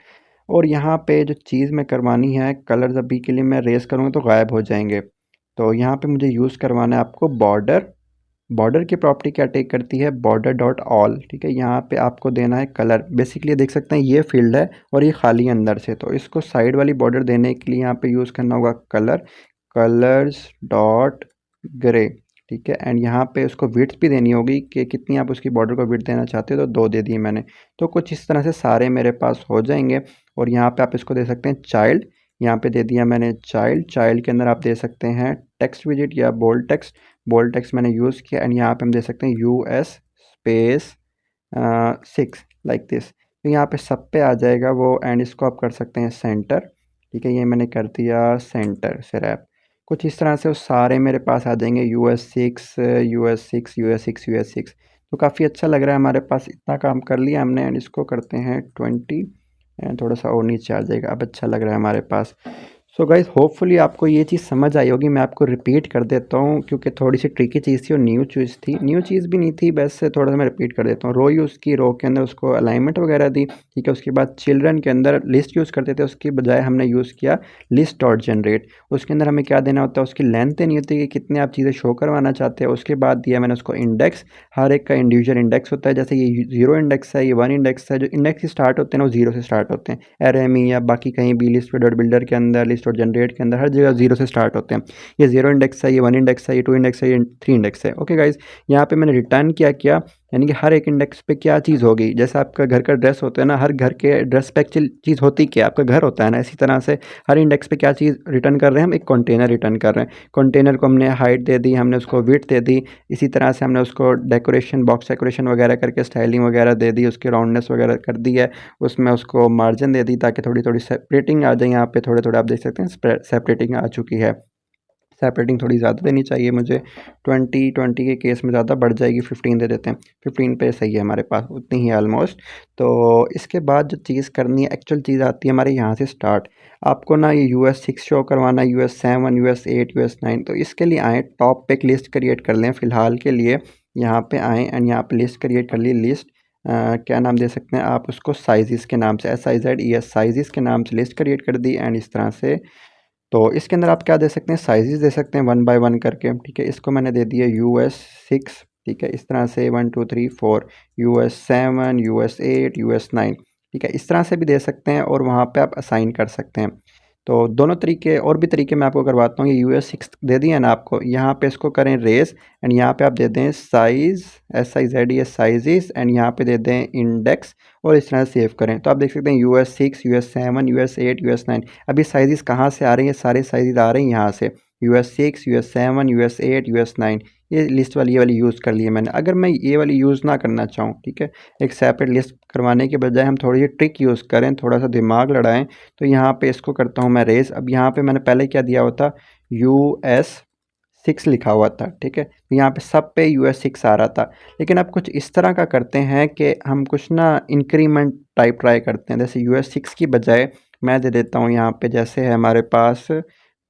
और यहाँ पे जो चीज़ में करवानी है, कलर्स अभी के लिए मैं रेस करूँगा तो गायब हो जाएंगे। तो यहाँ पे मुझे यूज़ करवाना है आपको बॉर्डर की प्रॉपर्टी क्या टेक करती है, बॉर्डर डॉट ऑल, ठीक है। यहाँ पे आपको देना है कलर, बेसिकली देख सकते हैं ये फील्ड है और ये खाली अंदर से, तो इसको साइड वाली बॉर्डर देने के लिए यहाँ पे यूज़ करना होगा कलर, कलर्स डॉट ग्रे, ठीक है। एंड यहाँ पे उसको विड्थ भी देनी होगी कि कितनी आप उसकी बॉर्डर को विड्थ देना चाहते हो, तो 2 दे दी मैंने। तो कुछ इस तरह से सारे मेरे पास हो जाएंगे। और यहाँ पे आप इसको दे सकते हैं चाइल्ड, यहाँ पे दे दिया मैंने चाइल्ड। चाइल्ड के अंदर आप दे सकते हैं टेक्स्ट विजिट या बोल्ड टेक्स्ट, बोल्ड टेक्स्ट मैंने यूज़ किया। एंड यहाँ पे हम दे सकते हैं US स्पेस 6 लाइक दिस। तो यहाँ पे सब पे आ जाएगा वो। एंड इसको आप कर सकते हैं सेंटर, ठीक है। ये मैंने कर दिया सेंटर से रैप। कुछ इस तरह से वो सारे मेरे पास आ जाएंगे US 6 US 6 US 6 US 6। तो काफ़ी अच्छा लग रहा है, हमारे पास इतना काम कर लिया हमने। एंड इसको करते हैं 20 एंड थोड़ा सा और नीचे आ जाएगा। अब अच्छा लग रहा है हमारे पास। सो गाइस होपफुली आपको ये चीज़ समझ आई होगी। मैं आपको रिपीट कर देता हूँ क्योंकि थोड़ी सी ट्रिकी चीज़ थी और न्यू चीज़ थी, न्यू चीज़ भी नहीं थी, बस थोड़ा सा मैं रिपीट कर देता हूँ। रो यूज़ की, रो के अंदर उसको अलाइनमेंट वगैरह दी, ठीक है। उसके बाद चिल्ड्रन के अंदर लिस्ट यूज़ करते थे, उसकी बजाय हमने यूज़ किया लिस्ट डॉट जनरेट। उसके अंदर हमें क्या देना होता है, उसकी लेंथ देनी होती है कि कितने आप चीज़ें शो करवाना चाहते हैं। उसके बाद दिया मैंने उसको इंडेक्स, हर एक का इंडिविजुअल इंडेक्स होता है। जैसे ये 0 इंडेक्स है, ये 1 इंडेक्स है। जो इंडेक्स स्टार्ट होते हैं वो 0 से स्टार्ट होते हैं। RME या बाकी कहीं भी लिस्ट डॉट बिल्डर के अंदर, लिस्ट डॉट जनरेट के अंदर हर जगह 0 से स्टार्ट होते हैं। ये 0 इंडेक्स है, ये 1 इंडेक्स है, ये 2 इंडेक्स है, ये 3 इंडेक्स है। ओके गाइज, यहाँ पे मैंने रिटर्न क्या किया, यानी कि हर एक इंडेक्स पे क्या चीज़ होगी। जैसे आपका घर का ड्रेस होता है ना, हर घर के ड्रेस पे एक्चुअल चीज़ होती क्या, आपका घर होता है ना, इसी तरह से हर इंडेक्स पे क्या चीज़ रिटर्न कर रहे हैं हम, एक कंटेनर रिटर्न कर रहे हैं। कंटेनर को हमने हाइट दे दी, हमने उसको विड्थ दे दी, इसी तरह से हमने उसको डेकोरेशन, बॉक्स डेकोरेशन वगैरह करके स्टाइलिंग वगैरह दे दी, उसकी राउंडनेस वगैरह कर दी है। उसमें उसको मार्जिन दे दी ताकि थोड़ी थोड़ी सेपरेटिंग आ जाए। यहाँ पे थोड़े थोड़े आप देख सकते हैं सेपरेटिंग आ चुकी है। सेपरेटिंग थोड़ी ज़्यादा देनी चाहिए मुझे, 20 के केस में ज़्यादा बढ़ जाएगी, 15 दे देते हैं। 15 पे सही है हमारे पास, उतनी ही ऑलमोस्ट। तो इसके बाद जो चीज़ करनी है, एक्चुअल चीज़ आती है हमारे यहाँ से स्टार्ट। आपको ना ये US 6 शो करवाना, US 7 US 8 US 9। तो इसके लिए आएँ, टॉप पे एक लिस्ट क्रिएट कर लें फ़िलहाल के लिए। यहाँ पे आएँ एंड यहाँ पे लिस्ट क्रिएट कर ली। लिस्ट क्या नाम दे सकते हैं आप उसको, साइज़ के नाम से, SIZES साइज़ के नाम से लिस्ट क्रिएट कर दी। एंड इस तरह से तो इसके अंदर आप क्या दे सकते हैं, साइजेस दे सकते हैं 1 बाय 1 करके, ठीक है। इसको मैंने दे दिया US 6, ठीक है। इस तरह से 1 2 3 4 US 7 US 8 US 9, ठीक है। इस तरह से भी दे सकते हैं और वहाँ पे आप असाइन कर सकते हैं। तो दोनों तरीके, और भी तरीके मैं आपको करवाता हूँ। ये US 6 दे दिया ना आपको, यहाँ पे इसको करें रेस एंड यहाँ पे आप दे दें साइज़, SIZES साइजेस, एंड यहाँ पे दे दें इंडेक्स और इस तरह से सेव करें। तो आप देख सकते हैं US 6 US 7 US 8 US 9। अभी साइजेस कहाँ से आ रही हैं, सारे साइजेस आ रहे हैं यहाँ से, US 6 US 7 US 8 US 9। ये लिस्ट वाली, ये वाली यूज़ कर ली है मैंने। अगर मैं ये वाली यूज़ ना करना चाहूँ, ठीक है, एक सेपरेट लिस्ट करवाने के बजाय हम थोड़ी सी ट्रिक यूज़ करें, थोड़ा सा दिमाग लड़ाएं, तो यहाँ पे इसको करता हूँ मैं रेस। अब यहाँ पे मैंने पहले क्या दिया हुआ था, US 6 लिखा हुआ था, ठीक है। तो यहाँ पे सब पे US 6 आ रहा था। लेकिन अब कुछ इस तरह का करते हैं कि हम कुछ ना इंक्रीमेंट टाइप ट्राई करते हैं। जैसे US 6 की बजाय मैं दे देता हूँ यहाँ पे, जैसे है हमारे पास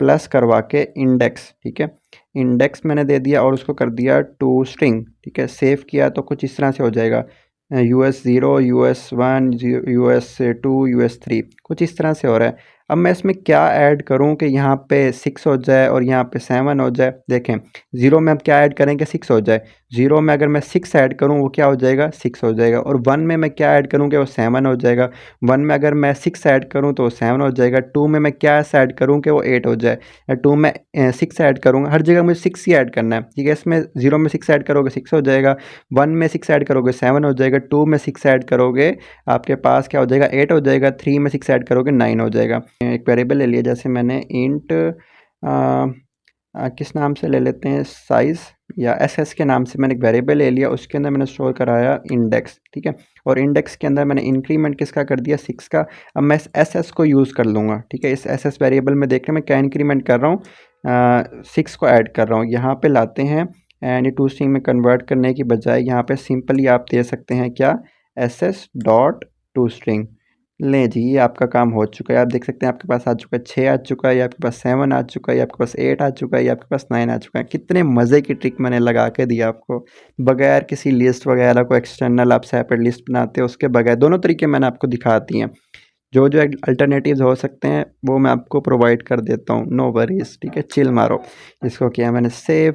प्लस करवा के इंडेक्स, ठीक है। इंडेक्स मैंने दे दिया और उसको कर दिया टू स्ट्रिंग, ठीक है। सेव किया तो कुछ इस तरह से हो जाएगा, US 0 US 1 US 2 US 3, कुछ इस तरह से हो रहा है। अब मैं इसमें क्या ऐड करूं कि यहाँ पे 6 हो जाए और यहाँ पे 7 हो जाए। देखें, 0 में अब क्या ऐड करें कि 6 हो जाए। 0 में अगर मैं 6 ऐड करूं वो क्या हो जाएगा, 6 हो जाएगा। और 1 में मैं क्या ऐड करूं कि वो 7 हो जाएगा। 1 में अगर मैं 6 ऐड करूं तो वो 7 हो जाएगा। 2 में मैं क्या ऐड करूं कि वो 8 हो जाए। या 2 में 6 ऐड करूँगा, हर जगह मुझे 6 ही ऐड करना है, ठीक है। इसमें 0 में 6 ऐड करोगे 6 हो जाएगा, 1 में 6 ऐड करोगे 7 हो जाएगा, 2 में 6 ऐड करोगे आपके पास क्या हो जाएगा, 8 हो जाएगा, 3 में 6 ऐड करोगे 9 हो जाएगा। एक वेरिएबल ले लिया, जैसे मैंने इंट किस नाम से ले लेते हैं, साइज़ या SS के नाम से मैंने एक वेरिएबल ले लिया, उसके अंदर मैंने स्टोर कराया इंडेक्स, ठीक है। और इंडेक्स के अंदर मैंने इंक्रीमेंट किसका कर दिया, 6 का। अब मैं इस SS को यूज़ कर लूँगा, ठीक है। इस SS वेरिएबल में देख रहे मैं क्या इंक्रीमेंट कर रहा हूँ, 6 को ऐड कर रहा हूँ। यहाँ पे लाते हैं एंड टू स्ट्रिंग में कन्वर्ट करने की बजाय यहाँ पे सिंपली आप दे सकते हैं क्या, SS डॉट टू स्ट्रिंग। लें जी, ये आपका काम हो चुका है। आप देख सकते हैं आपके पास आ चुका है 6 आ चुका है, आपके पास 7 आ चुका है, आपके पास 8 आ चुका है, आपके पास 9 आ चुका है। कितने मज़े की ट्रिक मैंने लगा के दी आपको, बगैर किसी लिस्ट वगैरह को, एक्सटर्नल आप सेपरेट लिस्ट बनाते हो उसके बगैर। दोनों तरीके मैंने आपको दिखा दिए हैं। जो जो अल्टरनेटिव्स हो सकते हैं वो मैं आपको प्रोवाइड कर देता हूँ, नो वरीज़, ठीक है। चिल मारो। इसको किया मैंने सेव।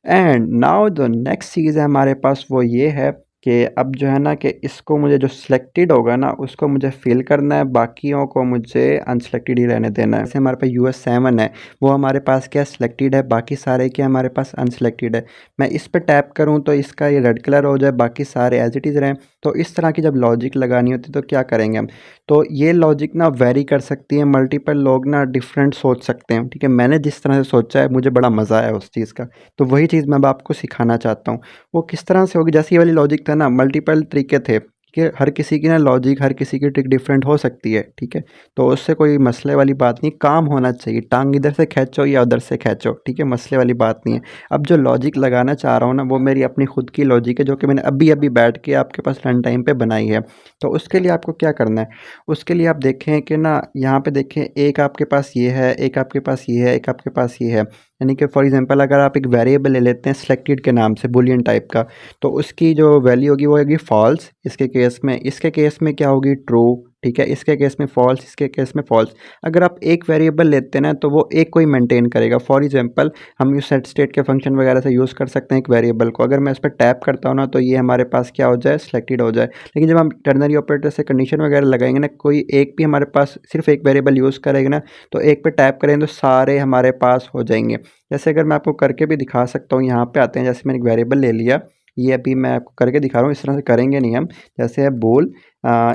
एंड नाउ जो नेक्स्ट चीज़ है हमारे पास वो ये है कि अब जो है ना कि इसको मुझे जो सिलेक्टेड होगा ना उसको मुझे फिल करना है, बाकियों को मुझे अनसिलेक्टेड ही रहने देना है। जैसे हमारे पास US7 है, वो हमारे पास क्या सिलेक्टेड है, बाकी सारे क्या हमारे पास अनसिलेक्टेड है। मैं इस पर टैप करूँ तो इसका ये रेड कलर हो जाए, बाकी सारे एज इट इज़ रहें। तो इस तरह की जब लॉजिक लगानी होती है तो क्या करेंगे हम, तो ये लॉजिक ना वेरी कर सकती है, मल्टीपल लोग ना डिफरेंट सोच सकते हैं। ठीक है, मैंने जिस तरह से सोचा है मुझे बड़ा मज़ा आया उस चीज़ का, तो वही चीज़ मैं अब आपको सिखाना चाहता हूँ। वो किस तरह से होगी, जैसे ये वाली लॉजिक था ना, मल्टीपल तरीके थे कि हर किसी की ना लॉजिक, हर किसी की ट्रिक डिफरेंट हो सकती है। ठीक है, तो उससे कोई मसले वाली बात नहीं, काम होना चाहिए, टांग इधर से खींचो या उधर से खींचो, ठीक है, मसले वाली बात नहीं है। अब जो लॉजिक लगाना चाह रहा हूँ ना वो मेरी अपनी खुद की लॉजिक है, जो कि मैंने अभी अभी बैठ के आपके पास रन टाइम पे बनाई है। तो उसके लिए आपको क्या करना है, उसके लिए आप देखें कि ना यहाँ पे देखें, एक आपके पास ये है, एक आपके पास ये है, एक आपके पास ये है। यानी कि फॉर एग्जांपल अगर आप एक वेरिएबल ले लेते हैं सिलेक्टेड के नाम से, बूलियन टाइप का, तो उसकी जो वैल्यू होगी वो होगी फॉल्स इसके केस में, इसके केस में क्या होगी, ट्रू। ठीक है, इसके केस में फॉल्स, इसके केस में फॉल्स। अगर आप एक वेरिएबल लेते हैं ना तो वो एक को ही मेंटेन करेगा। फॉर एग्जांपल हम यूज सेट स्टेट के फंक्शन वगैरह से यूज़ कर सकते हैं एक वेरिएबल को। अगर मैं इस पर टैप करता हूँ ना तो ये हमारे पास क्या हो जाए, सिलेक्टेड हो जाए। लेकिन जब हम टर्नरी ऑपरेटर से कंडीशन वगैरह लगाएंगे ना, कोई एक भी हमारे पास सिर्फ एक वेरिएबल यूज़ करेगा ना, तो एक पे टैप करेंगे तो सारे हमारे पास हो जाएंगे। जैसे अगर मैं आपको करके भी दिखा सकता हूँ, यहाँ पे आते हैं, जैसे मैंने एक वेरिएबल ले लिया, ये अभी मैं आपको करके दिखा रहा हूँ, इस तरह से करेंगे नहीं हम। जैसे है बोल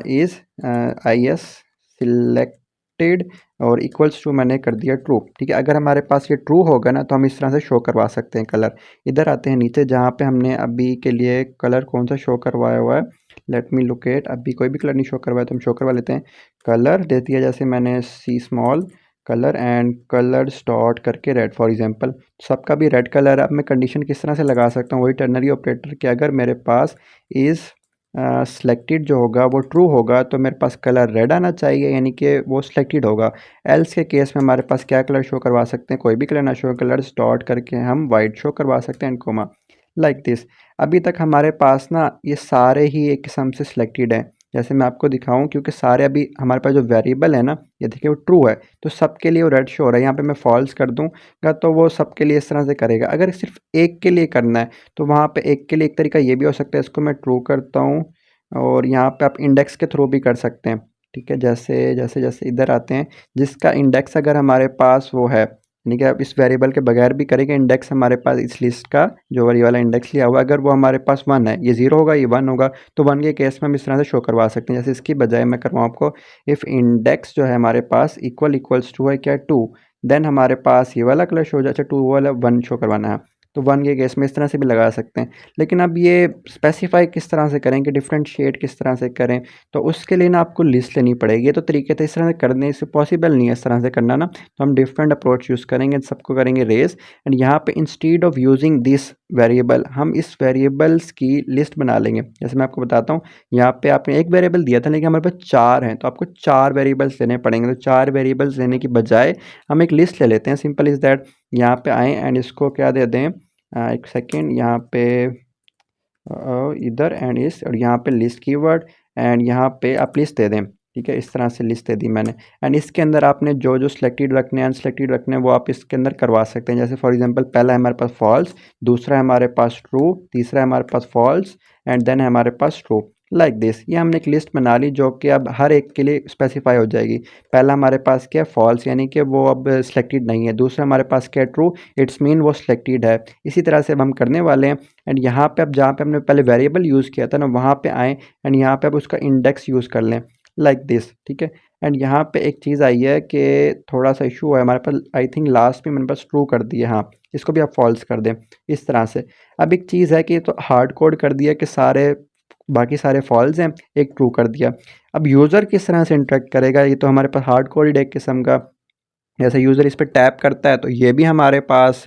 इज़ IS सिलेक्टेड और इक्वल्स टू मैंने कर दिया ट्रू। ठीक है, अगर हमारे पास ये ट्रू होगा ना तो हम इस तरह से शो करवा सकते हैं कलर। इधर आते हैं नीचे, जहाँ पे हमने अभी के लिए कलर कौन सा शो करवाया हुआ है, लेट मी लुक एट, अभी कोई भी कलर नहीं शो करवाया तो हम शो करवा लेते हैं। कलर दे दिया, जैसे मैंने see small colour and colour dot करके रेड फॉर एग्जांपल, सबका भी रेड कलर है। अब मैं कंडीशन किस तरह से लगा सकता हूँ, वही टर्नरी ऑपरेटर कि अगर मेरे पास इज़ सिलेक्टेड जो होगा वो ट्रू होगा तो मेरे पास कलर रेड आना चाहिए, यानी कि वो सिलेक्टेड होगा। एल्स के केस में हमारे पास क्या कलर शो करवा सकते हैं, कोई भी कलर ना शो, कलर डॉट करके हम वाइट शो करवा सकते हैं एंड कोमा, लाइक दिस। अभी तक हमारे पास ना ये सारे ही एक किस्म से सिलेक्टेड हैं। जैसे मैं आपको दिखाऊं, क्योंकि सारे अभी हमारे पास जो वेरिएबल है ना, ये देखिए वो ट्रू है, तो सबके लिए वो रेड शो हो रहा है। यहाँ पे मैं फॉल्स कर दूंगा तो वो सबके लिए इस तरह से करेगा। अगर सिर्फ एक के लिए करना है तो वहाँ पे एक के लिए एक तरीका ये भी हो सकता है, इसको मैं ट्रू करता हूँ और यहाँ पे आप इंडेक्स के थ्रू भी कर सकते हैं। ठीक है, जैसे जैसे जैसे इधर आते हैं, जिसका इंडेक्स अगर हमारे पास वो है, यानी कि आप इस वेरिएबल के बगैर भी करेंगे, इंडेक्स हमारे पास इस लिस्ट का जो वाली वाला इंडेक्स लिया हुआ है, अगर वो हमारे पास 1 है, ये 0 होगा, ये 1 होगा, तो 1 के केस में हम इस तरह से शो करवा सकते हैं। जैसे इसकी बजाय मैं करवाऊँ आपको, इफ़ इंडेक्स जो है हमारे पास इक्वल्स टू है क्या, 2, देन हमारे पास ये वाला कलर शो हो जाए, अच्छा 2 वाला 1 शो करवाना है, तो 1 के केस में इस तरह से भी लगा सकते हैं। लेकिन अब ये स्पेसिफाई किस तरह से करें कि डिफरेंट शेड किस तरह से करें, तो उसके लिए ना आपको लिस्ट लेनी पड़ेगी। ये तो तरीके थे, इस तरह से करने से पॉसिबल नहीं है इस तरह से करना ना, तो हम डिफरेंट अप्रोच यूज़ करेंगे, सबको करेंगे रेज। एंड यहाँ पे instead of using this variable, हम इस वेरिएबल्स की लिस्ट बना लेंगे। जैसे मैं आपको बताता हूँ, यहाँ पे आपने एक वेरिएबल दिया था लेकिन हमारे पास 4 हैं, तो आपको 4 वेरिएबल्स लेने पड़ेंगे। तो 4 वेरिएबल्स लेने की बजाय हम एक लिस्ट ले लेते हैं, सिंपल इज़ दैट। यहाँ पे आएँ एंड इसको क्या दे दें, एक सेकेंड, यहाँ पे इधर एंड इस, और यहाँ पे लिस्ट कीवर्ड एंड यहाँ पे आप लिस्ट दे दें। ठीक है, इस तरह से लिस्ट दे दी मैंने, एंड इसके अंदर आपने जो जो सिलेक्टेड रखने हैं, अनसिलेक्टेड रखने हैं, वो आप इसके अंदर करवा सकते हैं। जैसे फॉर एग्जांपल पहला है हमारे पास फॉल्स, दूसरा है हमारे पास ट्रू, तीसरा है हमारे पास फॉल्स एंड देन है हमारे पास ट्रू, लाइक दिस। ये हमने एक लिस्ट बना ली जो कि अब हर एक के लिए स्पेसिफाई हो जाएगी। पहला हमारे पास क्या है, फॉल्स, यानी कि वो अब सिलेक्टेड नहीं है। दूसरा हमारे पास क्या है, ट्रू, इट्स मीन वो सिलेक्टेड है। इसी तरह से अब हम करने वाले हैं। एंड यहाँ पे अब जहाँ पे हमने पहले वेरिएबल यूज़ किया था ना, वहाँ पे आएँ एंड यहाँ पे अब उसका इंडेक्स यूज़ कर लें, लाइक दिस। ठीक है, एंड यहाँ पे एक चीज़ आई है कि थोड़ा सा इशू है हमारे पास, आई थिंक लास्ट में मैंने पास ट्रू कर दिया, हाँ, इसको भी आप फॉल्स कर दें इस तरह से। अब एक चीज़ है कि ये तो हार्ड कोड कर दिया कि सारे, बाकी सारे फॉल्स हैं, एक ट्रू कर दिया। अब यूज़र किस तरह से इंटरेक्ट करेगा, ये तो हमारे पास हार्ड कोड एक किस्म का, जैसे यूज़र इस पे टैप करता है तो ये भी हमारे पास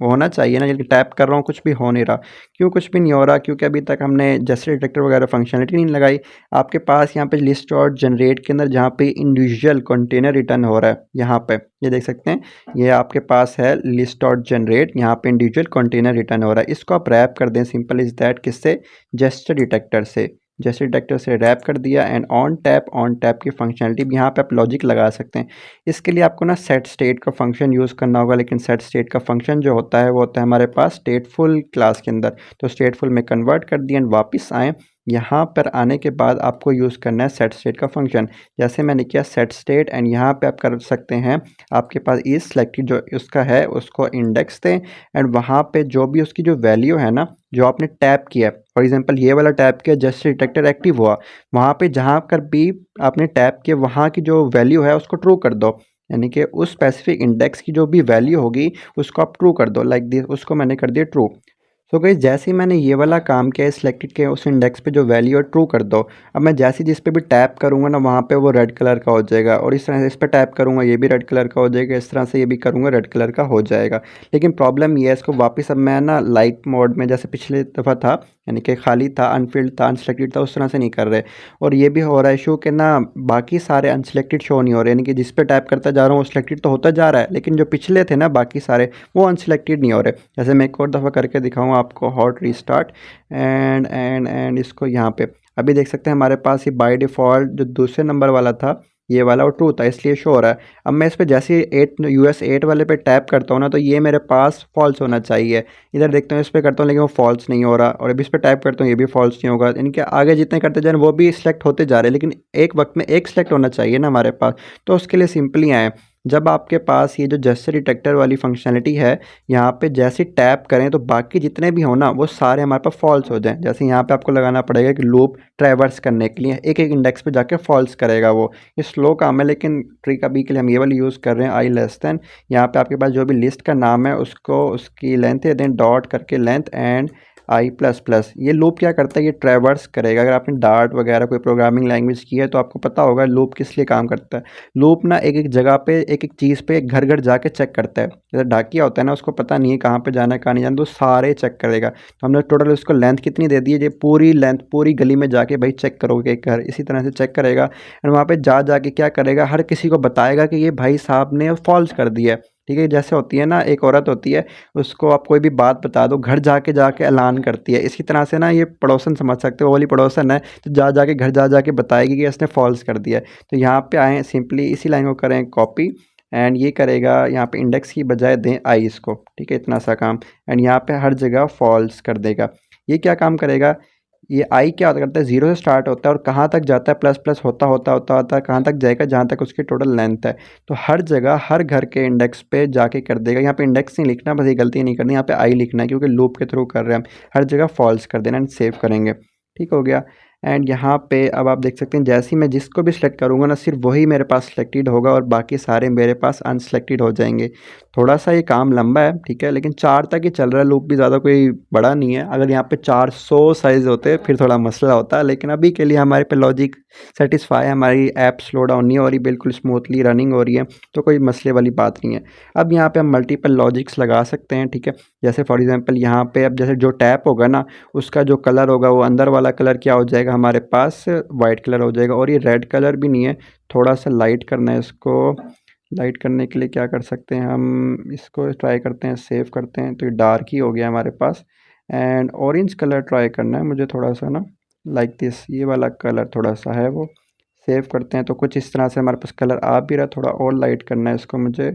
होना चाहिए ना, जबकि टैप कर रहा हूँ कुछ भी हो नहीं रहा। क्यों कुछ भी नहीं हो रहा, क्योंकि अभी तक हमने जैसे डिटेक्टर वगैरह फंक्शनलिटी नहीं लगाई। आपके पास यहाँ पे लिस्ट डॉट जनरेट के अंदर जहाँ पे इंडिविजुअल कंटेनर रिटर्न हो रहा है, यहाँ पे ये देख सकते हैं, ये आपके पास है लिस्ट डॉट जनरेट, यहाँ पे इंडिविजुअल कंटेनर रिटर्न हो रहा है। इसको आप रैप कर दें, सिंपल इज़ दैट, किससे, जेस्चर डिटेक्टर से। जैसे डिटेक्टर से रैप कर दिया एंड ऑन टैप की फंक्शनलिटी भी यहाँ पे आप लॉजिक लगा सकते हैं। इसके लिए आपको ना सेट स्टेट का फंक्शन यूज़ करना होगा, लेकिन सेट स्टेट का फंक्शन जो होता है वो होता है हमारे पास स्टेटफुल क्लास के अंदर। तो स्टेटफुल में कन्वर्ट कर दिया एंड वापस आएँ, यहाँ पर आने के बाद आपको यूज़ करना है सेट स्टेट का फंक्शन। जैसे मैंने किया सेट स्टेट एंड यहाँ पे आप कर सकते हैं, आपके पास इज सेलेक्टेड जो उसका है उसको इंडेक्स दें एंड वहाँ पे जो भी उसकी जो वैल्यू है ना, जो आपने टैप किया, फॉर एग्जांपल ये वाला टैप किया, जस्ट डिटेक्टर एक्टिव हुआ, वहाँ पे जहाँ कर भी आपने टैप किया वहाँ की जो वैल्यू है उसको ट्रू कर दो, यानी कि उस स्पेसिफिक इंडेक्स की जो भी वैल्यू होगी उसको आप ट्रू कर दो, लाइक दिस। उसको मैंने कर दिया ट्रू। सो गाइस जैसे ही मैंने ये वाला काम किया, सिलेक्टेड के उस इंडेक्स पे जो वैल्यू है ट्रू कर दो। अब मैं जैसे जिस पे भी टैप करूँगा ना वहाँ पे वो रेड कलर का हो जाएगा, और इस तरह से इस पे टैप करूँगा ये भी रेड कलर का हो जाएगा, इस तरह से ये भी करूँगा रेड कलर का हो जाएगा। लेकिन प्रॉब्लम ये है, इसको वापस अब मैं ना लाइट मोड में जैसे पिछले दफ़ा था, यानी कि खाली था, अनफिल्ड था, अनसिलेक्टेड था, उस तरह से नहीं कर रहे। और ये भी हो रहा है इशू कि ना बाकी सारे अनसिलेक्टेड शो नहीं हो रहे, यानी कि जिस पे टैप करता जा रहा हूँ वो सिलेक्टेड तो होता जा रहा है, लेकिन जो पिछले थे ना बाकी सारे वो अनसिलेक्टेड नहीं हो रहे। जैसे मैं एक और दफ़ा करके दिखाऊँ आपको, हॉट रीस्टार्ट एंड इसको यहाँ पे अभी देख सकते हैं हमारे पास ये बाय डिफ़ॉल्ट जो दूसरे नंबर वाला था ये वाला वो ट्रू था, इसलिए शो हो रहा है। अब मैं इस पे जैसे ही 8 US 8 वाले पे टैप करता हूँ ना तो ये मेरे पास फॉल्स होना चाहिए। इधर देखते हैं इस पे करता हूँ लेकिन वो फॉल्स नहीं हो रहा, और अभी इस पे टैप करता हूँ ये भी फॉल्स नहीं होगा। इनके आगे जितने करते जा रहे हैं वो भी सिलेक्ट होते जा रहे हैं, लेकिन एक वक्त में एक सिलेक्ट होना चाहिए ना हमारे पास। तो उसके लिए सिंपली आए, जब आपके पास ये जो जेस्चर डिटेक्टर वाली फंक्शनलिटी है, यहाँ पे जैसे टैप करें तो बाकी जितने भी हो ना वो सारे हमारे पास फॉल्स हो जाएं। जैसे यहाँ पे आपको लगाना पड़ेगा कि लूप ट्रैवर्स करने के लिए एक एक इंडेक्स पे जाके फॉल्स करेगा वो। ये स्लो काम है, लेकिन ट्रिक अभी के लिए हम ये वाली यूज़ कर रहे हैं, आई लेस देन। यहाँ पे आपके पास जो भी लिस्ट का नाम है उसको उसकी लेंथ है, देन डॉट करके length and I plus plus. ये लूप क्या करता है, ये ट्रैवर्स करेगा। अगर आपने डार्ट वगैरह कोई प्रोग्रामिंग लैंग्वेज की है तो आपको पता होगा लूप किस लिए काम करता है। लूप ना एक एक जगह पे एक एक चीज़ पे घर घर जाके चेक करता है। जैसे डाकिया होता है ना, उसको पता नहीं है कहाँ पे जाना है कहाँ नहीं जाना, तो सारे चेक करेगा। तो हमने टोटल उसको लेंथ कितनी दे दी है, ये पूरी लेंथ पूरी गली में जाके भाई चेक करोगे एक घर, इसी तरह से चेक करेगा। एंड वहाँ पे जा जाके क्या करेगा, हर किसी को बताएगा कि ये भाई साहब ने फॉल्स कर दिया है। ठीक है, जैसे होती है ना एक औरत होती है, उसको आप कोई भी बात बता दो घर जाके जाके ऐलान करती है, इसी तरह से ना ये पड़ोसन समझ सकते हो, वो वाली पड़ोसन है तो जा जाके घर जा जाके बताएगी कि इसने फॉल्स कर दिया है। तो यहाँ पे आएँ, सिंपली इसी लाइन को करें कॉपी एंड ये करेगा यहाँ पे इंडेक्स की बजाय दें आई इसको। ठीक है, इतना सा काम। एंड यहाँ पे हर जगह फॉल्स कर देगा। ये क्या काम करेगा, ये आई क्या करता है, ज़ीरो से स्टार्ट होता है और कहाँ तक जाता है, प्लस प्लस होता होता होता होता कहाँ तक जाएगा, जहाँ तक उसकी टोटल लेंथ है। तो हर जगह हर घर के इंडेक्स पे जाके कर देगा। यहाँ पे इंडेक्स नहीं लिखना, बस ये गलती नहीं करनी, यहाँ पे आई लिखना है क्योंकि लूप के थ्रू कर रहे हैं हम। हर जगह फॉल्स कर देना एंड सेव करेंगे। ठीक हो गया। एंड यहाँ पे अब आप देख सकते हैं जैसे ही मैं जिसको भी सिलेक्ट करूँगा ना सिर्फ वही मेरे पास सिलेक्टेड होगा और बाकी सारे मेरे पास अनसिलेक्टेड हो जाएंगे। थोड़ा सा ये काम लंबा है, ठीक है, लेकिन 4 तक ही चल रहा है, लूप भी ज़्यादा कोई बड़ा नहीं है। अगर यहाँ पे 400 साइज़ होते फिर थोड़ा मसला होता, लेकिन अभी के लिए हमारे पे लॉजिक सेटिस्फाई है, हमारी ऐप स्लो डाउन नहीं हो रही, बिल्कुल स्मूथली रनिंग हो रही है, तो कोई मसले वाली बात नहीं है। अब यहाँ पे हम मल्टीपल लॉजिक्स लगा सकते हैं। ठीक है, जैसे फॉर एग्जांपल यहाँ पे अब जैसे जो टैप होगा ना उसका जो कलर होगा वो अंदर वाला कलर क्या हो जाएगा हमारे पास, वाइट कलर हो जाएगा। और ये रेड कलर भी नहीं है, थोड़ा सा लाइट करना है इसको। लाइट करने के लिए क्या कर सकते हैं हम, इसको ट्राई करते हैं, सेव करते हैं, तो ये डार्क ही हो गया हमारे पास। एंड ऑरेंज कलर ट्राई करना है मुझे थोड़ा सा ना, लाइक दिस, ये वाला कलर थोड़ा सा है वो। सेव करते हैं तो कुछ इस तरह से हमारे पास कलर आ भी रहा है। थोड़ा और लाइट करना है इसको मुझे,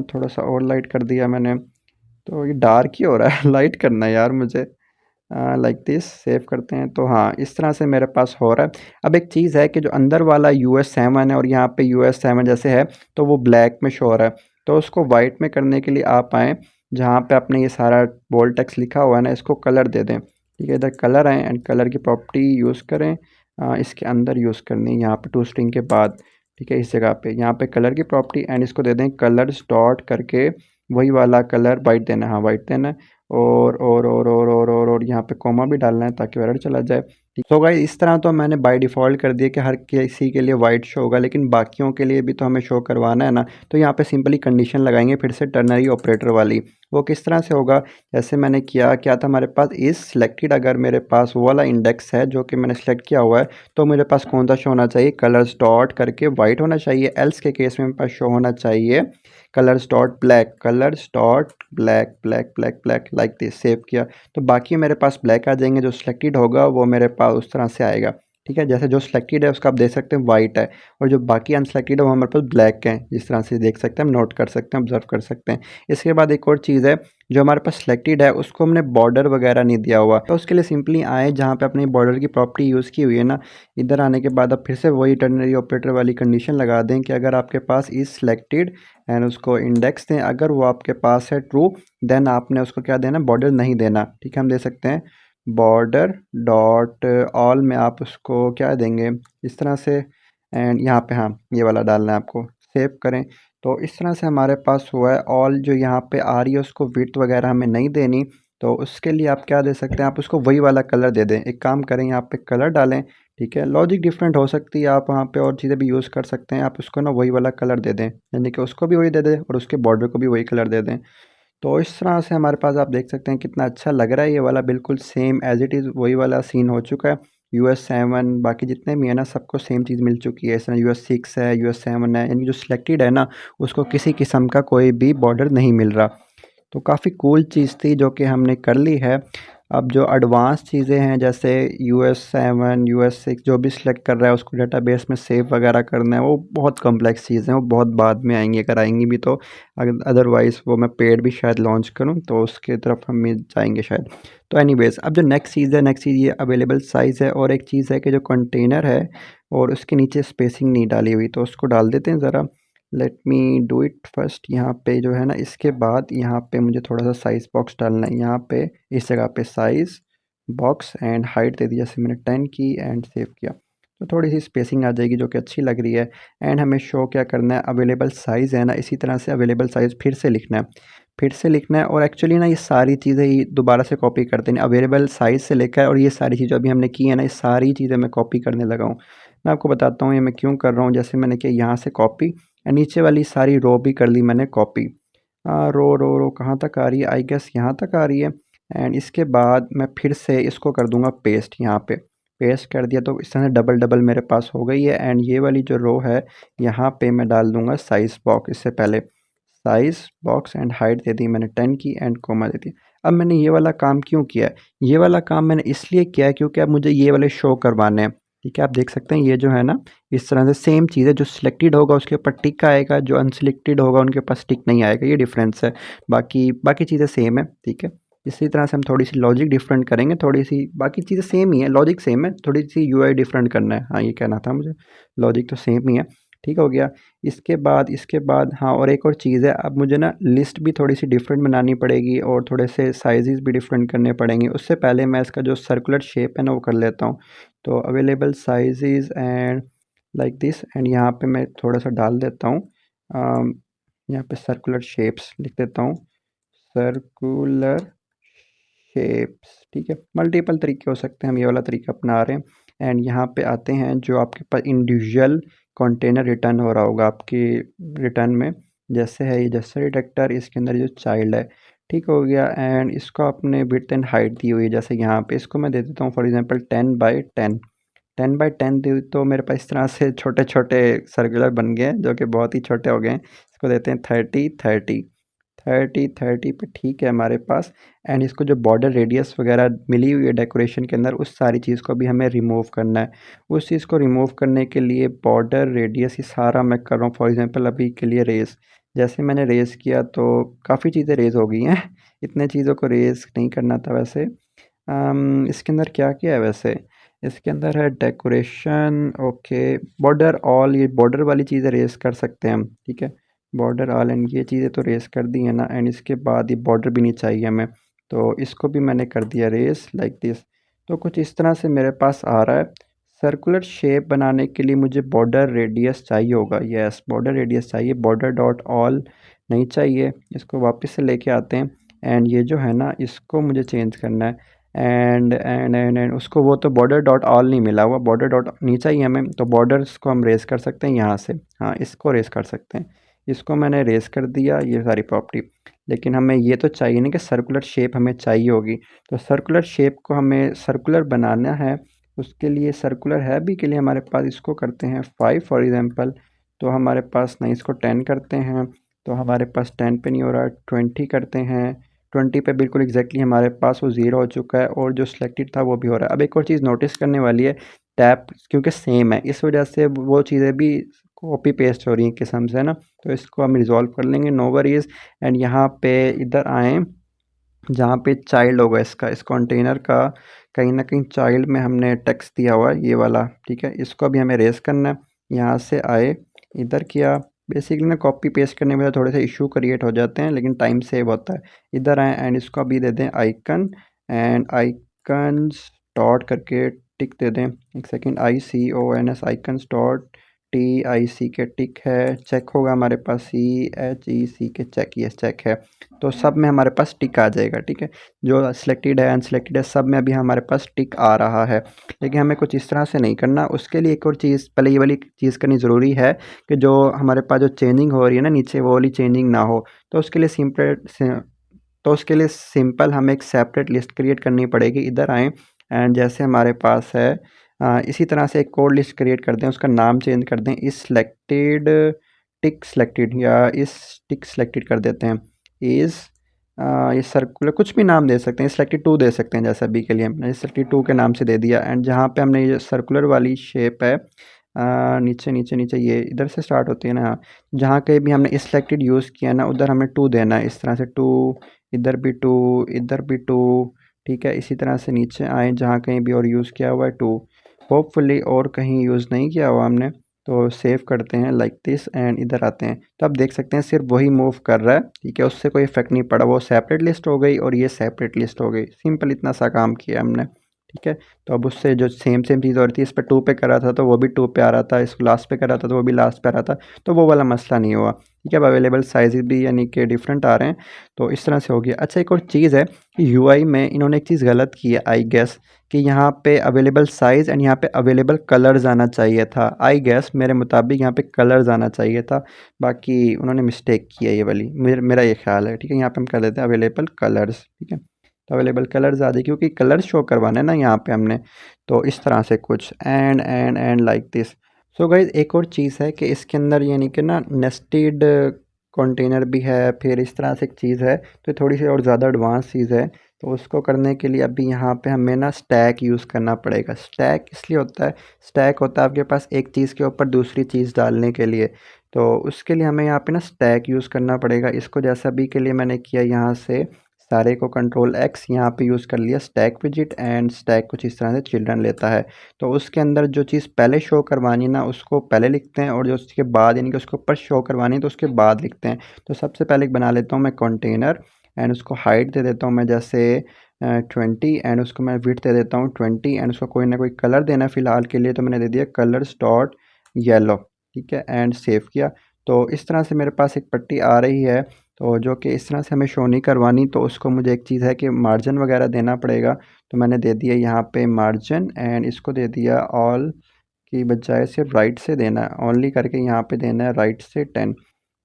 थोड़ा सा और लाइट कर दिया मैंने, तो ये डार्क ही हो रहा है लाइट करना है यार मुझे, लाइक दिस। सेव करते हैं तो हाँ इस तरह से मेरे पास हो रहा है। अब एक चीज़ है कि जो अंदर वाला US7 है और यहाँ पे US7 जैसे है तो वो ब्लैक में शो हो रहा है, तो उसको वाइट में करने के लिए आप आएँ जहाँ पे आपने ये सारा बोल्ड टेक्स्ट लिखा हुआ है ना, इसको कलर दे दें। ठीक है, इधर कलर आएँ एंड कलर की प्रॉपर्टी यूज़ करें, इसके अंदर यूज़ करनी है यहाँ पे टू स्ट्रिंग के बाद। ठीक है, इस जगह पे यहाँ पे कलर की प्रॉपर्टी एंड इसको दे दें कलर्स डॉट करके वही वाला कलर वाइट देना है, हाँ वाइट देना है। और यहाँ पे कॉमा भी डालना है ताकि एरर चला जाए। ठीक, तो गाइस इस तरह तो मैंने बाय डिफ़ॉल्ट कर दिया कि हर किसी के लिए वाइट शो होगा, लेकिन बाकियों के लिए भी तो हमें शो करवाना है ना। तो यहाँ पे सिंपली कंडीशन लगाएंगे फिर से टर्नरी ऑपरेटर वाली। वो किस तरह से होगा, जैसे मैंने क्या था हमारे पास इज़ सिलेक्टेड, अगर मेरे पास वो वाला इंडेक्स है जो कि मैंने सेलेक्ट किया हुआ है तो मेरे पास कौन सा शो होना चाहिए, कलर्स डॉट करके वाइट होना चाहिए। एल्स के केस में मेरे पास शो होना चाहिए colours dot black, colours dot black black black black, like this. Save किया तो बाकी मेरे पास ब्लैक आ जाएंगे, जो सिलेक्टेड होगा वो मेरे पास उस तरह से आएगा। ठीक है, जैसे जो सिलेक्टेड है उसका आप देख सकते हैं वाइट है, और जो बाकी अनसिलेक्टेड है वो हमारे पास ब्लैक है। जिस तरह से देख सकते हैं, हम नोट कर सकते हैं, ऑब्जर्व कर सकते हैं। इसके बाद एक और चीज़ है, जो हमारे पास सिलेक्टेड है उसको हमने बॉर्डर वगैरह नहीं दिया हुआ, तो उसके लिए सिंपली आए जहाँ पे अपनी बॉर्डर की प्रॉपर्टी यूज़ की हुई है ना, इधर आने के बाद अब फिर से वही टर्नरी ऑपरेटर वाली कंडीशन लगा दें कि अगर आपके पास इज़ सिलेक्टेड एंड उसको इंडेक्स दें, अगर वो आपके पास है ट्रू, देन आपने उसको क्या देना, बॉर्डर नहीं देना। ठीक है, हम दे सकते हैं बॉर्डर डॉट ऑल में आप उसको क्या देंगे इस तरह से, एंड यहाँ पे हाँ ये वाला डालना है आपको। सेव करें तो इस तरह से हमारे पास हुआ है। ऑल जो यहाँ पे आ रही है उसको विड्थ वगैरह हमें नहीं देनी, तो उसके लिए आप क्या दे सकते हैं, आप उसको वही वाला कलर दे दें। एक काम करें, यहाँ पे कलर डालें। ठीक है, लॉजिक डिफरेंट हो सकती है, आप वहाँ पे और चीज़ें भी यूज़ कर सकते हैं। आप उसको ना वही वाला कलर दे दें, यानी कि उसको भी वही दे दें और उसके बॉर्डर को भी वही कलर दे दें। तो इस तरह से हमारे पास आप देख सकते हैं कितना अच्छा लग रहा है ये वाला, बिल्कुल सेम एज इट इज़ वही वाला सीन हो चुका है। US 7 बाकी जितने भी है ना, सबको सेम चीज़ मिल चुकी है। इसमें US 6 है, US 7 है, यानी जो सिलेक्टेड है ना उसको किसी किस्म का कोई भी बॉर्डर नहीं मिल रहा। तो काफ़ी कूल चीज़ थी जो कि हमने कर ली है। अब जो एडवांस चीज़ें हैं जैसे US 7 US 6 जो भी सिलेक्ट कर रहा है उसको डेटाबेस में सेव वगैरह करना है, वो बहुत कॉम्प्लेक्स चीज़ें हैं, वो बहुत बाद में आएंगी, अगर आएंगी भी तो। अगर अदरवाइज़ वो मैं पेड भी शायद लॉन्च करूँ तो उसके तरफ हम जाएंगे शायद। तो एनीवेज़, अब जो नेक्स्ट चीज़ है, नेक्स्ट चीज़ ये अवेलेबल साइज़ है, और एक चीज़ है कि जो कंटेनर है और उसके नीचे स्पेसिंग नहीं डाली हुई, तो उसको डाल देते हैं ज़रा। Let me do it first. यहाँ पे जो है ना, इसके बाद यहाँ पे मुझे थोड़ा सा साइज़ बॉक्स डालना है। यहाँ पे इस जगह पे साइज़ बॉक्स एंड हाइट दे दी, जैसे मैंने 10 की एंड सेव किया, तो थोड़ी सी स्पेसिंग आ जाएगी जो कि अच्छी लग रही है। एंड हमें शो क्या करना है, अवेलेबल साइज़ है ना, इसी तरह से अवेलेबल साइज़ फिर से लिखना है, फिर से लिखना है। और एक्चुअली ना ये सारी चीज़ें ही दोबारा से कॉपी करते हैं, अवेलेबल साइज़ से लेकर, और ये सारी चीज़ें अभी हमने की है ना, ये सारी चीज़ें मैं कॉपी करने लगा हूँ। मैं आपको बताता हूँ ये मैं क्यों कर रहा हूँ। जैसे मैंने किया यहाँ से कॉपी, नीचे वाली सारी रो भी कर ली मैंने कॉपी। रो कहाँ तक आ रही है, आई गेस यहाँ तक आ रही है। एंड इसके बाद मैं फिर से इसको कर दूंगा पेस्ट, यहाँ पे पेस्ट कर दिया तो इस तरह से डबल डबल मेरे पास हो गई है। एंड ये वाली जो रो है यहाँ पे मैं डाल दूंगा साइज़ बॉक्स, इससे पहले साइज़ बॉक्स एंड हाइट दे दी मैंने 10 की एंड कोमा दे दी। अब मैंने ये वाला काम क्यों किया है, ये वाला काम मैंने इसलिए किया है क्योंकि अब मुझे ये वाले शो करवाने हैं। ठीक है, आप देख सकते हैं ये जो है ना, इस तरह से सेम चीज़ है, जो सिलेक्टेड होगा उसके ऊपर टिक आएगा, जो अनसिलेक्टेड होगा उनके पास टिक नहीं आएगा, ये डिफरेंस है। बाकी बाकी चीज़ें सेम है। ठीक है, इसी तरह से हम थोड़ी सी लॉजिक डिफरेंट करेंगे, थोड़ी सी बाकी चीज़ें सेम ही है, लॉजिक सेम है, थोड़ी सी यूआई डिफरेंट करना है। हाँ, ये कहना था मुझे, लॉजिक तो सेम ही है। ठीक हो गया। इसके बाद हाँ, और एक और चीज़ है, अब मुझे ना लिस्ट भी थोड़ी सी डिफरेंट बनानी पड़ेगी और थोड़े से साइजेस भी डिफरेंट करने पड़ेंगे। उससे पहले मैं इसका जो सर्कुलर शेप है ना वो कर लेता हूँ। तो available sizes and like this, and यहाँ पे मैं थोड़ा सा डाल देता हूँ, यहाँ पे सर्कुलर शेप्स लिख देता हूँ, सर्कुलर शेप्स। ठीक है, मल्टीपल तरीके हो सकते हैं, हम ये वाला तरीका अपना रहे हैं। एंड यहाँ पे आते हैं, जो आपके पास इंडिविजुअल कंटेनर रिटर्न हो रहा होगा आपके रिटर्न में, जैसे है ये जैसे डिटेक्टर, इसके अंदर जो चाइल्ड है। ठीक हो गया। एंड इसको आपने विड्थ एंड हाइट दी हुई है, जैसे यहाँ पे इसको मैं दे देता हूँ फॉर एग्जांपल 10 बाई 10, 10 बाई 10 दी तो मेरे पास इस तरह से छोटे छोटे सर्कुलर बन गए जो कि बहुत ही छोटे हो गए हैं। इसको देते हैं 30 30 पे। ठीक है हमारे पास। एंड इसको जो बॉर्डर रेडियस वगैरह मिली हुई है डेकोरेशन के अंदर, उस सारी चीज़ को भी हमें रिमूव करना है। उस चीज़ को रिमूव करने के लिए बॉर्डर रेडियस ही सारा मैं कर रहा हूँ। फॉर एग्जांपल अभी के लिए रेस, जैसे मैंने रेस किया तो काफ़ी चीज़ें रेस हो गई हैं इतने चीज़ों को रेस नहीं करना था वैसे। इसके अंदर क्या क्या है वैसे, इसके अंदर है डेकोरेशन, ओके, बॉर्डर ऑल, ये बॉर्डर वाली चीज़ें रेस कर सकते हैं हम। ठीक है, बॉर्डर ऑल एंड ये चीज़ें तो रेस कर दी है ना। एंड इसके बाद ये बॉर्डर भी नहीं चाहिए हमें, तो इसको भी मैंने कर दिया रेस लाइक दिस। तो कुछ इस तरह से मेरे पास आ रहा है। सर्कुलर शेप बनाने के लिए मुझे बॉर्डर रेडियस चाहिए होगा, यस बॉर्डर रेडियस चाहिए, बॉर्डर डॉट ऑल नहीं चाहिए। इसको वापस से लेके आते हैं। एंड ये जो है ना इसको मुझे चेंज करना है। एंड उसको, वो तो बॉर्डर डॉट ऑल नहीं मिला हुआ, बॉर्डर डॉट नहीं चाहिए हमें, तो बॉर्डर्स को हम रेस कर सकते हैं यहाँ से। हाँ, इसको रेस कर सकते हैं, इसको मैंने रेस कर दिया, ये सारी प्रॉपर्टी। लेकिन हमें ये तो चाहिए नहीं कि सर्कुलर शेप हमें चाहिए होगी। तो सर्कुलर शेप को हमें सर्कुलर बनाना है, उसके लिए सर्कुलर है भी के लिए हमारे पास इसको करते हैं 5 फॉर एग्जांपल। तो हमारे पास नहीं, इसको 10 करते हैं, तो हमारे पास 10 पे नहीं हो रहा, 20 करते हैं, 20 पे बिल्कुल एग्जैक्टली हमारे पास वो ज़ीरो हो चुका है और जो सिलेक्टेड था वो भी हो रहा है। अब एक और चीज़ नोटिस करने वाली है, टैप क्योंकि सेम है इस वजह से वो चीज़ें भी कॉपी पेस्ट हो रही हैं किस्म से ना। तो इसको हम रिजॉल्व कर लेंगे, नो वरीज। एंड यहाँ पे इधर आएँ जहाँ पे चाइल्ड होगा इसका, इस कंटेनर का कहीं ना कहीं चाइल्ड में हमने टेक्स्ट दिया हुआ है ये वाला, ठीक है। इसको अभी हमें रेस करना है, यहाँ से आए, इधर किया। बेसिकली ना कॉपी पेस्ट करने में थोड़े से इशू क्रिएट हो जाते हैं लेकिन टाइम सेव होता है। इधर आए एंड इसको अभी दे दें आइकन, एंड आइकन डॉट करके टिक दे दें। एक second, ICONS icon dot TIC के टिक है, चेक होगा हमारे पास CHEC के चेक, ये चेक है। तो सब में हमारे पास टिक आ जाएगा, ठीक है। जो सिलेक्टेड है अनसिलेक्टेड है सब में अभी हमारे पास टिक आ रहा है। लेकिन हमें कुछ इस तरह से नहीं करना, उसके लिए एक और चीज़ पहले ये वाली चीज़ करनी ज़रूरी है कि जो हमारे पास जो चेंजिंग हो रही है ना नीचे, वो वाली चेंजिंग ना हो। तो उसके लिए सिंपल हमें एक सेपरेट लिस्ट क्रिएट करनी पड़ेगी। इधर आएँ एंड जैसे हमारे पास है इसी तरह से एक और लिस्ट क्रिएट कर दें, उसका नाम चेंज कर दें, इस सिलेक्टेड टिक सिलेक्टेड, या इस टिक सिलेक्टेड कर देते हैं, इज़ ये सर्कुलर कुछ भी नाम दे सकते हैं, सिलेक्टेड 2 दे सकते हैं, जैसा अभी के लिए हमने सिलेक्टेड 2 के नाम से दे दिया। एंड जहाँ पे हमने ये सर्कुलर वाली शेप है नीचे नीचे नीचे ये इधर से स्टार्ट होती है ना, जहाँ कहीं भी हमने इस सिलेक्टेड यूज़ किया ना उधर हमें 2 देना है, इस तरह से 2, इधर भी 2, इधर भी 2, ठीक है। इसी तरह से नीचे आए जहाँ कहीं भी और यूज़ किया हुआ है 2, होपफुली और कहीं यूज़ नहीं किया हुआ हमने। तो सेव करते हैं लाइक दिस एंड इधर आते हैं, तो आप देख सकते हैं सिर्फ वही मूव कर रहा है, ठीक है, उससे कोई इफेक्ट नहीं पड़ा। वो सेपरेट लिस्ट हो गई और ये सेपरेट लिस्ट हो गई, सिंपल इतना सा काम किया हमने, ठीक है। तो अब उससे जो सेम सेम चीज़ हो रही थी, इस पर 2 पे कर रहा था तो वो भी 2 पे आ रहा था, इसको लास्ट पे कर रहा था तो वो भी लास्ट पे आ रहा था, तो वो वाला मसला नहीं हुआ, ठीक है। अब अवेलेबल साइज भी यानी कि डिफरेंट आ रहे हैं, तो इस तरह से हो गया। अच्छा एक और चीज़ है कि UI में इन्होंने एक चीज़ गलत की है आई गेस, कि यहाँ पे अवेलेबल साइज़ एंड यहाँ पे अवेलेबल कलर्स आना चाहिए था। आई गेस मेरे मुताबिक यहाँ पे कलर्स आना चाहिए था, बाकी उन्होंने मिस्टेक की है ये वाली, मेरा ये ख्याल है, ठीक है। यहाँ पे हम कर देते हैं अवेलेबल कलर्स, ठीक है। तो अवेलेबल कलर्स आ जाए क्योंकि कलर शो करवाना है ना यहाँ पे हमने, तो इस तरह से कुछ and like this. So guys एक और चीज़ है कि इसके अंदर यानी कि ना नेस्टेड कंटेनर भी है, फिर इस तरह से एक चीज़ है, तो थोड़ी सी और ज़्यादा एडवांस चीज़ है। तो उसको करने के लिए अभी यहाँ पे हमें ना स्टैक यूज़ करना पड़ेगा। स्टैक इसलिए होता है, स्टैक होता है आपके पास एक चीज़ के ऊपर दूसरी चीज़ डालने के लिए, तो उसके लिए हमें यहाँ पे ना स्टैक यूज़ करना पड़ेगा। इसको जैसा अभी के लिए मैंने किया, यहाँ से सारे को Ctrl+X यहाँ पे यूज़ कर लिया, स्टैक विजिट, एंड स्टैक कुछ इस तरह से चिल्ड्रन लेता है। तो उसके अंदर जो चीज़ पहले शो करवानी है ना उसको पहले लिखते हैं, और जो उसके बाद यानी कि उसके ऊपर शो करवानी है तो उसके बाद लिखते हैं। तो सबसे पहले बना लेता हूँ मैं कंटेनर, एंड उसको हाइट दे देता हूँ मैं जैसे 20, एंड उसको मैं विड्थ दे देता हूँ 20, एंड उसको कोई ना कोई कलर देना है फ़िलहाल के लिए, तो मैंने दे दिया कलर्स डॉट येलो, ठीक है, एंड सेव किया। तो इस तरह से मेरे पास एक पट्टी आ रही है, तो जो कि इस तरह से हमें शो नहीं करवानी, तो उसको मुझे एक चीज़ है कि मार्जिन वगैरह देना पड़ेगा। तो मैंने दे दिया यहाँ पे मार्जिन, एंड इसको दे दिया ऑल की बजाय सिर्फ राइट से देना है, ओनली करके यहाँ पे देना है राइट से 10।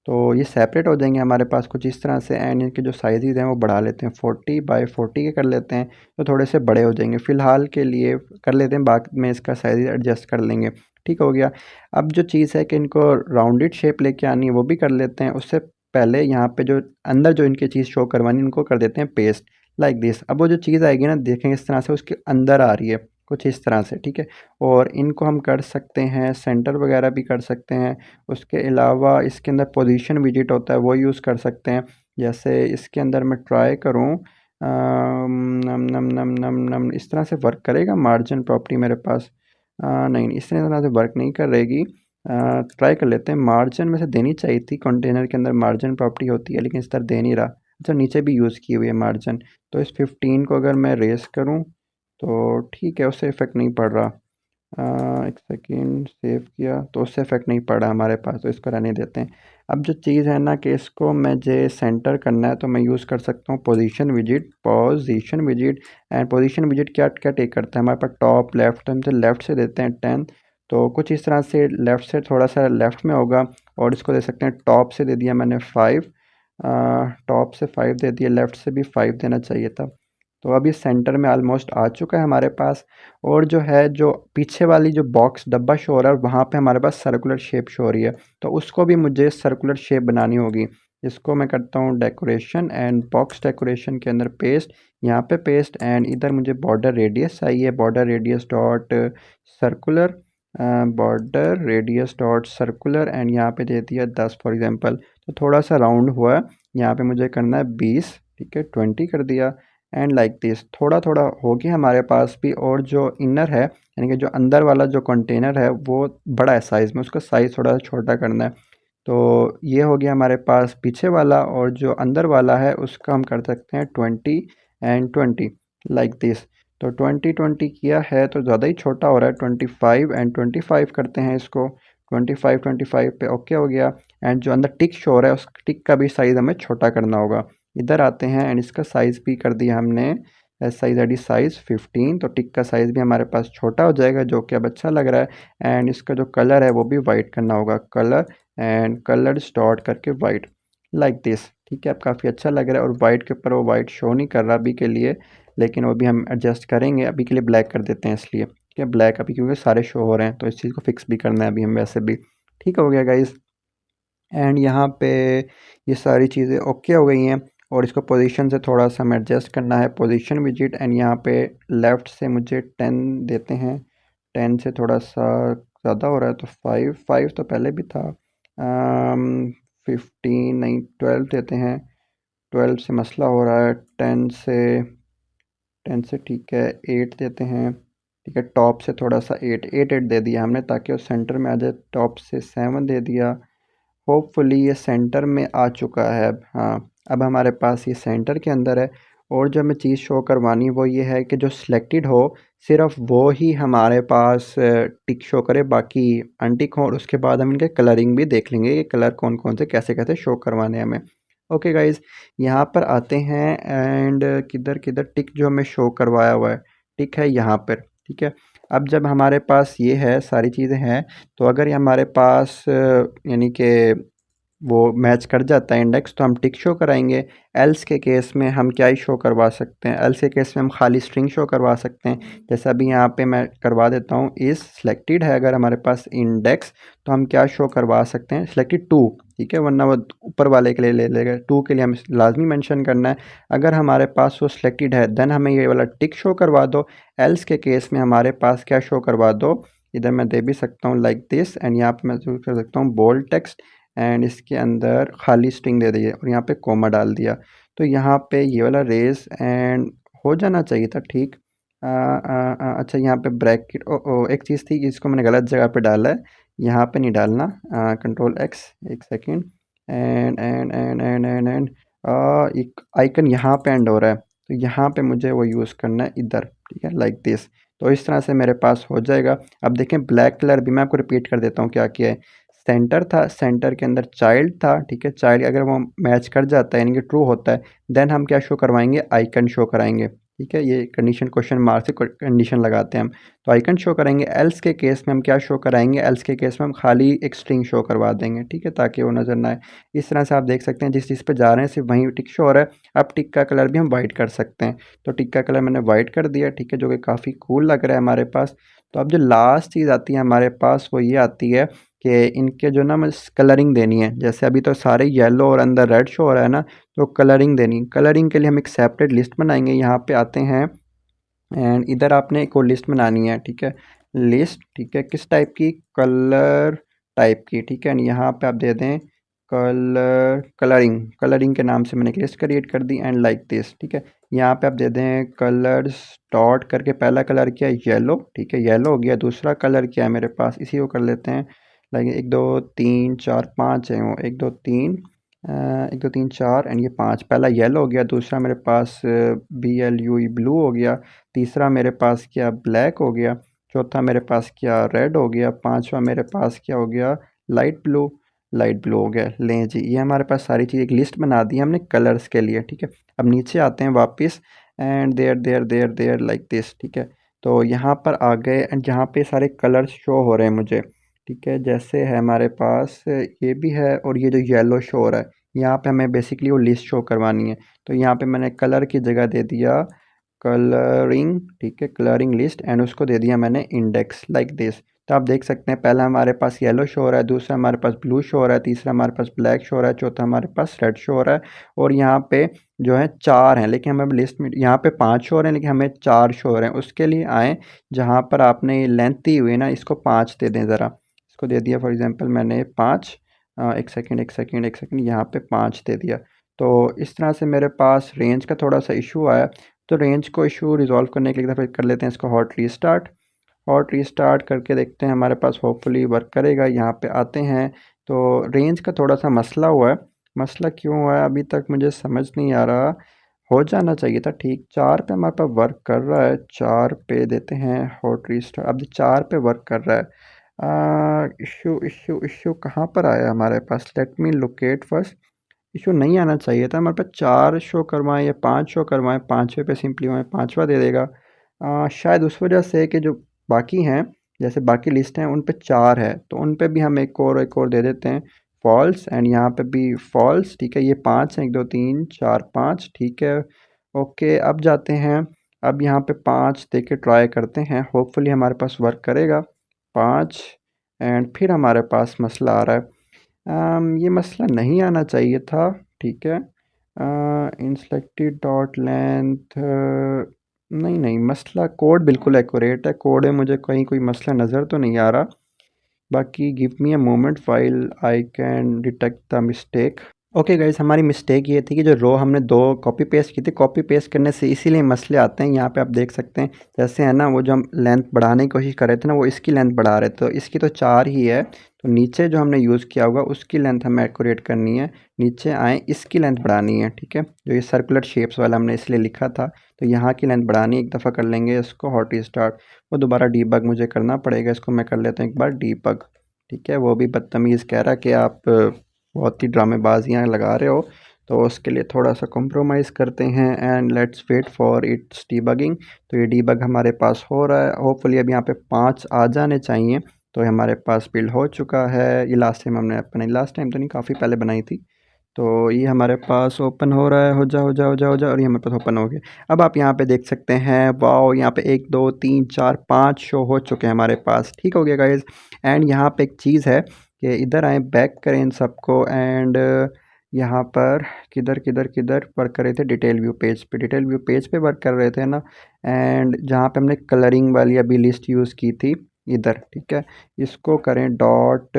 तो ये सेपरेट हो जाएंगे हमारे पास कुछ इस तरह से, एंड इनके जो साइज़ हैं वो बढ़ा लेते हैं, 40x40 के कर लेते हैं, तो थोड़े से बड़े हो जाएंगे। फ़िलहाल के लिए कर लेते हैं, बाद में इसका साइज़ एडजस्ट कर लेंगे, ठीक हो गया। अब जो चीज़ है कि इनको राउंडेड शेप लेके आनी है वो भी कर लेते हैं। उससे पहले यहाँ पे जो अंदर जो इनकी चीज़ शो करवानी उनको कर देते हैं पेस्ट लाइक दिस। अब वो जो चीज़ आएगी ना देखेंगे इस तरह से उसके अंदर आ रही है कुछ इस तरह से, ठीक है। और इनको हम कर सकते हैं सेंटर वगैरह भी कर सकते हैं। उसके अलावा इसके अंदर पोजीशन विजिट होता है वो यूज़ कर सकते हैं। जैसे इसके अंदर मैं ट्राई करूँ नम नम नम नम नम इस तरह से वर्क करेगा मार्जिन प्रॉपर्टी मेरे पास, नहीं इस तरह से वर्क नहीं कर रहेगी। ट्राई कर लेते हैं, मार्जिन में से देनी चाहिए थी, कंटेनर के अंदर मार्जिन प्रॉपर्टी होती है लेकिन इस तरह दे नहीं रहा। अच्छा नीचे भी यूज़ की हुई है मार्जिन, तो इस 15 को अगर मैं रेस करूँ तो ठीक है उससे इफ़ेक्ट नहीं पड़ रहा। एक सेकेंड, सेव किया तो उससे इफ़ेक्ट नहीं पड़ा हमारे पास, तो इसको रहने देते हैं। अब जो चीज़ है ना कि इसको मुझे सेंटर करना है तो मैं यूज़ कर सकता हूँ position visit. And position visit क्या क्या टेक करता है हमारे पास, टॉप लेफ्ट, तो हम तो लेफ़्ट से देते हैं 10, तो कुछ इस तरह से लेफ़्ट से थोड़ा सा लेफ़्ट में होगा। और इसको दे सकते हैं टॉप से दे दिया मैंने 5, टॉप से 5 दे दिया, लेफ़्ट से भी 5 देना चाहिए था। तो अब ये सेंटर में ऑलमोस्ट आ चुका है हमारे पास। और जो है, जो पीछे वाली जो बॉक्स डब्बा शो हो रहा है, वहाँ पे हमारे पास सर्कुलर शेप शो हो रही है, तो उसको भी मुझे सर्कुलर शेप बनानी होगी। इसको मैं करता हूँ डेकोरेशन एंड बॉक्स डेकोरेशन के अंदर पेस्ट, यहाँ पे पेस्ट, एंड इधर मुझे बॉर्डर रेडियस चाहिए, border radius dot circular, border radius dot circular, and यहाँ पे दे दिया 10 फॉर एग्जांपल। तो थोड़ा सा राउंड हुआ है, यहाँ पे मुझे करना है 20, ठीक है, 20 कर दिया, एंड लाइक दिस। थोड़ा थोड़ा हो गया हमारे पास भी। और जो इनर है, यानी कि जो अंदर वाला जो कंटेनर है, वो बड़ा है साइज़ में, उसका साइज़ थोड़ा सा छोटा करना है। तो ये हो गया हमारे पास पीछे वाला, और जो अंदर वाला है उसका हम कर सकते हैं 20 एंड 20, लाइक दिस। तो 20 20 किया है तो ज़्यादा ही छोटा हो रहा है, 25 एंड 25 करते हैं इसको। 25 25 पे ओके हो गया। एंड जो अंदर टिक शो हो रहा है, उस टिक का भी साइज़ हमें छोटा करना होगा। इधर आते हैं एंड इसका साइज़ भी कर दिया हमने, एस साइज एडी साइज़ 15, तो टिक का साइज़ भी हमारे पास छोटा हो जाएगा, जो कि अब अच्छा लग रहा है। एंड इसका जो कलर है वो भी वाइट करना होगा, कलर एंड कलर स्टार्ट करके वाइट, लाइक दिस, ठीक है। अब काफ़ी अच्छा लग रहा है। और वाइट के ऊपर वो वाइट शो नहीं कर रहा अभी के लिए, लेकिन वो भी हम एडजस्ट करेंगे। अभी के लिए ब्लैक कर देते हैं इसलिए, ठीक है, ब्लैक अभी क्योंकि सारे शो हो रहे हैं, तो इस चीज़ को फिक्स भी करना है अभी हम वैसे भी। ठीक हो गया गाइज़। एंड यहाँ पे ये सारी चीज़ें ओके हो गई हैं। और इसको पोजीशन से थोड़ा सा हमें एडजस्ट करना है, पोजीशन विजिट, एंड यहाँ पे लेफ़्ट से मुझे 10 देते हैं। 10 से थोड़ा सा ज़्यादा हो रहा है, तो 5 5 तो पहले भी था। 15 नहीं, 12 देते हैं। 12 से मसला हो रहा है। 10 से ठीक है, 8 देते हैं, ठीक है। टॉप से थोड़ा सा 8 दे दिया हमने, ताकि वो सेंटर में आ जाए। टॉप से 7 दे दिया। होपफुली ये सेंटर में आ चुका है अब। हाँ, अब हमारे पास ये सेंटर के अंदर है। और जो हमें चीज़ शो करवानी वो ये है कि जो सिलेक्टेड हो, सिर्फ वो ही हमारे पास टिक शो करे, बाकी अनटिक हो। और उसके बाद हम इनके कलरिंग भी देख लेंगे कि कलर कौन कौन से कैसे कैसे शो करवाने हैं हमें। ओके गाइज़, यहाँ पर आते हैं एंड किधर किधर टिक जो हमें शो करवाया हुआ है, टिक है यहाँ पर, ठीक है। अब जब हमारे पास ये है, सारी चीज़ें हैं, तो अगर ये हमारे पास यानी कि वो मैच कर जाता है इंडेक्स, तो हम टिक शो कराएंगे। एल्स के केस में हम क्या ही शो करवा सकते हैं, एल्स के केस में हम खाली स्ट्रिंग शो करवा सकते हैं। जैसे अभी यहाँ पे मैं करवा देता हूँ, इस सिलेक्टेड है अगर हमारे पास इंडेक्स, तो हम क्या शो करवा सकते हैं, सिलेक्टेड 2, ठीक है, वरना वो ऊपर वाले के लिए ले लेगा। 2 के लिए हम लाजमी मेंशन करना है। अगर हमारे पास वो सिलेक्टेड है, देन हमें ये वाला टिक शो करवा दो। एल्स के केस में हमारे पास क्या शो करवा दो, इधर मैं दे भी सकता हूँ लाइक दिस, एंड यहाँ पे मैं यूज़ कर सकता हूँ बोल्ड टेक्स्ट, एंड इसके अंदर खाली स्ट्रिंग दे दिए और यहाँ पे कोमा डाल दिया। तो यहाँ पे ये वाला रेस एंड हो जाना चाहिए था, ठीक। अच्छा, यहाँ पे ब्रैकेट, ओ एक चीज़ थी कि इसको मैंने गलत जगह पे डाला है, यहाँ पे नहीं डालना। कंट्रोल एक्स, एक सेकेंड, एंड एक आइकन यहाँ पे एंड हो रहा है, तो यहाँ पे मुझे वो यूज़ करना है इधर, ठीक है, लाइक दिस। तो इस तरह से मेरे पास हो जाएगा। अब देखें, ब्लैक कलर भी मैं आपको रिपीट कर देता हूँ क्या किया है। सेंटर था, सेंटर के अंदर चाइल्ड था, ठीक है। चाइल्ड अगर वो मैच कर जाता है, यानी कि ट्रू होता है, देन हम क्या शो करवाएंगे, आइकन शो कराएंगे, ठीक है। ये कंडीशन क्वेश्चन मार्क से कंडीशन लगाते हैं हम, तो आइकन शो करेंगे। एल्स के केस में हम क्या शो कराएंगे, एल्स के केस में हम खाली एक स्ट्रिंग शो करवा देंगे, ठीक है, ताकि वो नज़र ना आए। इस तरह से आप देख सकते हैं, जिस चीज़ पे जा रहे हैं सिर्फ वहीं टिक शो हो रहा है। अब टिक का कलर भी हम वाइट कर सकते हैं, तो टिक का कलर मैंने वाइट कर दिया, ठीक है, जो कि काफ़ी कूल लग रहा है हमारे पास। तो अब जो लास्ट चीज़ आती है हमारे पास, वो ये आती है कि इनके जो ना, मुझे कलरिंग देनी है। जैसे अभी तो सारे येलो और अंदर रेड शो हो रहा है ना, तो कलरिंग देनी। कलरिंग के लिए हम एक सेपरेट लिस्ट बनाएंगे। यहाँ पे आते हैं एंड इधर आपने एक और लिस्ट बनानी है, ठीक है, लिस्ट, ठीक है, किस टाइप की, कलर टाइप की, ठीक है। एंड यहाँ पे आप दे दें कलरिंग, कलरिंग के नाम से मैंने एक लिस्ट क्रिएट कर दी, एंड लाइक दिस, ठीक है। यहाँ पे आप दे दें कलर्स डॉट करके, पहला कलर क्या है, येलो, ठीक है, येलो हो गया। दूसरा कलर क्या है मेरे पास, इसी को कर लेते हैं, लाइक 1 2 3 4 5 है वो, 1 2 3, 1 2 3 4 एंड ये 5। पहला येलो हो गया, दूसरा मेरे पास BLUE ब्लू हो गया, तीसरा मेरे पास क्या, ब्लैक हो गया, चौथा मेरे पास क्या, रेड हो गया, पांचवा मेरे पास क्या हो गया, लाइट ब्लू, लाइट ब्लू हो गया। लें जी, ये हमारे पास सारी चीज़ एक लिस्ट बना दी हमने कलर्स के लिए, ठीक है। अब नीचे आते हैं वापस, and there there there there like this, ठीक है। तो यहाँ पर आ गए एंड यहाँ पे सारे कलर्स शो हो रहे हैं मुझे, ठीक है। जैसे है हमारे पास ये भी है, और ये जो येलो शो हो रहा है, यहाँ पे हमें बेसिकली वो लिस्ट शो करवानी है। तो यहाँ पे मैंने कलर की जगह दे दिया कलरिंग, ठीक है, कलरिंग लिस्ट, एंड उसको दे दिया मैंने इंडेक्स लाइक दिस। तो आप देख सकते हैं पहला हमारे पास येलो शो हो रहा है, दूसरा हमारे पास ब्लू शो हो रहा है, तीसरा हमारे पास ब्लैक शो हो रहा है, चौथा हमारे पास रेड शो हो रहा है, और यहाँ पे जो है 4 हैं, लेकिन हमें लिस्ट में यहाँ पे 5 शो हो रहे हैं, लेकिन हमें 4 शो हो रहे हैं। उसके लिए आए जहाँ पर आपने ये लेंथ दी हुई है ना, इसको 5 दे दें ज़रा। इसको दे दिया फॉर एग्जांपल मैंने 5, एक सेकंड यहाँ पे 5 दे दिया। तो इस तरह से मेरे पास रेंज का थोड़ा सा इशू आया। तो रेंज को इशू रिज़ॉल्व करने के लिए एक दफ़ा कर लेते हैं इसको हॉट रीस्टार्ट। हॉट रीस्टार्ट करके देखते हैं हमारे पास होपफुली वर्क करेगा। यहाँ पे आते हैं तो रेंज का थोड़ा सा मसला हुआ है। मसला क्यों हुआ है अभी तक मुझे समझ नहीं आ रहा। हो जाना चाहिए था ठीक। 4 पे हमारे पास वर्क कर रहा है, 4 पे देते हैं हॉट रीस्टार्ट। अब 4 पे वर्क कर रहा है। इशू इशू इशू कहाँ पर आया हमारे पास? Let me locate first. Issue नहीं आना चाहिए था हमारे पास। 4 शो करवाएं या 5 शो करवाएं, 5वें पे सिंपली हमें 5वां दे देगा। शायद उस वजह से कि जो बाकी हैं, जैसे बाकी लिस्ट हैं उन पे 4 है, तो उन पे भी हम एक और दे देते हैं फॉल्स, एंड यहाँ पे भी फॉल्स, ठीक है। ये 5 हैं, 1 2 3 4 5, ठीक है। ओके, अब जाते हैं, अब यहाँ पे 5 दे के ट्राई करते हैं, होपफुली हमारे पास वर्क करेगा। 5, एंड फिर हमारे पास मसला आ रहा है। ये मसला नहीं आना चाहिए था, ठीक है। इन सेलेक्टेड डॉट लेंथ, नहीं नहीं, मसला कोड बिल्कुल एक्यूरेट है, कोड में मुझे कहीं कोई मसला नज़र तो नहीं आ रहा। बाकी give me a moment while I can detect the mistake. Okay guys, हमारी मिस्टेक ये थी कि जो रो हमने 2 कॉपी पेस्ट की थी, कॉपी पेस्ट करने से इसीलिए मसले आते हैं। यहाँ पे आप देख सकते हैं जैसे है ना, वो जो हम लेंथ बढ़ाने की कोशिश कर रहे थे ना, वो इसकी लेंथ बढ़ा रहे थे, तो इसकी तो 4 ही है, तो नीचे जो हमने यूज़ किया होगा उसकी लेंथ हमें एक्यूरेट करनी है। नीचे आए, इसकी लेंथ बढ़ानी है, ठीक है। जो ये सर्कुलर शेप्स वाला हमने इसलिए लिखा था, तो यहाँ की लेंथ बढ़ानी, एक दफ़ा कर लेंगे इसको हॉट रीस्टार्ट। वो दोबारा डीबग मुझे करना पड़ेगा, इसको मैं कर लेता हूँ एक बार डीबग, ठीक है। वो भी बदतमीज़ कह रहा है कि आप बहुत ही ड्रामेबाजियाँ लगा रहे हो, तो उसके लिए थोड़ा सा कॉम्प्रोमाइज़ करते हैं, and let's wait for its debugging. तो ये डीबग हमारे पास हो रहा है, होपफुली अब यहाँ पे 5 आ जाने चाहिए। तो हमारे पास बिल्ड हो चुका है। ये लास्ट टाइम हमने बनाई, लास्ट टाइम तो नहीं, काफ़ी पहले बनाई थी। तो ये हमारे पास ओपन हो रहा है, हो जा हो जा हो जा हो जा, और ये हमारे पास ओपन हो गया। अब आप यहाँ पे देख सकते हैं, वाओ, यहाँ पे 1 2 3 4 5 शो हो चुके हैं हमारे पास, ठीक हो गया गाइज। एंड यहाँ पे एक चीज़ है कि इधर आए, बैक करें इन सबको, एंड यहाँ पर किधर किधर किधर वर्क कर रहे थे, डिटेल व्यू पेज पे, डिटेल व्यू पेज पे वर्क कर रहे थे ना। एंड जहाँ पे हमने कलरिंग वाली अभी लिस्ट यूज़ की थी, इधर, ठीक है। इसको करें डॉट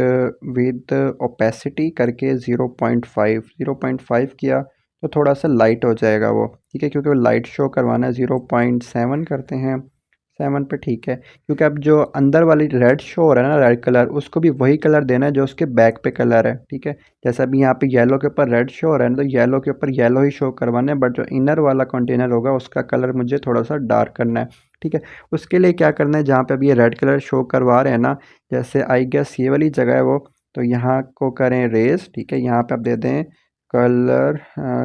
विद ओपेसिटी करके 0.5 किया, तो थोड़ा सा लाइट हो जाएगा वो, ठीक है, क्योंकि वो लाइट शो करवाना है। 0.7 करते हैं, 7 पे, ठीक है। क्योंकि अब जो अंदर वाली रेड शो हो रहा है ना, रेड कलर, उसको भी वही कलर देना है जो उसके बैक पे कलर है, ठीक है। जैसे अभी यहाँ पे येलो के ऊपर रेड शो हो रहा है ना, तो येलो के ऊपर येलो ही शो करवाना है, बट जो इनर वाला कंटेनर होगा उसका कलर मुझे थोड़ा सा डार्क करना है, ठीक है। उसके लिए क्या करना है, जहाँ पे अभी ये रेड कलर शो करवा रहे हैं ना, जैसे आई गेस ये वाली जगह है वो, तो यहाँ को करें रेज, ठीक है। यहाँ पे आप दे दें कलर,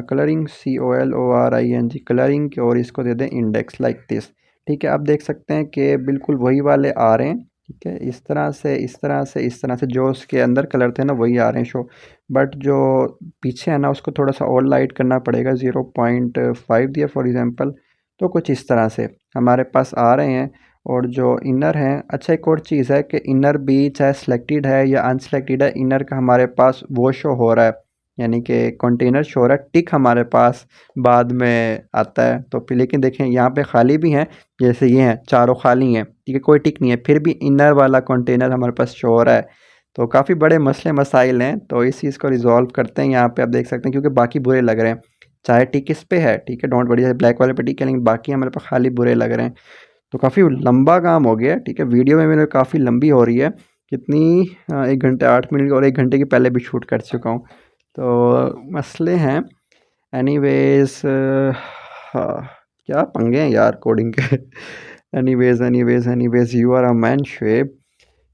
कलरिंग, COLORING कलरिंग, और इसको दे दें इंडेक्स लाइक दिस, ठीक है। आप देख सकते हैं कि बिल्कुल वही वाले आ रहे हैं, ठीक है। इस तरह से, इस तरह से, इस तरह से, जो उसके अंदर कलर थे ना वही आ रहे हैं शो, बट जो पीछे है ना उसको थोड़ा सा और लाइट करना पड़ेगा। 0.5 दिया फॉर एग्जांपल, तो कुछ इस तरह से हमारे पास आ रहे हैं। और जो इनर हैं, अच्छा एक और चीज़ है कि इनर भी चाहे सिलेक्टेड है या अनसेलेक्टेड है, इनर का हमारे पास वो शो हो रहा है, यानी कि कंटेनर शो हो रहा है। टिक हमारे पास बाद में आता है, तो फिर लेकिन देखें यहाँ पे खाली भी हैं, जैसे ये हैं, चारों खाली हैं, ठीक है, कोई टिक नहीं है, फिर भी इनर वाला कंटेनर हमारे पास शो हो रहा है। तो काफ़ी बड़े मसले मसाइल हैं, तो इस चीज़ को रिजॉल्व करते हैं। यहाँ पे आप देख सकते हैं, क्योंकि बाकी बुरे लग रहे हैं, चाहे टिक इस पे है, ठीक है, डोंट वरी, ब्लैक वाले पे टिक है, लेकिन बाकी हमारे पास खाली बुरे लग रहे हैं। तो काफ़ी लंबा काम हो गया, ठीक है। वीडियो में मेरे काफ़ी लंबी हो रही है, कितनी 1 घंटे 8 मिनट की, और 1 घंटे की पहले भी शूट कर चुका हूँ, तो मसले हैं। एनीवेज, हाँ, क्या पंगे हैं यार कोडिंग के। Anyways, you are a man Shoaib,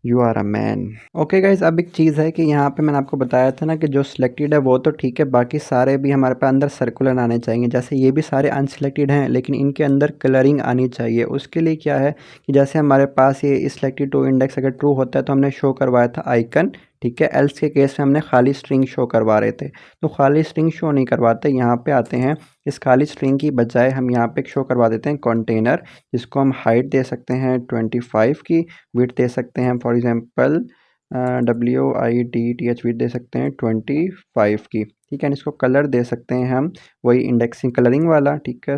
you are a man. Okay guys, अब एक चीज़ है कि यहाँ पे मैंने आपको बताया था ना कि जो सिलेक्टेड है वो तो ठीक है, बाकी सारे भी हमारे पास अंदर सर्कुलर आने चाहिए। जैसे ये भी सारे अनसिलेक्टेड हैं, लेकिन इनके अंदर कलरिंग आनी चाहिए। उसके लिए क्या है कि जैसे हमारे पास ये सिलेक्टेड टू इंडेक्स अगर ट्रू होता है तो हमने शो करवाया था आइकन, ठीक है। एल्स के केस में हमने खाली स्ट्रिंग शो करवा रहे थे, तो खाली स्ट्रिंग शो नहीं करवाते, यहाँ पे आते हैं इस खाली स्ट्रिंग की बजाय हम यहाँ पे शो करवा देते हैं कंटेनर, जिसको हम हाइट दे सकते हैं 25 की, विड्थ दे सकते हैं फॉर एग्जांपल WIDTH विड्थ दे सकते हैं 25 की, ठीक है। इसको कलर दे सकते हैं हम वही इंडेक्सिंग कलरिंग वाला, ठीक है,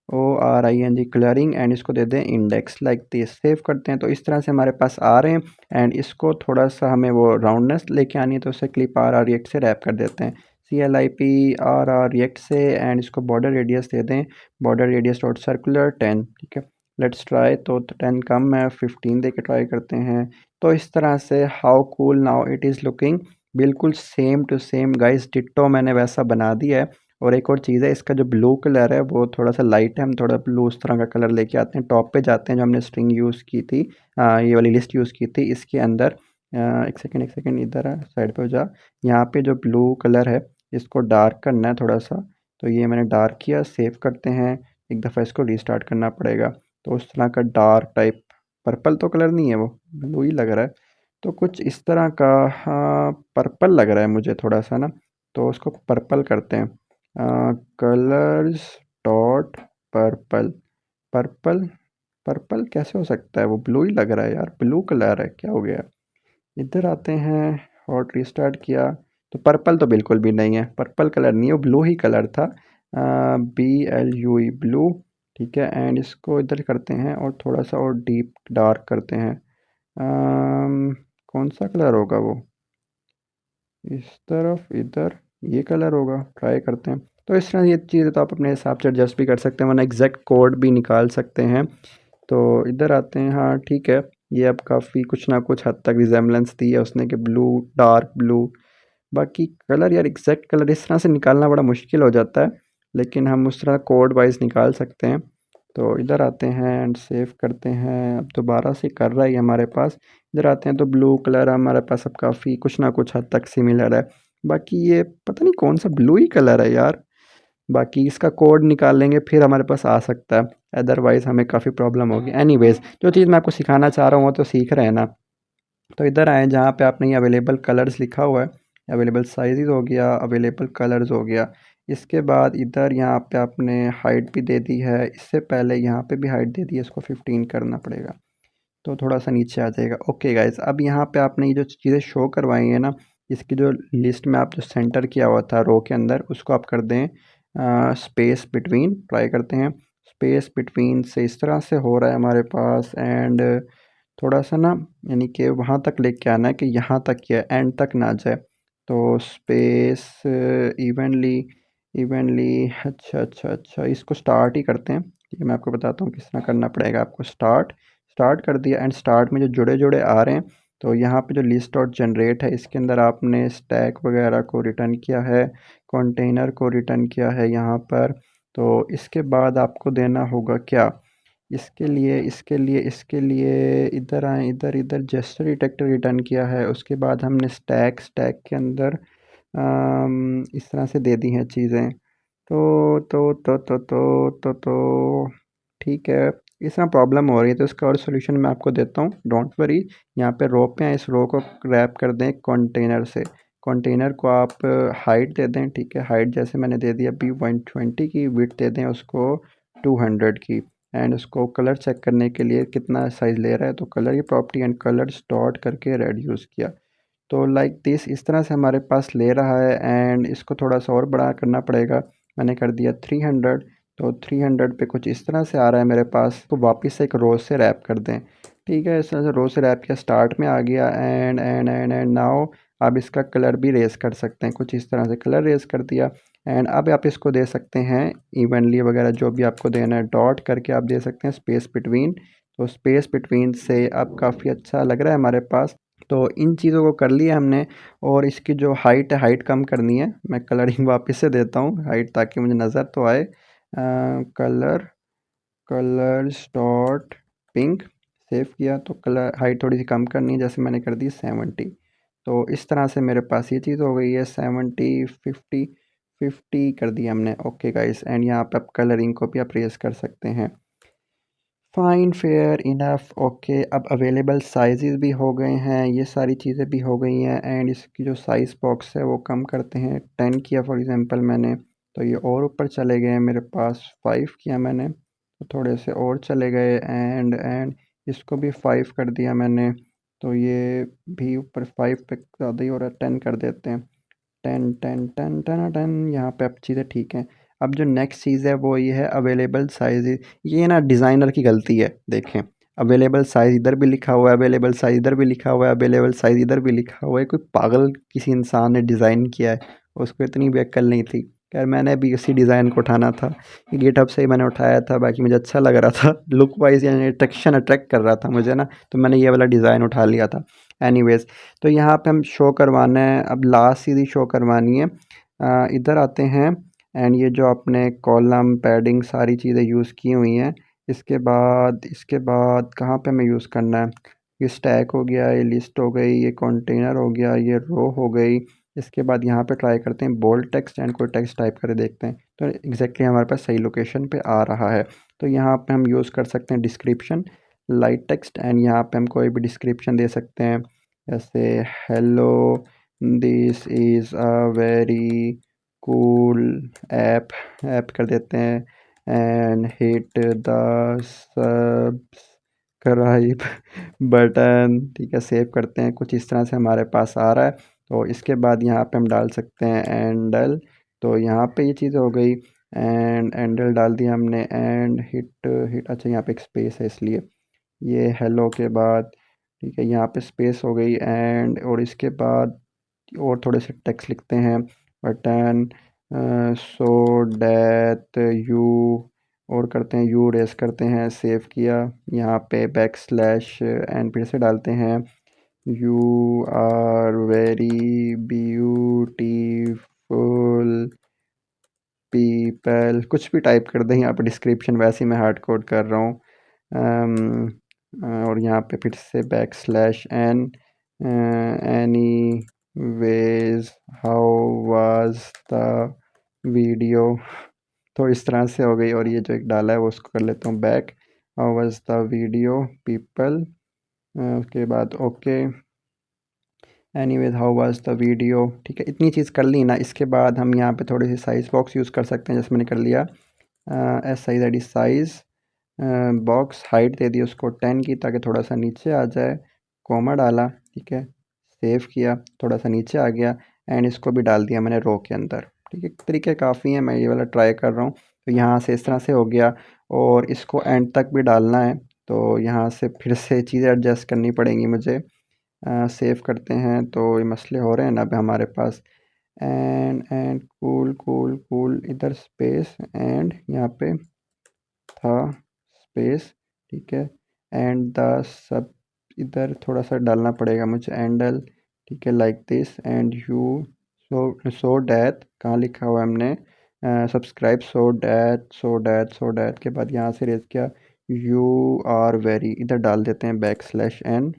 COLORING कलरिंग, एंड इसको दे दें इंडेक्स लाइक दिस। सेव करते हैं तो इस तरह से हमारे पास आ रहे हैं। एंड इसको थोड़ा सा हमें वो राउंडनेस लेके आनी है, तो उसे क्लिप RR रिएक्ट से रैप कर देते हैं, CLIP RR रिएक्ट से, एंड इसको बॉर्डर रेडियस दे दें, बॉर्डर रेडियस डॉट सर्कुलर 10, ठीक है। लेट्स ट्राई, तो 10 कम है, 15 दे के ट्राई करते हैं। तो इस तरह से how cool now it is looking, बिल्कुल same to same guys, ditto मैंने वैसा बना दिया है। और एक और चीज़ है, इसका जो ब्लू कलर है वो थोड़ा सा लाइट है, हम थोड़ा ब्लू उस तरह का कलर लेके आते हैं। टॉप पे जाते हैं, जो हमने स्ट्रिंग यूज़ की थी, ये वाली लिस्ट यूज़ की थी, इसके अंदर एक सेकंड इधर साइड पे हो जा, यहाँ पे जो ब्लू कलर है इसको डार्क करना है थोड़ा सा, तो ये मैंने डार्क किया। सेव करते हैं, एक दफ़ा इसको रीस्टार्ट करना पड़ेगा। तो उस तरह का डार्क टाइप, पर्पल तो कलर नहीं है, वो ब्लू ही लग रहा है, तो कुछ इस तरह का, हाँ पर्पल लग रहा है मुझे थोड़ा सा ना, तो उसको पर्पल करते हैं। Colours dot purple, purple, purple कैसे हो सकता है, वो ब्लू ही लग रहा है यार, ब्लू कलर है, क्या हो गया। इधर आते हैं और रीस्टार्ट किया, तो पर्पल तो बिल्कुल भी नहीं है, पर्पल कलर नहीं है, वो ब्लू ही कलर था, BLUE ब्लू, ठीक है। एंड इसको इधर करते हैं और थोड़ा सा और डीप डार्क करते हैं। कौन सा कलर होगा वो, इस तरफ इधर, ये कलर होगा, ट्राई करते हैं। तो इस तरह ये चीज़ें तो आप अपने हिसाब से एडजस्ट भी कर सकते हैं, वरना एग्जैक्ट कोड भी निकाल सकते हैं। तो इधर आते हैं, हाँ ठीक है, ये अब काफ़ी कुछ ना कुछ हद तक रिजेम्बलेंस दी है उसने कि ब्लू, डार्क ब्लू। बाकी कलर यार, एग्जैक्ट कलर इस तरह से निकालना बड़ा मुश्किल हो जाता है, लेकिन हम उस तरह कोड वाइज निकाल सकते हैं। तो इधर आते हैं एंड सेव करते हैं, अब दोबारा से कर रहा है ये हमारे पास। इधर आते हैं तो ब्लू कलर हमारे पास अब काफ़ी कुछ ना कुछ हद तक सिमिलर है। बाकी ये पता नहीं कौन सा ब्लू ही कलर है यार, बाकी इसका कोड निकाल लेंगे फिर हमारे पास आ सकता है, अदरवाइज़ हमें काफ़ी प्रॉब्लम होगी। एनीवेज़, जो चीज़ मैं आपको सिखाना चाह रहा हूँ वो तो सीख रहे हैं ना। तो इधर आएँ जहाँ पे आपने ये अवेलेबल कलर्स लिखा हुआ है, अवेलेबल साइज़ हो गया, अवेलेबल कलर्स हो गया। इसके बाद इधर यहाँ पे आपने हाइट भी दे दी है, इससे पहले यहाँ पे भी हाइट दे दी है, इसको 15 करना पड़ेगा, तो थोड़ा सा नीचे आ जाएगा। ओके गाइस, अब यहाँ पे आपने ये जो चीज़ें शो करवाई हैं ना, इसकी जो लिस्ट में आप जो सेंटर किया हुआ था रो के अंदर, उसको आप कर दें स्पेस बिटवीन, ट्राई करते हैं। स्पेस बिटवीन से इस तरह से हो रहा है हमारे पास, एंड थोड़ा सा ना, यानी कि वहाँ तक लेके आना है कि यहाँ तक या एंड तक ना जाए। तो स्पेस इवनली, इवनली, अच्छा, इसको स्टार्ट ही करते हैं, ठीक है। मैं आपको बताता हूँ किस तरह करना पड़ेगा आपको। स्टार्ट कर दिया, एंड स्टार्ट में जो जुड़े जुड़े आ रहे हैं, तो यहाँ पे जो लिस्ट डॉट जनरेट है, इसके अंदर आपने स्टैक वगैरह को रिटर्न किया है, कंटेनर को रिटर्न किया है यहाँ पर। तो इसके बाद आपको देना होगा क्या, इसके लिए इधर आए, इधर जेस्चर डिटेक्टर रिटर्न किया है। उसके बाद हमने स्टैक के अंदर इस तरह से दे दी हैं चीज़ें। तो ठीक है, इस तरह प्रॉब्लम हो रही है, तो इसका और सॉल्यूशन मैं आपको देता हूँ, डोंट वरी। यहाँ पे रो पे हैं, इस रो को रैप कर दें कंटेनर से। कंटेनर को आप हाइट दे दें, ठीक है, हाइट जैसे मैंने दे दिया अभी 120 की, विड्थ दे दें उसको 200 की। एंड उसको कलर चेक करने के लिए कितना साइज़ ले रहा है, तो कलर की प्रॉपर्टी एंड कलर्स डॉट करके रेड यूज़ किया। तो लाइक दिस, इस तरह से हमारे पास ले रहा है, एंड इसको थोड़ा सा और बड़ा करना पड़ेगा। मैंने कर दिया 300, तो 300 पे कुछ इस तरह से आ रहा है मेरे पास। तो वापस से एक रो से रैप कर दें, ठीक है, इस तरह से रो से रैप किया, स्टार्ट में आ गया, एंड नाउ आप इसका कलर भी रेस कर सकते हैं, कुछ इस तरह से कलर रेस कर दिया। एंड अब आप इसको दे सकते हैं इवनली वगैरह, जो भी आपको देना है, डॉट करके आप दे सकते हैं स्पेस बिटवीन। तो स्पेस बिटवीन से अब काफ़ी अच्छा लग रहा है हमारे पास। तो इन चीज़ों को कर लिया हमने। और इसकी जो हाइट है, हाइट कम करनी है, मैं कलरिंग वापस से देता हूँ हाइट, ताकि मुझे नज़र तो आए। कलर्स डॉट पिंक, सेव किया, तो कलर हाइट थोड़ी सी कम करनी है, जैसे मैंने कर दी 70। तो इस तरह से मेरे पास ये चीज़ हो गई है, 70, 50 कर दिया हमने। ओके गाइस, एंड यहाँ पे आप कलरिंग को भी आप रेस कर सकते हैं। Fine fair enough okay. अब अवेलेबल साइज़ भी हो गए हैं, ये सारी चीज़ें भी हो गई हैं एंड इसकी जो साइज़ बॉक्स है वो कम करते हैं। 10 किया फॉर एग्ज़ाम्पल मैंने, तो ये और ऊपर चले गए। मेरे पास 5 किया मैंने, तो थोड़े से और चले गए एंड इसको भी 5 कर दिया मैंने, तो ये भी ऊपर 5 पे ज़्यादा ही हो रहा है। 10 कर देते हैं। 10 10 10 10 10 यहाँ पे अब चीज़ें ठीक हैं। अब जो नेक्स्ट चीज़ है वो ये है अवेलेबल साइज़। ये ना डिज़ाइनर की गलती है। देखें, अवेलेबल साइज़ इधर भी लिखा हुआ है, अवेलेबल साइज़ इधर भी लिखा हुआ है, अवेलेबल साइज़ इधर भी लिखा हुआ है। कोई पागल किसी इंसान ने डिज़ाइन किया है, उसको इतनी भी अक्ल नहीं थी। खैर मैंने भी इसी डिज़ाइन को उठाना था, ये गिटहब से ही मैंने उठाया था। बाकी मुझे अच्छा लग रहा था लुक वाइज, यानी अट्रैक्ट कर रहा था मुझे ना, तो मैंने ये वाला डिज़ाइन उठा लिया था। एनीवेज़, तो यहाँ पे हम शो करवाना है, अब लास्ट सीधी शो करवानी है। इधर आते हैं एंड ये जो आपने कॉलम पैडिंग सारी चीज़ें यूज़ की हुई हैं, इसके बाद कहाँ पे हमें यूज़ करना है। ये स्टैक हो गया, ये लिस्ट हो गई, ये कंटेनर हो गया, ये रो हो गई। इसके बाद यहाँ पे ट्राई करते हैं बोल्ड टेक्स्ट एंड कोई टेक्स्ट टाइप करके देखते हैं, तो एग्जैक्टली हमारे पास सही लोकेशन पे आ रहा है। तो यहाँ पे हम यूज़ कर सकते हैं डिस्क्रिप्शन लाइट टेक्स्ट एंड यहाँ पे हम कोई भी डिस्क्रिप्शन दे सकते हैं, जैसे hello this is a very cool app, कर देते हैं and hit the subscribe button. ठीक है, सेव करते हैं। कुछ इस तरह से हमारे पास आ रहा है। तो इसके बाद यहाँ पे हम डाल सकते हैं एंडल, तो यहाँ पे ये चीज़ हो गई एंड एंडल डाल दिया हमने एंड हिट हिट। अच्छा, यहाँ पे एक स्पेस है इसलिए ये हेलो के बाद, ठीक है, यहाँ पे स्पेस हो गई एंड और इसके बाद और थोड़े से टेक्स्ट लिखते हैं, बटन सो डैट यू, और करते हैं यू रेस करते हैं, सेव किया। यहाँ पे बैक स्लैश एंड फिर से डालते हैं you are very beautiful people, कुछ भी टाइप कर दें यहाँ पे डिस्क्रिप्शन, वैसे ही मैं हार्ड कोड कर रहा हूँ। और यहाँ पे फिर से back slash an any ways how was the video. तो इस तरह से हो गई। और ये जो एक डाला है वो उसको कर लेता हूँ back, how was the video people. उसके बाद okay, anyways how was the video. ठीक है, इतनी चीज़ कर ली ना। इसके बाद हम यहाँ पे थोड़ी सी साइज़ बॉक्स यूज़ कर सकते हैं, जैसे मैंने कर लिया S size I D size box, height दे दी उसको 10 की ताकि थोड़ा सा नीचे आ जाए, कॉमा डाला, ठीक है, सेव किया, थोड़ा सा नीचे आ गया एंड इसको भी डाल दिया मैंने रो के अंदर। ठीक है, तरीके काफ़ी हैं, मैं ये वाला ट्राई कर रहा हूँ। तो यहाँ से इस तरह से हो गया और इसको एंड तक भी डालना है, तो यहाँ से फिर से चीज़ें एडजस्ट करनी पड़ेंगी मुझे। सेव करते हैं, तो ये मसले हो रहे हैं ना अब हमारे पास। एंड कूल कूल कूल, इधर स्पेस एंड यहाँ पे था स्पेस, ठीक है, एंड द सब इधर थोड़ा सा डालना पड़ेगा मुझे एंडल, ठीक है, like this and you so that, कहाँ लिखा हुआ है हमने सब्सक्राइब, सो डैट के बाद यहाँ से रेज किया यू आर वेरी, इधर डाल देते हैं बैक स्लैश एन।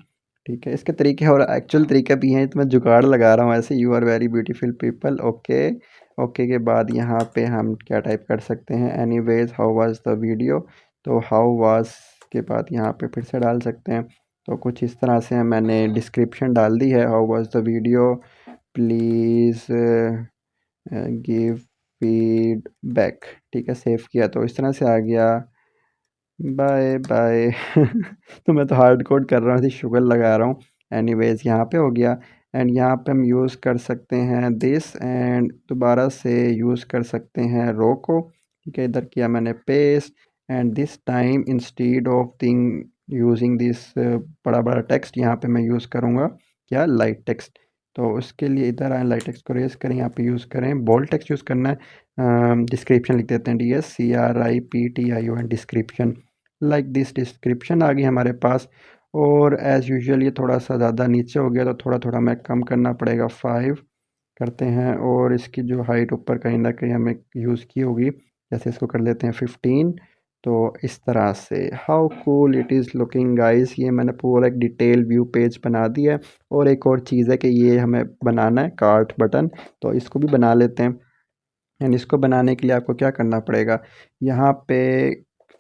ठीक है, इसके तरीके और एक्चुअल तरीके भी हैं, तो मैं जुगाड़ लगा रहा हूँ ऐसे, you are very beautiful people. Okay, okay के बाद यहाँ पे हम क्या टाइप कर सकते हैं, anyways how was the video, तो हाउ वाज के बाद यहाँ पे फिर से डाल सकते हैं। तो कुछ इस तरह से मैंने डिस्क्रिप्शन डाल दी है, how was the video please give feedback. ठीक है, सेव किया तो इस तरह से आ गया। बाय बाय तो मैं तो हार्ड कोड कर रहा हूँ, शुगर लगा रहा हूँ। एनीवेज यहाँ पे हो गया एंड यहाँ पे हम यूज़ कर सकते हैं दिस एंड दोबारा से यूज़ कर सकते हैं रो को। ठीक है, इधर किया मैंने paste and this time instead of thing using this बड़ा बड़ा टेक्स्ट, यहाँ पे मैं यूज़ करूँगा क्या, लाइट टेक्स्ट। तो उसके लिए इधर आए, लाइट टेक्स्ट को रेज करें, यहाँ पे यूज़ करें, बोल्ड टेक्स्ट यूज़ करना है। डिस्क्रिप्शन लिख देते हैं, DSCRIPTION description, like this description आ गई हमारे पास। और एज़ यूजुअल ये थोड़ा सा ज़्यादा नीचे हो गया, तो थोड़ा थोड़ा हमें कम करना पड़ेगा, 5 करते हैं। और इसकी जो हाइट ऊपर कहीं ना कहीं हमें यूज़ की होगी, जैसे इसको कर लेते हैं 15। तो इस तरह से how cool it is looking guys, ये मैंने पूरा एक डिटेल व्यू पेज बना दिया है। और एक और चीज़ है कि ये हमें बनाना है कार्ट बटन, तो इसको भी बना लेते हैं। एंड इसको बनाने के लिए आपको क्या करना पड़ेगा, यहाँ पे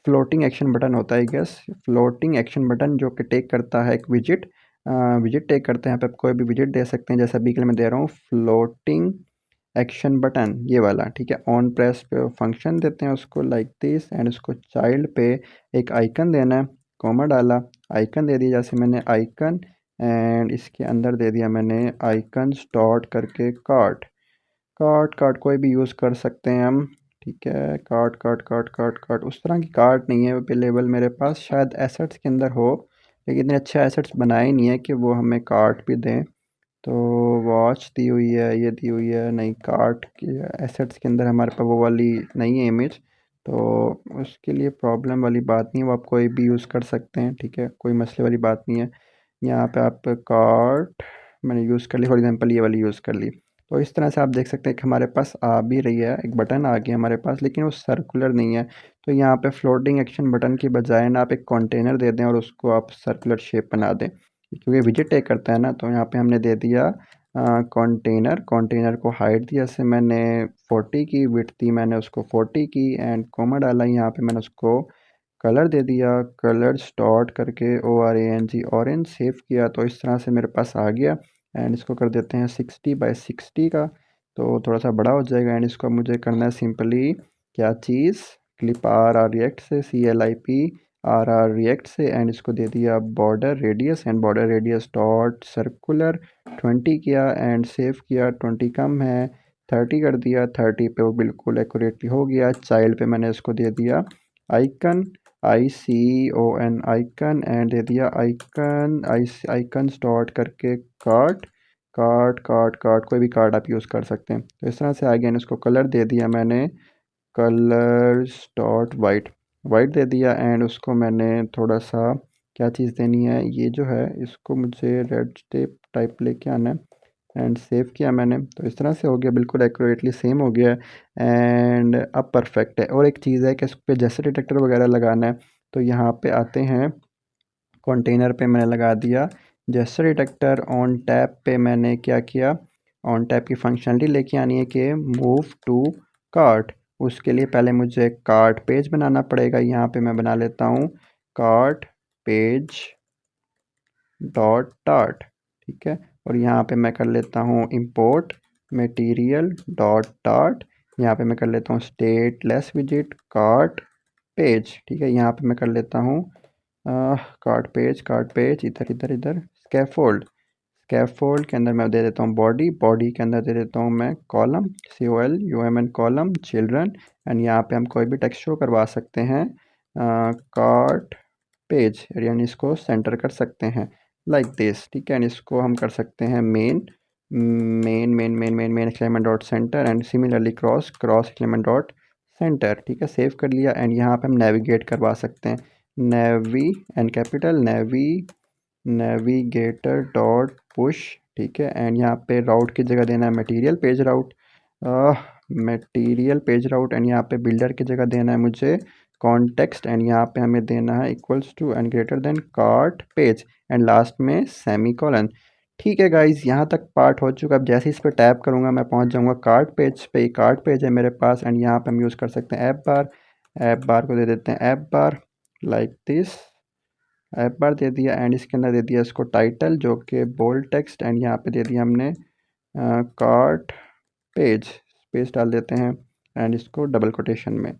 फ्लोटिंग एक्शन बटन होता है गैस, फ्लोटिंग एक्शन बटन जो कि टेक करता है एक विजिट, विजिट टेक करते हैं। यहाँ पे आप कोई भी विजिट दे सकते हैं, जैसा अभी के लिए मैं दे रहा हूँ फ्लोटिंग एक्शन बटन ये वाला, ठीक है। ऑन प्रेस पे फंक्शन देते हैं उसको लाइक दिस, एंड उसको चाइल्ड पे एक आइकन देना है, कॉमा डाला, आइकन दे दिया, जैसे मैंने आइकन, एंड इसके अंदर दे दिया मैंने आइकन डॉट करके कार्ट, कार्ट कार्ट कोई भी यूज़ कर सकते हैं हम, ठीक है। Cart cart cart cart cart उस तरह की कार्ट नहीं है अवेलेबल मेरे पास, शायद एसेट्स के अंदर हो, लेकिन इतने अच्छे एसेट्स बनाए नहीं है कि वो हमें कार्ट भी दें। तो वॉच दी हुई है, ये दी हुई है, नहीं कार्ट की एसेट्स के अंदर हमारे पास वो वाली नहीं है इमेज, तो उसके लिए प्रॉब्लम वाली बात नहीं है, वो आप कोई भी यूज़ कर सकते हैं, ठीक है, कोई मसले वाली बात नहीं है। यहाँ पे आप कार्ट मैंने यूज़ कर ली, फॉर एग्जांपल ये वाली यूज़ कर ली। तो इस तरह से आप देख सकते हैं कि हमारे पास आ भी रही है, एक बटन आ गया हमारे पास, लेकिन वो सर्कुलर नहीं है। तो यहाँ पे फ्लोटिंग एक्शन बटन की बजाय ना आप एक कंटेनर दे दें और उसको आप सर्कुलर शेप बना दें, क्योंकि विजिट टेक करता है ना। तो यहाँ पे हमने दे दिया कंटेनर, कंटेनर को हाइट दिया, से मैंने 40 की, विड्थ दी मैंने उसको 40 की, एंड कोमा डाला, यहाँ पे मैंने उसको कलर दे दिया, कलर डॉट करके ORANG, ऑरेंज सेव किया। तो इस तरह से मेरे पास आ गया, एंड इसको कर देते हैं 60x60 का, तो थोड़ा सा बड़ा हो जाएगा। एंड इसको मुझे करना है सिंपली क्या चीज़, क्लिप RR रिएक्ट से, CLIP RR रिएक्ट से, एंड इसको दे दिया border radius, and border radius dot circular 20 किया, एंड सेव किया। 20 कम है, 30 कर दिया, 30 पे वो बिल्कुल एक्यूरेटली हो गया। चाइल्ड पे मैंने इसको दे दिया icon, ICON icon, and they दिया आइकन, आइकन डॉट करके कार्ट, कार्ट कार्ट कार्ट कोई भी कार्ड आप यूज़ कर सकते हैं। तो इस तरह से आगे इसको कलर दे दिया मैंने, कलर्स डॉट वाइट, वाइट दे दिया, एंड उसको मैंने थोड़ा सा क्या चीज़ देनी है, ये जो है इसको मुझे रेड टेप टाइप लेके आना है, एंड सेव किया मैंने। तो इस तरह से हो गया, बिल्कुल एक्यूरेटली सेम हो गया, एंड अब परफेक्ट है। और एक चीज़ है कि इस पर जैसे डिटेक्टर वगैरह लगाना है, तो यहाँ पे आते हैं कंटेनर पे मैंने लगा दिया जेस्चर डिटेक्टर, ऑन टैप पे मैंने क्या किया, ऑन टैप की फंक्शनलिटी लेके आनी है कि मूव टू कार्ट। उसके लिए पहले मुझे कार्ट पेज बनाना पड़ेगा, यहाँ पे मैं बना लेता हूँ कार्ट पेज डॉट टार्ट, ठीक है। और यहाँ पे मैं कर लेता हूँ इंपोर्ट मटेरियल डॉट टार्ट, यहाँ पे मैं कर लेता हूँ स्टेटलेस विजिट कार्ट पेज, ठीक है। यहाँ पे मैं कर लेता हूँ कार्ट पेज इधर इधर इधर स्कैफोल्ड, स्कैफोल्ड के अंदर मैं दे देता हूँ बॉडी, बॉडी के अंदर दे देता हूँ मैं column, COLUMN column children, and यहाँ पे हम कोई भी टेक्स्ट शो करवा सकते हैं कार्ट पेज, यानी इसको सेंटर कर सकते हैं लाइक दिस, ठीक है। एंड इसको हम कर सकते हैं main, main axis alignment dot center, and similarly cross cross axis alignment dot center, ठीक है। सेव कर लिया, एंड यहाँ पे हम नेविगेट करवा सकते हैं, navy and capital navy, navigator dot push, ठीक है। एंड यहाँ पे राउट की जगह देना है material page route, material page route, and यहाँ पे बिल्डर की जगह देना है मुझे कॉन्टेक्स्ट, एंड यहाँ पे हमें देना है equals to and greater than cart page, and last में सेमी कॉलन। ठीक है गाइज, यहाँ तक पार्ट हो चुका। अब जैसे इस पर टैप करूँगा मैं पहुँच जाऊँगा कार्ट पेज पे, कार्ट पेज है मेरे पास, एंड यहाँ पे हम यूज़ कर सकते हैं ऐप बार, ऐप बार को दे देते हैं app bar like this, app bar दे दिया, एंड इसके अंदर दे दिया इसको टाइटल जो कि बोल्ड टेक्स्ट, एंड यहाँ पे दे दिया हमने कार्ट पेज, स्पेस डाल देते हैं, एंड इसको डबल कोटेशन में।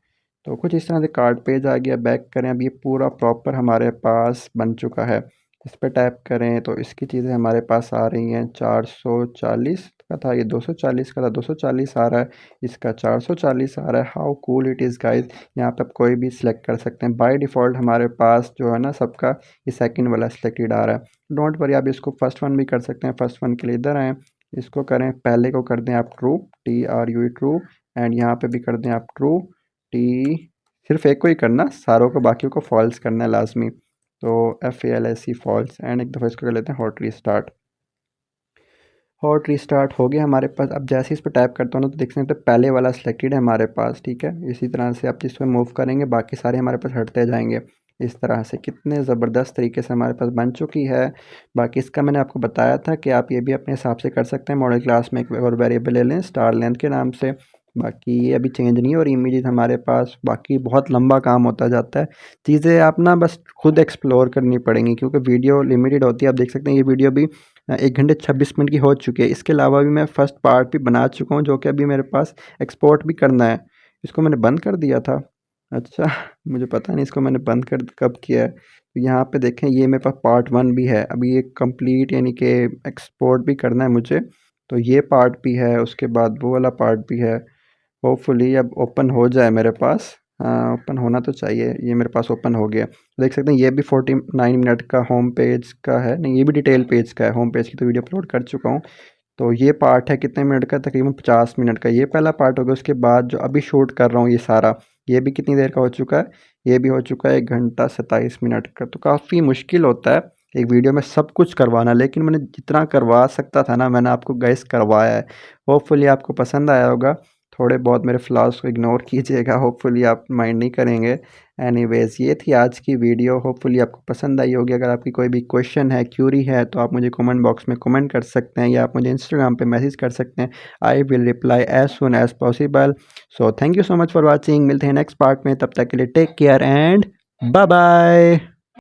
तो कुछ इस तरह से कार्ट पेज आ गया। बैक करें, अब ये पूरा प्रॉपर हमारे पास बन चुका है। इस पर टैप करें तो इसकी चीज़ें हमारे पास आ रही हैं। 440 का था, ये 240 का था, 240 आ रहा है, इसका 440 आ रहा है। How cool it is guys. यहाँ पे आप कोई भी सिलेक्ट कर सकते हैं। बाय डिफ़ॉल्ट हमारे पास जो है ना सबका ये सेकंड वाला सिलेक्टेड आ रहा है। डोंट वरी, आप इसको फर्स्ट वन भी कर सकते हैं। फर्स्ट वन के लिए इधर आएँ, इसको करें, पहले को कर दें आप ट्रू, TRUE ट्रू, एंड यहाँ पे भी कर दें आप ट्रू, टी, सिर्फ एक को ही करना, सारों को बाकियों को फॉल्स करना है लाजमी। तो FALSE फॉल्स, एंड एक दफ़ा इसको कर लेते हैं हॉट रीस्टार्ट। हॉट रीस्टार्ट हो गया हमारे पास। अब जैसे इस पर टाइप करता हूँ ना तो देख सकते हैं पहले वाला सिलेक्टेड है हमारे पास, ठीक है। इसी तरह से आप जिस पर मूव करेंगे बाकी सारे हमारे पास हटते जाएंगे। इस तरह से कितने ज़बरदस्त तरीके से हमारे पास बन चुकी है। बाकी इसका मैंने आपको बताया था कि आप ये भी अपने हिसाब से कर सकते हैं। मॉडल क्लास में एक और वेरिएबल ले लें स्टार लेंथ के नाम से, बाकी ये अभी चेंज नहीं हो रही इमेजेस हमारे पास। बाकी बहुत लंबा काम होता जाता है, चीज़ें आप ना बस खुद एक्सप्लोर करनी पड़ेंगी क्योंकि वीडियो लिमिटेड होती है। आप देख सकते हैं ये वीडियो भी 1 घंटे 26 मिनट की हो चुकी है। इसके अलावा भी मैं फ़र्स्ट पार्ट भी बना चुका हूँ जो कि अभी मेरे पास एक्सपोर्ट भी करना है। इसको मैंने बंद कर दिया था। अच्छा मुझे पता नहीं इसको मैंने बंद कर कब किया है। तो यहाँ पे देखें ये मेरे पास पार्ट 1 भी है, अभी ये कंप्लीट यानी कि एक्सपोर्ट भी करना है मुझे। तो ये पार्ट भी है, उसके बाद वो वाला पार्ट भी है। होपफुली अब ओपन हो जाए मेरे पास। हाँ ओपन होना तो चाहिए। ये मेरे पास ओपन हो गया। देख सकते हैं ये भी 49 मिनट का होम पेज का है, नहीं ये भी डिटेल पेज का है। होम पेज की तो वीडियो अपलोड कर चुका हूँ। तो ये पार्ट है कितने मिनट का, तकरीबन 50 मिनट का। ये पहला पार्ट हो गया। उसके बाद जो अभी शूट कर रहा हूँ ये सारा, ये भी कितनी देर का हो चुका है, ये भी हो चुका है 1 घंटा 27 मिनट का। तो काफ़ी मुश्किल होता है एक वीडियो में सब कुछ करवाना, लेकिन मैंने जितना करवा सकता था ना मैंने आपको गाइस करवाया है। होपफुली आपको पसंद आया होगा। थोड़े बहुत मेरे फ्लॉज को इग्नोर कीजिएगा, होपफुली आप माइंड नहीं करेंगे। एनीवेज़ ये थी आज की वीडियो, होपफुली आपको पसंद आई होगी। अगर आपकी कोई भी क्वेश्चन है, क्यूरी है तो आप मुझे कमेंट बॉक्स में कमेंट कर सकते हैं या आप मुझे इंस्टाग्राम पे मैसेज कर सकते हैं। I will reply as soon as possible. So thank you so much for watching. मिलते हैं नेक्स्ट पार्ट में, तब तक के लिए take care and bye bye.